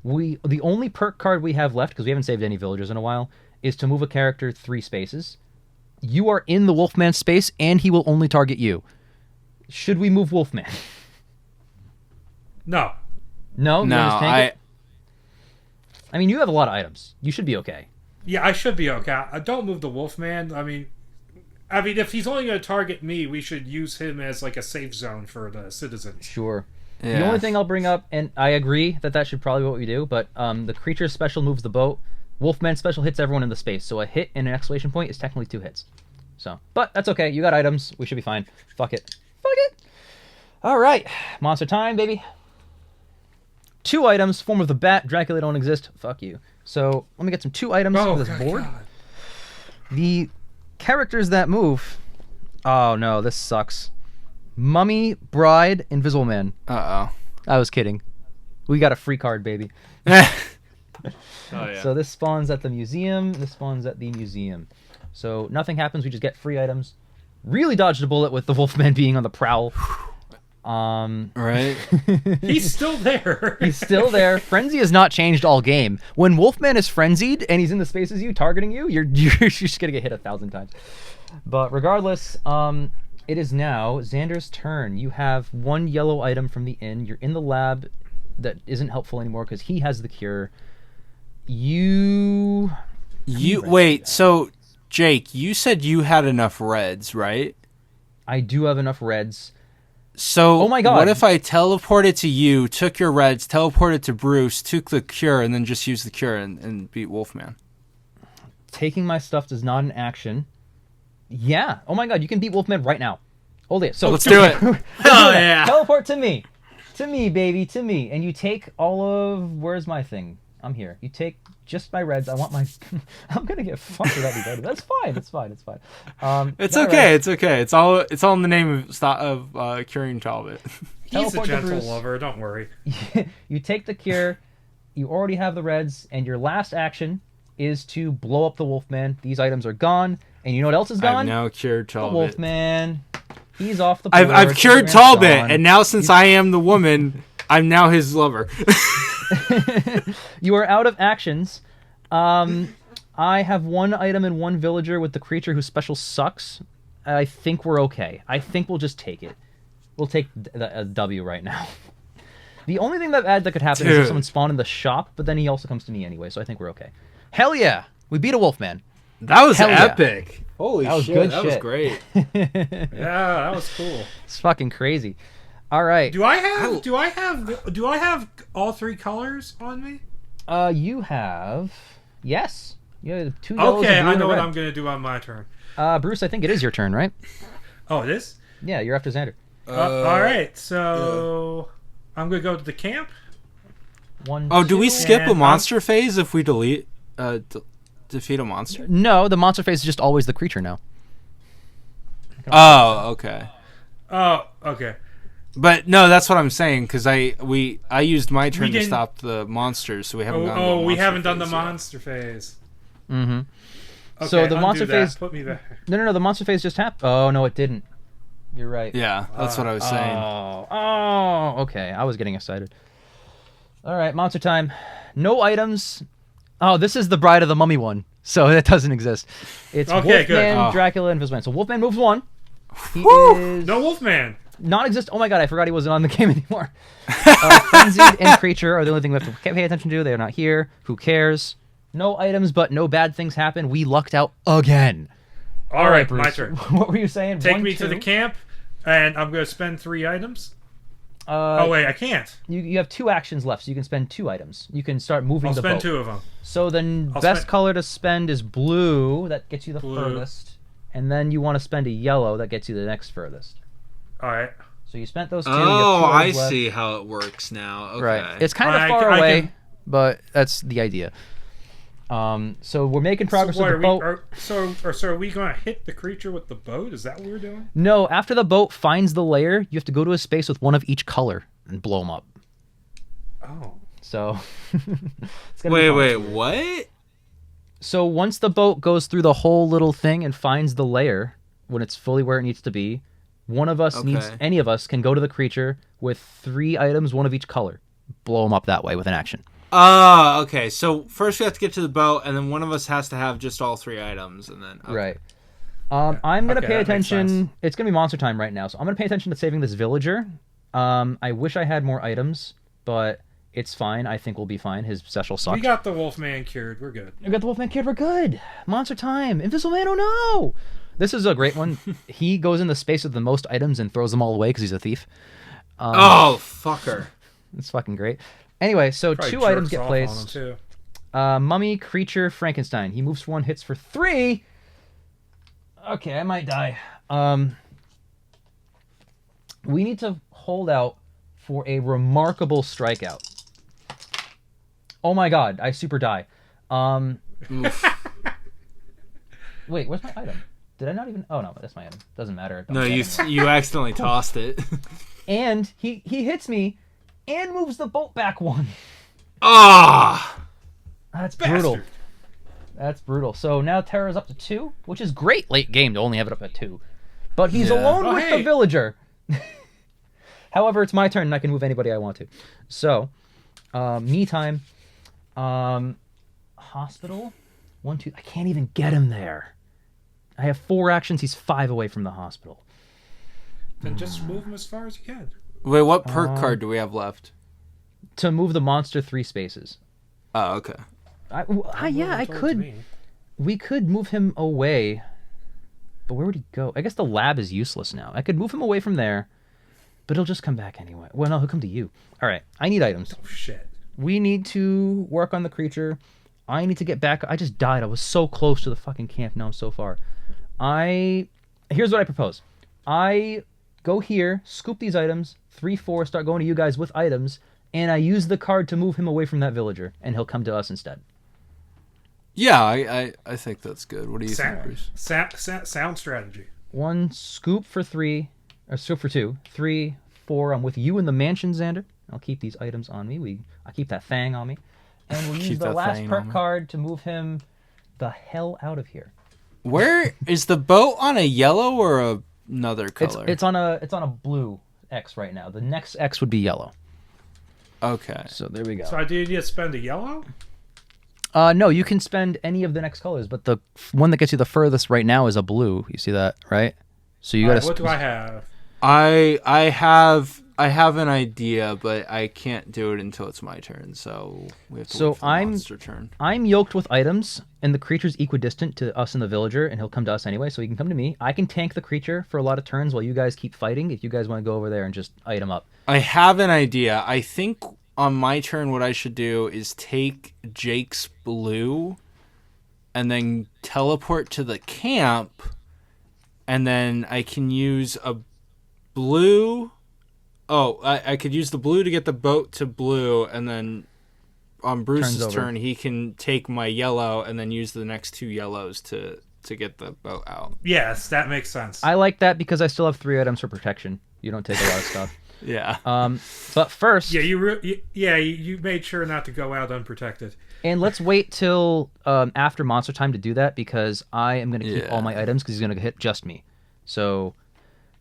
The only perk card we have left, because we haven't saved any villagers in a while, is to move a character 3 spaces. You are in the Wolfman space, and he will only target you. Should we move Wolfman? No. No? I mean, you have a lot of items. You should be okay. Yeah, I should be okay. Don't move the Wolfman. I mean, if he's only going to target me, we should use him as like a safe zone for the citizens. Sure. Yeah. The only thing I'll bring up, and I agree that should probably be what we do, but the Creature special moves the boat. Wolfman special hits everyone in the space, so a hit and an exclamation point is technically 2 hits. So, but that's okay. You got items. We should be fine. Fuck it. Fuck it. All right. Monster time, baby. 2 items. Form of the Bat. Dracula don't exist. Fuck you. So, let me get some 2 items for this board. God. The characters that move. Oh, no. This sucks. Mummy, Bride, Invisible Man. Uh-oh. I was kidding. We got a free card, baby. Oh, yeah. So this spawns at the museum. This spawns at the museum. So nothing happens. We just get free items. Really dodged a bullet with the Wolfman being on the prowl. Right. He's still there. He's still there. Frenzy has not changed all game. When Wolfman is frenzied and he's in the space as you, targeting you, you're just gonna get hit 1,000 times. But regardless, it is now Xander's turn. You have 1 yellow item from the inn. You're in the lab. That isn't helpful anymore because he has the cure. Wait, so Jake, you said you had enough reds, right? I do have enough reds. So oh my God. What if I teleported to you, took your reds, teleported to Bruce, took the cure, and then just used the cure and beat Wolfman? Taking my stuff is not an action. Yeah. Oh my God, you can beat Wolfman right now. Hold it. So let's do it. Oh yeah. Teleport to me. To me, baby, to me. And you take all of... Where's my thing? I'm here. You take just my reds. I want my... I'm going to get fucked with everybody. That's fine. It's fine. It's fine. It's okay. It's okay. It's all in the name of curing Talbot. He's a gentle lover. Don't worry. You take the cure. You already have the reds. And your last action is to blow up the Wolfman. These items are gone. And you know what else is gone? I've now cured Talbot. The Wolfman... He's off the board. I've cured Talbot, and now since I am the woman, I'm now his lover. You are out of actions. I have 1 item and 1 villager with the Creature whose special sucks. I think we're okay. I think we'll just take it. We'll take a W right now. The only thing that could happen is if someone spawned in the shop, but then he also comes to me anyway, so I think we're okay. Hell yeah! We beat a Wolfman. That was Hell epic. Yeah. Holy that was shit, good that shit. was great. Yeah, that was cool. It's fucking crazy. All right. Do I have all 3 colors on me? You have... Yes. You have 2 yellows Okay, and blue I know and a what red. I'm going to do on my turn. Bruce, I think it is your turn, right? Oh, it is? Yeah, you're after Xander. All right, so I'm gonna go to the camp. Do we skip a monster phase if we defeat a monster? No, the monster phase is just always the creature now. Oh, okay. Oh, okay. But no, that's what I'm saying because I used my turn to stop the monsters, so we haven't gone. Oh, we haven't done the monster phase. Mm-hmm. Okay, so the monster phase. Put me back. No. The monster phase just happened. Oh no, it didn't. You're right. Yeah, that's what I was saying. Oh, okay. I was getting excited. All right, monster time. No items. Oh, this is the Bride of the Mummy one, so that doesn't exist. It's Wolfman, Dracula, and Invisible Man. So Wolfman moves 1. He is no Wolfman. Non-exist. Oh my god, I forgot he wasn't on the game anymore. Frenzied and creature are the only thing we have to pay attention to. They are not here. Who cares? No items, but no bad things happen. We lucked out again. All right, Bruce. My turn. What were you saying? Take me to the camp, and I'm going to spend 3 items. Oh wait, I can't. You have 2 actions left, so you can spend 2 items. You can start moving the boat. I'll spend 2 of them. So the best color to spend is blue. That gets you the furthest. And then you want to spend a yellow. That gets you the next furthest. All right. So you spent those 2. Oh, I see how it works now. Okay. Right. It's kind of far away, but that's the idea. So we're making progress with the boat. So are we going to hit the creature with the boat? Is that what we're doing? No, after the boat finds the lair, you have to go to a space with one of each color and blow them up. Oh. So... Wait, what? So once the boat goes through the whole little thing and finds the lair, when it's fully where it needs to be, one of us any of us can go to the creature with 3 items, one of each color. Blow them up that way with an action. Okay. So first we have to get to the boat, and then one of us has to have just all 3 items, and then... Okay. Right. I'm going to pay attention... It's going to be monster time right now, so I'm going to pay attention to saving this villager. I wish I had more items, but it's fine. I think we'll be fine. His special sucks. We got the Wolfman cured. We're good. We got the Wolfman cured. We're good. Monster time. Invisible Man, oh no! This is a great one. He goes in the space with the most items and throws them all away because he's a thief. Fucker. It's fucking great. Anyway, so probably 2 items get placed. Mummy, creature, Frankenstein. He moves for 1, hits for 3. Okay, I might die. We need to hold out for a remarkable strikeout. Oh my god, I super die. Wait, where's my item? Did I not even... Oh no, that's my item. Doesn't matter. No, you accidentally tossed it. And he hits me and moves the boat back 1. That's brutal. Bastard. That's brutal. So now Terra's up to 2, which is great late game to only have it up at 2. But he's alone with the villager. However, it's my turn and I can move anybody I want to. So, me time. Hospital. 1, 2. I can't even get him there. I have 4 actions. He's 5 away from the hospital. Then just move him as far as you can. Wait, what perk card do we have left? To move the monster 3 spaces. Oh, okay. I could. We could move him away. But where would he go? I guess the lab is useless now. I could move him away from there, but he'll just come back anyway. Well, no, he'll come to you. All right, I need items. Oh, shit. We need to work on the creature. I need to get back. I just died. I was so close to the fucking camp. Now I'm so far. Here's what I propose. I go here, scoop these items, 3, 4, start going to you guys with items, and I use the card to move him away from that villager, and he'll come to us instead. Yeah, I think that's good. What do you think, Bruce? Sound strategy. 1 scoop for 3, or scoop for 2, 3, 4. I'm with you in the mansion, Xander. I'll keep these items on me. I keep that thing on me, and we'll use the last perk card to move him the hell out of here. Where is the boat on a yellow or another color? It's on a blue X right now. The next X would be yellow. Okay. So there we go. So I do need to spend a yellow? No, you can spend any of the next colors, but the one that gets you the furthest right now is a blue. You see that, right? So you got to. What do I have? I have an idea, but I can't do it until it's my turn. So we have to wait for the monster turn. I'm yoked with items, and the creature's equidistant to us and the villager, and he'll come to us anyway. So he can come to me. I can tank the creature for a lot of turns while you guys keep fighting. If you guys want to go over there and just item up. I have an idea. I think on my turn, what I should do is take Jake's blue, and then teleport to the camp, and then I can use blue. Oh, I could use the blue to get the boat to blue, and then on Bruce's turn, he can take my yellow and then use the next 2 yellows to get the boat out. Yes, that makes sense. I like that because I still have 3 items for protection. You don't take a lot of stuff. Yeah. But first... Yeah, you made sure not to go out unprotected. And let's wait till after monster time to do that, because I am going to keep all my items because he's going to hit just me. So,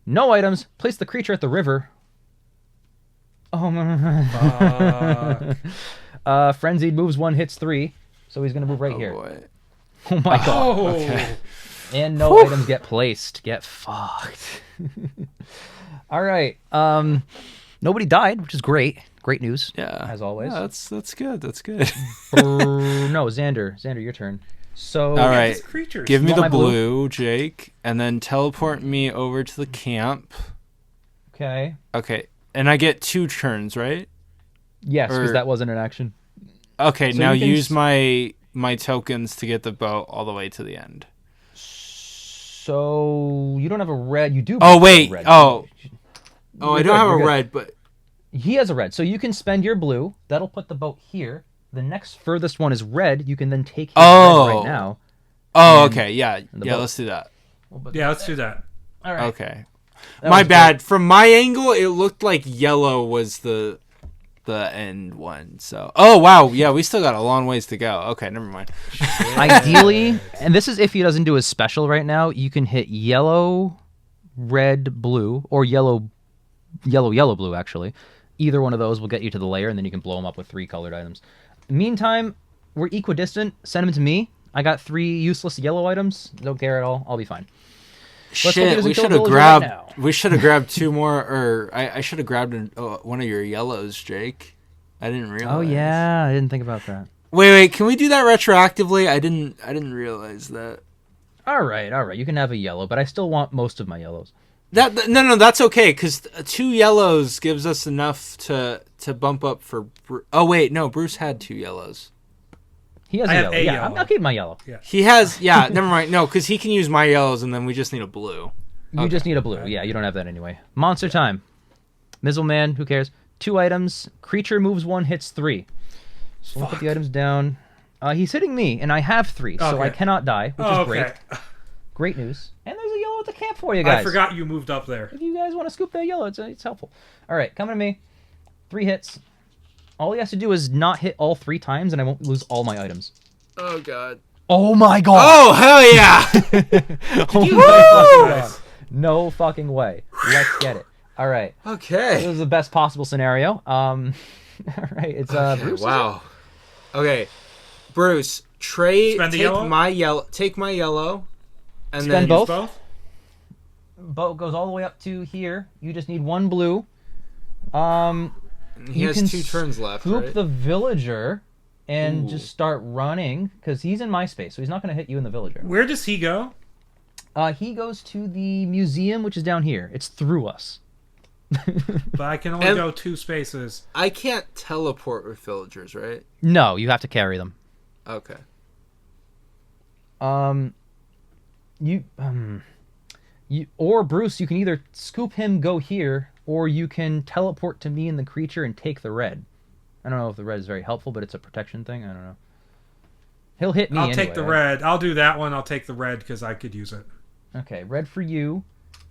no items. Place the creature at the river. Oh, Frenzied moves 1, hits 3. So he's going to move right here. Boy. Oh my god. Okay. And no items get placed. Get fucked. All right. Nobody died, which is great. Great news. Yeah. As always. Yeah, that's good. That's good. No, Xander. Xander, your turn. So, all right. Give me the blue, Jake, and then teleport me over to the camp. Okay. Okay. And I get 2 turns, right? Yes, because that wasn't an action. Okay, so now use my tokens to get the boat all the way to the end. So you don't have a red. You do. Oh wait. Red. Oh, I don't have a red, but he has a red. So you can spend your blue. That'll put the boat here. The next furthest one is red. You can then take his red right now. Oh, okay. Yeah. Yeah, let's do that. Yeah, let's do that. All right. Okay. My bad. Great. From my angle, it looked like yellow was the end one. So, oh wow, yeah, we still got a long ways to go. Okay, never mind. Ideally, and this is if he doesn't do his special right now, you can hit yellow, red, blue, or yellow, blue. Actually, either one of those will get you to the layer, and then you can blow them up with 3 colored items. Meantime, we're equidistant. Send them to me. I got 3 useless yellow items. Don't care at all. I'll be fine. Shit, we should have grabbed. We should have grabbed 2 more, or I should have grabbed one of your yellows, Jake. I didn't realize. Oh yeah, I didn't think about that. Wait, can we do that retroactively? I didn't realize that. All right. You can have a yellow, but I still want most of my yellows. No, that's okay, because 2 yellows gives us enough to bump up for. Oh wait, no, Bruce had 2 yellows. He has a yellow. Yeah, I'll keep my yellow. Yeah. He has, yeah, never mind. No, because he can use my yellows, and then we just need a blue. You just need a blue. Yeah, you don't have that anyway. Monster time. Mizzle Man, who cares? 2 items. Creature moves 1, hits 3. So we'll put the items down. He's hitting me, and I have 3, so I cannot die, which is great. Great news. And there's a yellow at the camp for you guys. I forgot you moved up there. If you guys want to scoop that yellow, it's helpful. All right, coming to me. 3 hits. All he has to do is not hit all 3 times, and I won't lose all my items. Oh, God. Oh, my God. Oh, hell yeah. No fucking way. Let's get it. All right. Okay. This is the best possible scenario. All right. It's Bruce. Wow. Okay. Bruce, take my yellow, and spend then both. Boat goes all the way up to here. You just need 1 blue. He has 2 turns left. Scoop the villager and just start running, because he's in my space, so he's not going to hit you in the villager. Where does he go? He goes to the museum, which is down here. It's through us. But I can only go 2 spaces. I can't teleport with villagers, right? No, you have to carry them. Okay. Or Bruce, you can either scoop him, go here, or you can teleport to me and the creature and take the red. I don't know if the red is very helpful, but it's a protection thing. I don't know. He'll hit me I'll anyway, take the red. I'll do that one. I'll take the red because I could use it. Okay, red for you.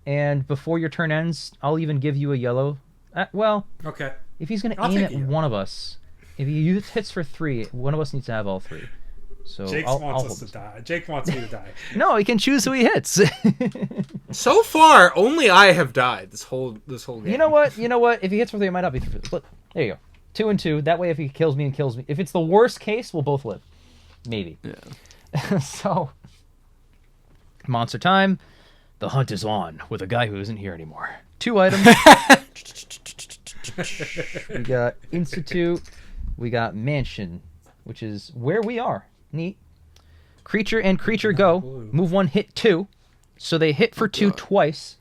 And before your turn ends, I'll even give you a yellow. Okay. If he's going to aim at one of us, if he hits for 3, one of us needs to have all 3. So Jake wants us to die. Jake wants me to die. No, he can choose who he hits. So far, only I have died this whole game. You know what? If he hits for 3, it might not be 3. But there you go. 2 and 2. That way, if he kills me, if it's the worst case, we'll both live. Maybe. Yeah. So, monster time. The hunt is on with a guy who isn't here anymore. 2 items. We got Institute. We got Mansion, which is where we are. Neat. Creature and creature go. Move 1, hit 2. So they hit for 2 twice.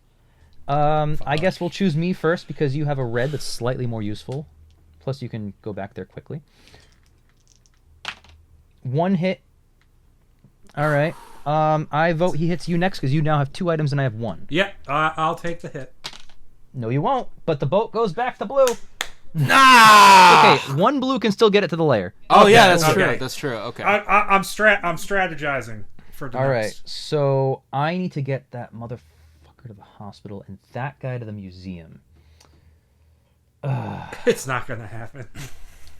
I guess we'll choose me first because you have a red that's slightly more useful. Plus you can go back there quickly. 1 hit. All right. I vote he hits you next because you now have 2 items and I have 1. Yeah, I'll take the hit. No, you won't. But the boat goes back to blue. Nah. Okay, one blue can still get it to the layer. Oh Okay, yeah, that's okay. true. That's true. Okay. I'm strategizing for the All right, next. so I need to get that motherfucker to the hospital and that guy to the museum. It's not gonna happen.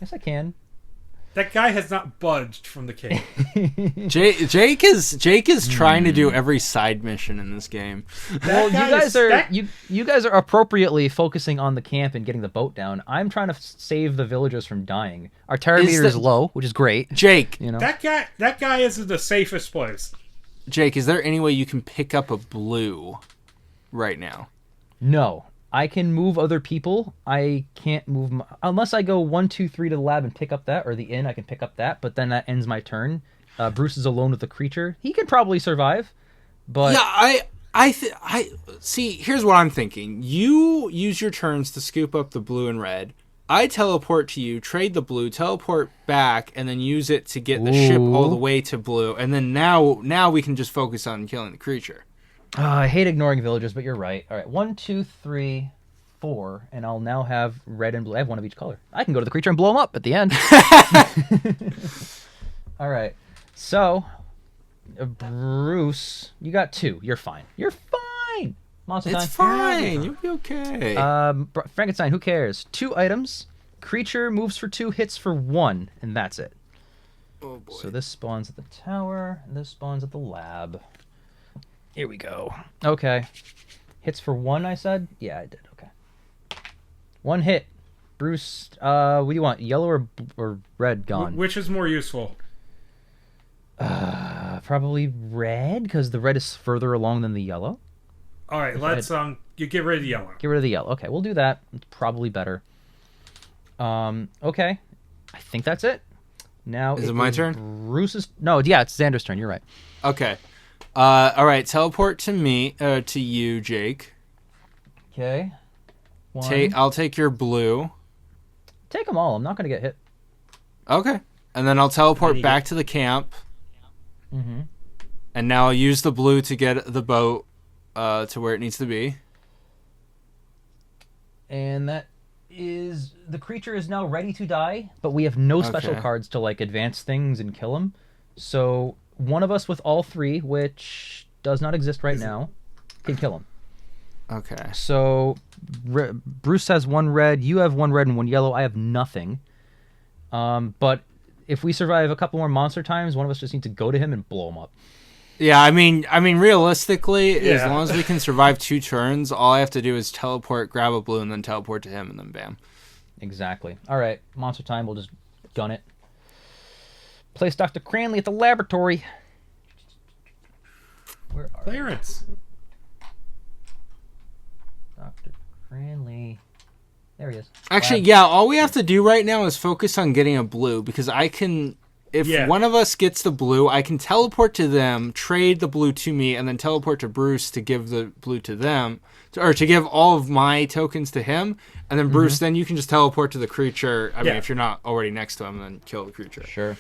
Yes, I can. That guy has not budged from the cave. Jake is trying to do every side mission in this game. Well, you guys are appropriately focusing on the camp and getting the boat down. I'm trying to save the villagers from dying. Our terror meter is low, which is great. Jake, You know, That guy is in the safest place. Jake, is there any way you can pick up a blue right now? no, I can move other people. I can't move unless I go 1, 2, 3 to the lab and pick up that, or the inn. I can pick up that, but then that ends my turn. Bruce is alone with the creature. He can probably survive, but Yeah, I see. Here's what I'm thinking. You use your turns to scoop up the blue and red. I teleport to you, trade the blue, teleport back, and then use it to get the ship all the way to blue. And then now we can just focus on killing the creature. I hate ignoring villagers, but you're right. All right, 1, 2, 3, 4, and I'll now have red and blue. I have one of each color. I can go to the creature and blow him up at the end. All right, so Bruce, you got 2. You're fine. You're fine. Monster It's time. fine. You'll be okay. Frankenstein, who cares? 2 items. Creature moves for 2, hits for 1, and that's it. oh boy. So this spawns at the tower, and this spawns at the lab. Here we go. Okay. Hits for 1, I said? Yeah, I did. Okay. 1 hit. Bruce, what do you want? Yellow or red gone? Which is more useful? Probably red, because the red is further along than the yellow. All right, let's you get rid of the yellow. Get rid of the yellow. Okay, we'll do that. It's probably better. Okay. I think that's it. Now Is it my turn? Bruce's... No, yeah, it's Xander's turn. You're right. Okay. All right. Teleport to me. To you, Jake. Okay. 1. I'll take your blue. Take them all. I'm not going to get hit. Okay. And then I'll teleport back to the camp. Mm-hmm. And now I'll use the blue to get the boat to where it needs to be. And that is... The creature is now ready to die, but we have no special Okay. cards to, like, advance things and kill him. So one of us with all 3, which does not exist right now, can kill him. Okay. So Bruce has 1 red, you have 1 red and 1 yellow, I have nothing. But if we survive a couple more monster times, one of us just needs to go to him and blow him up. Yeah, I mean, realistically, as Yeah. long as we can survive 2 turns, all I have to do is teleport, grab a blue, and then teleport to him, and then bam. Exactly. All right, monster time, we'll just gun it. Place Dr. Cranley at the laboratory. Where are Clearance. Dr. Cranley? There he is. Actually, Lab. yeah, all we have to do right now is focus on getting a blue, because I can... If Yeah. one of us gets the blue, I can teleport to them, trade the blue to me, and then teleport to Bruce to give the blue to them, or to give all of my tokens to him, and then Bruce, then you can just teleport to the creature. I mean, if you're not already next to him, then kill the creature. Sure.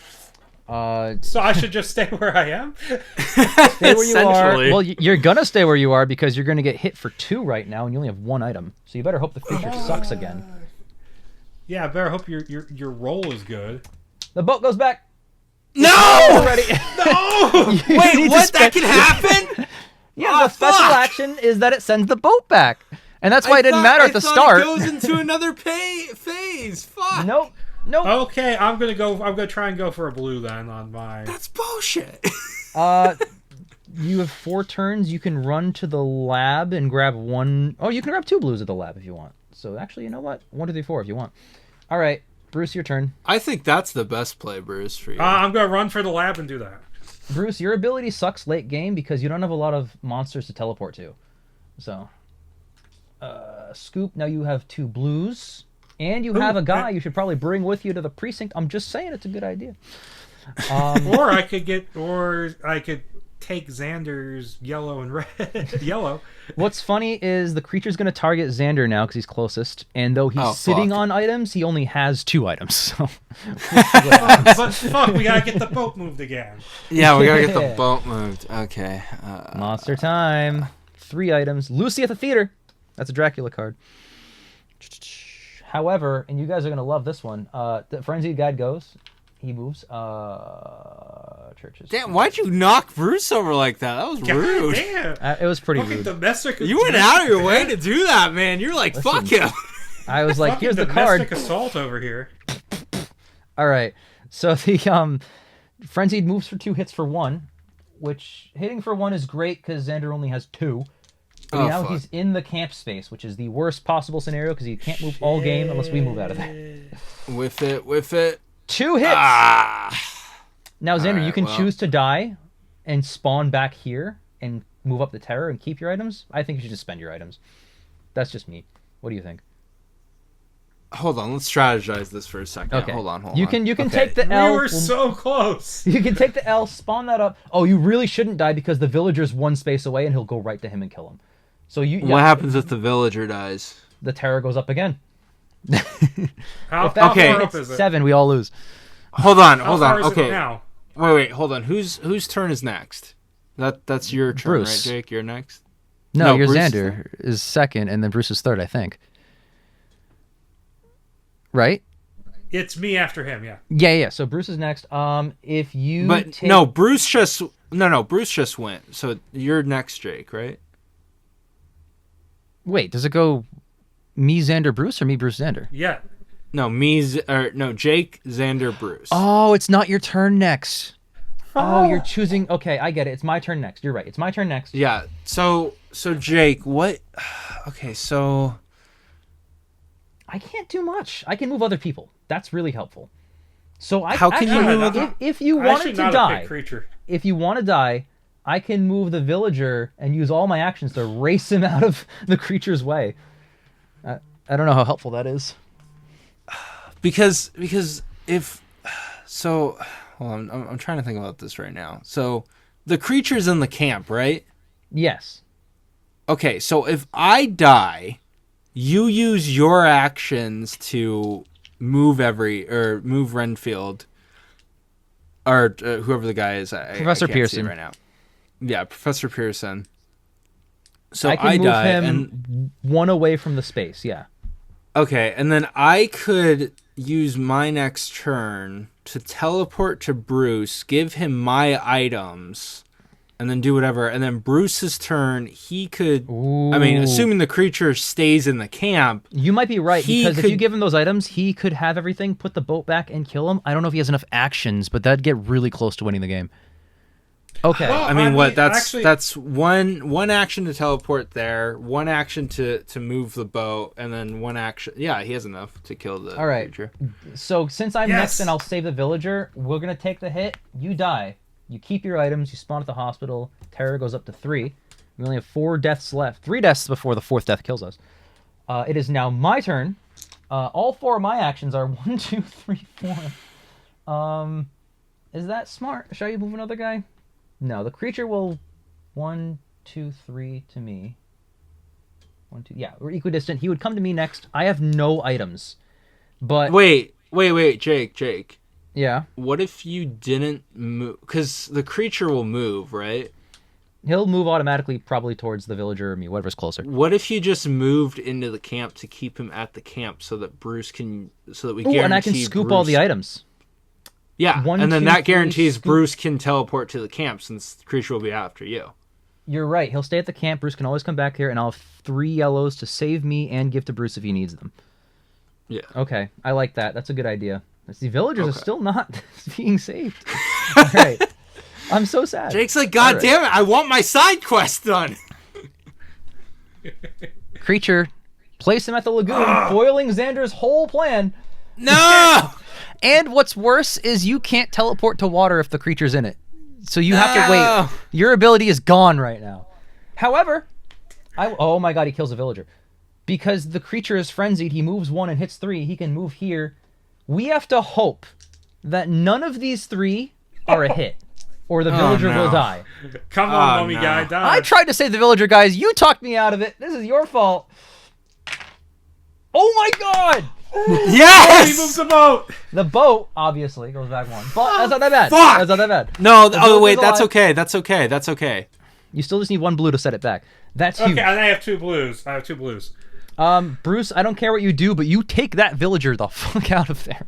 So I should just stay where I am? Stay where you are. Essentially. Well, you're gonna stay where you are because you're gonna get hit for 2 right now, and you only have 1 item. So you better hope the creature sucks again. Yeah, I better hope your roll is good. The boat goes back. No! Already. No! Wait, what? That can happen? Yeah, the special action is that it sends the boat back, and that's why it didn't matter at the I thought start. It goes into another phase. Fuck. Nope. Okay, I'm gonna try and go for a blue then on my. That's bullshit. You have 4 turns. You can run to the lab and grab 1. Oh, you can grab 2 blues at the lab if you want. So actually, you know what? 1, 2, 3, 4 if you want. All right, Bruce, your turn. I think that's the best play, Bruce, for you. I'm gonna run for the lab and do that. Bruce, your ability sucks late game because you don't have a lot of monsters to teleport to. So, Scoop, now you have 2 blues, and you have a guy you should probably bring with you to the precinct. I'm just saying it's a good idea. Or I could take Xander's yellow and red. Yellow. What's funny is the creature's going to target Xander now because he's closest, and though he's sitting on items, he only has 2 items. So, But fuck, we gotta get the boat moved again. Yeah, we gotta get the boat moved. Okay. monster time. 3 items. Lucy at the theater. That's a Dracula card. However, and you guys are going to love this one, the Frenzied Guide goes. He moves. Churches. Damn, why'd you knock Bruce over like that? That was rude. Damn. It was pretty Fucking rude. domestic. You went out of your way to do that, man. You're like, Listen, fuck him. I was like, Fucking here's the domestic card. assault over here. All right. So the Frenzied moves for 2, hits for 1, which hitting for 1 is great because Xander only has 2. But now he's in the camp space, which is the worst possible scenario because he can't move all game unless we move out of there. Whiff it. 2 hits. Now, Xander, you can choose to die and spawn back here and move up the terror and keep your items. I think you should just spend your items. That's just me. What do you think? Hold on, let's strategize this for a second. Okay. Hold on. You can take the L. We were so close. You can take the L, spawn that up. Oh, you really shouldn't die because the villager's 1 space away and he'll go right to him and kill him. So What happens if the villager dies? The terror goes up again. How If that far up hits is it? 7, we all lose. Hold on. How far is it Okay. now? Wait, hold on. Whose turn is next? That's your turn, Bruce. right, Jake? You're next? No, your Bruce Xander is second, and then Bruce is third, I think. Right? It's me after him, yeah. Yeah. So Bruce is next. If you But no, Bruce just went. So you're next, Jake, right? Wait, does it go me, Xander, Bruce, or me, Bruce, Xander? Yeah. No, Jake, Xander, Bruce. Oh, it's not your turn next. Oh, you're choosing. Okay, I get it. It's my turn next. You're right. It's my turn next. Yeah. So Jake, what? Okay, so I can't do much. I can move other people. That's really helpful. So How can you move if you I wanted should to not have die, picked creature. if you want to die, I can move the villager and use all my actions to race him out of the creature's way. I don't know how helpful that is. because if so, hold on, I'm trying to think about this right now. So the creature's in the camp, right? Yes. Okay, so if I die, you use your actions to move Renfield or whoever the guy is. Professor I can't Pearson see it right now. Yeah, Professor Pearson. So I can move die, him and 1 away from the space. Yeah. okay, and then I could use my next turn to teleport to Bruce, give him my items, and then do whatever. And then Bruce's turn, he could... Ooh. I mean, assuming the creature stays in the camp... You might be right, because if could- you give him those items, he could have everything, put the boat back, and kill him. I don't know if he has enough actions, but that'd get really close to winning the game. Okay. Well, I mean, what? That's actually- that's one action to teleport there, 1 action to move the boat, and then 1 action... Yeah, he has enough to kill the All right. creature. So since I'm Yes. next and I'll save the villager, we're going to take the hit. You die. You keep your items. You spawn at the hospital. Terror goes up to 3. We only have 4 deaths left. 3 deaths before the 4th death kills us. It is now my turn. All 4 of my actions are 1, 2, 3, 4. Is that smart? Shall you move another guy? No, the creature will 1, 2, 3 to me. 1, 2. Yeah, we're equidistant. He would come to me next. I have no items. But Wait, Jake. yeah, What if you didn't move? Because the creature will move, right? he'll move automatically probably towards the villager or me, whatever's closer. What if you just moved into the camp to keep him at the camp so that Bruce can... So that we guarantee and I can scoop all the items. Yeah, 1, and then 2, that 3, guarantees scoop. Bruce can teleport to the camp since the creature will be after you. You're right. He'll stay at the camp. Bruce can always come back here, and I'll have 3 yellows to save me and give to Bruce if he needs them. Yeah. Okay, I like that. That's a good idea. The villagers are Okay. still not being saved. All right. I'm so sad. Jake's like, God All damn it, I want my side quest done. Creature, place him at the lagoon, foiling Xander's whole plan. No! And what's worse is you can't teleport to water if the creature's in it. So you have to No! wait. Your ability is gone right now. However, oh my god, he kills a villager. Because the creature is frenzied, he moves 1 and hits 3. He can move here. We have to hope that none of these 3 are a hit, or the villager no. will die. Come on, Oh, mummy no. guy, die. I tried to save the villager, guys. You talked me out of it. This is your fault. Oh my god! He Yes! moves the boat. The boat, obviously, goes back 1. But that's not that bad. Fuck! That's not that bad. No, The oh villager's wait, that's alive. okay. That's okay. You still just need 1 blue to set it back. That's huge. Okay, I have 2 blues. Bruce, I don't care what you do, but you take that villager the fuck out of there.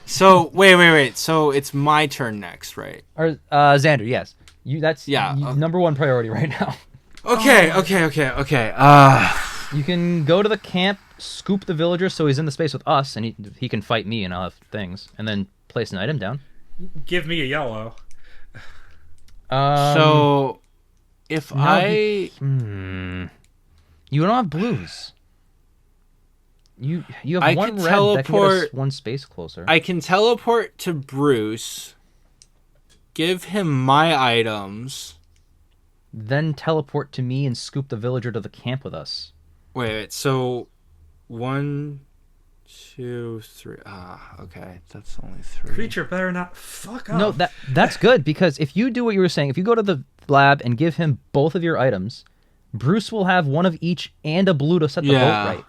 So wait. So it's my turn next, right? Or Xander, yes. That's number 1 priority right now. Okay. You can go to the camp, scoop the villager so he's in the space with us, and he can fight me, and I'll have things, and then place an item down. Give me a yellow. So if you don't have blues. You have 1 red that can get us 1 space closer. I can teleport to Bruce, give him my items, then teleport to me and scoop the villager to the camp with us. Wait. So 1, 2, 3. Okay. That's only 3. Creature better not fuck up. No, that's good, because if you do what you were saying, if you go to the lab and give him both of your items, Bruce will have 1 of each and a blue to set the boat right.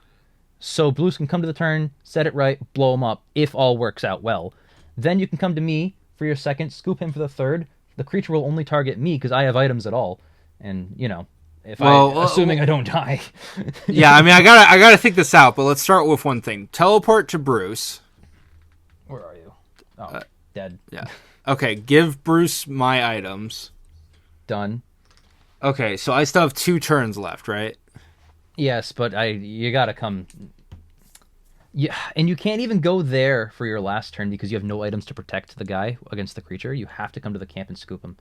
So Bruce can come to the turn, set it right, blow him up, if all works out well. Then you can come to me for your second, scoop him for the third. The creature will only target me because I have items at all. And, assuming I don't die. Yeah, I mean, I gotta think this out, but let's start with one thing. Teleport to Bruce. Where are you? Oh, dead. Yeah. Okay, give Bruce my items. Done. Okay, so I still have 2 turns left, right? Yes, but you gotta come. Yeah, and you can't even go there for your last turn because you have no items to protect the guy against the creature. You have to come to the camp and scoop him.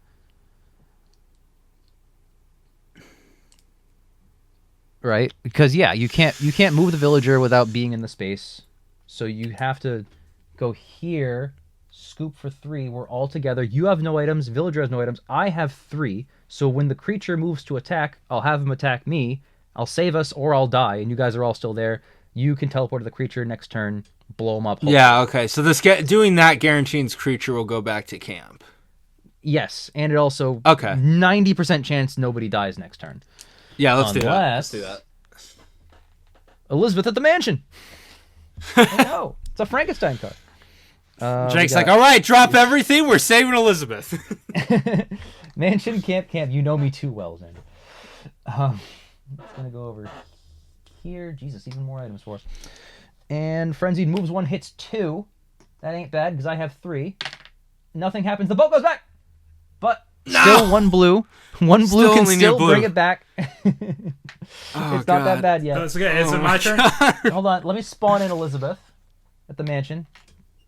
Right? Because you can't move the villager without being in the space. So you have to go here, scoop for 3. We're all together. You have no items. Villager has no items. I have 3. So when the creature moves to attack, I'll have him attack me. I'll save us or I'll die, and you guys are all still there. You can teleport to the creature next turn, blow him up. Hopefully. Yeah, okay. So doing that guarantees creature will go back to camp. Yes, and it also 90% chance nobody dies next turn. Yeah, let's do that. Elizabeth at the mansion. Oh no, it's a Frankenstein card. Jake's like, all right, drop everything. We're saving Elizabeth. Mansion, camp. You know me too well, Xander. It's gonna go over here. Jesus, even more items for us. And Frenzied moves 1, hits 2. That ain't bad because I have 3. Nothing happens. The boat goes back, but still 1 blue. 1 blue can still bring it back. It's not that bad yet. That's okay. Is it my turn? Hold on. Let me spawn in Elizabeth at the mansion,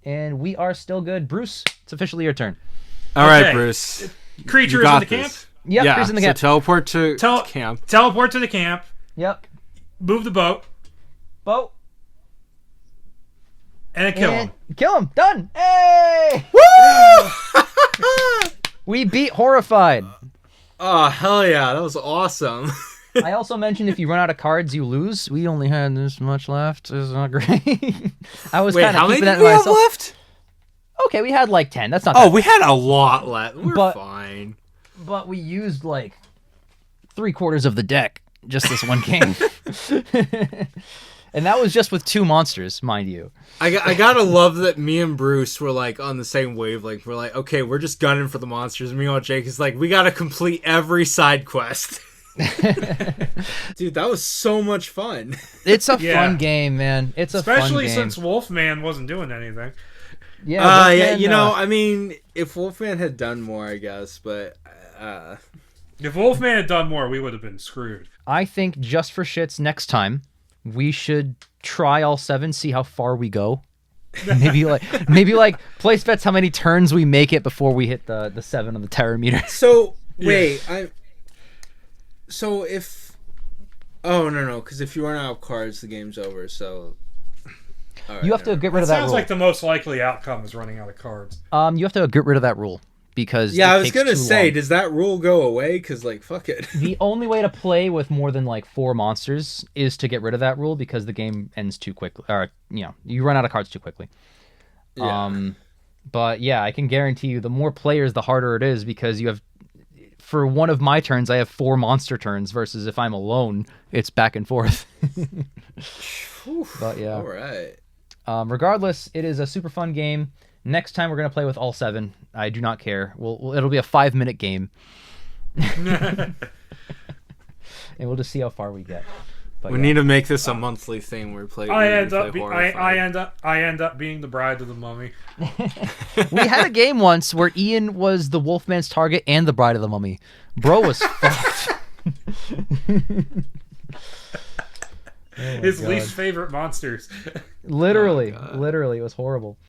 and we are still good. Bruce, it's officially your turn. All right, Bruce. Creature is in the camp. Yep, yeah, creature's in the camp. So teleport to camp. Teleport to the camp. Yep. Move the boat. And then kill him. Kill him. Done. Hey! Woo! We beat Horrified. Oh, hell yeah. That was awesome. I also mentioned if you run out of cards, you lose. We only had this much left. It's not great. I was kind of keeping that to myself. How many did we have left? Okay, we had like 10. That's not bad. We had a lot left. We're fine. But we used like 3/4 of the deck just this one game. And that was just with 2 monsters, mind you. I gotta love that me and Bruce were like on the same wavelength. We're like, okay, we're just gunning for the monsters. And meanwhile, Jake is like, we gotta complete every side quest. Dude, that was so much fun. It's a fun game, man. It's a fun game. Especially since Wolfman wasn't doing anything. Yeah, I mean, if Wolfman had done more, I guess, but if Wolfman had done more, we would have been screwed. I think just for shits, next time we should try all 7, see how far we go. maybe like place bets how many turns we make it before we hit the 7 on the terror meter. So wait, So if... Oh, no, because if you run out of cards, the game's over, so... Right, you have to get rid of that rule. Sounds like the most likely outcome is running out of cards. You have to get rid of that rule, because I was going to say, does that rule go away? Because, fuck it. The only way to play with more than, 4 monsters is to get rid of that rule, because the game ends too quickly. Or, you run out of cards too quickly. Yeah. But, yeah, I can guarantee you, the more players, the harder it is, because you have... For one of my turns, I have 4 monster turns, versus if I'm alone, it's back and forth. But yeah. All right. Regardless, it is a super fun game. Next time we're going to play with all 7. I do not care. It'll be a 5-minute game. and we'll just see how far we get. But we need to make this a monthly thing where we play. I end up being the bride of the mummy. We had a game once where Ian was the Wolfman's target and the bride of the mummy. Bro was fucked. His least favorite monsters. Literally, it was horrible.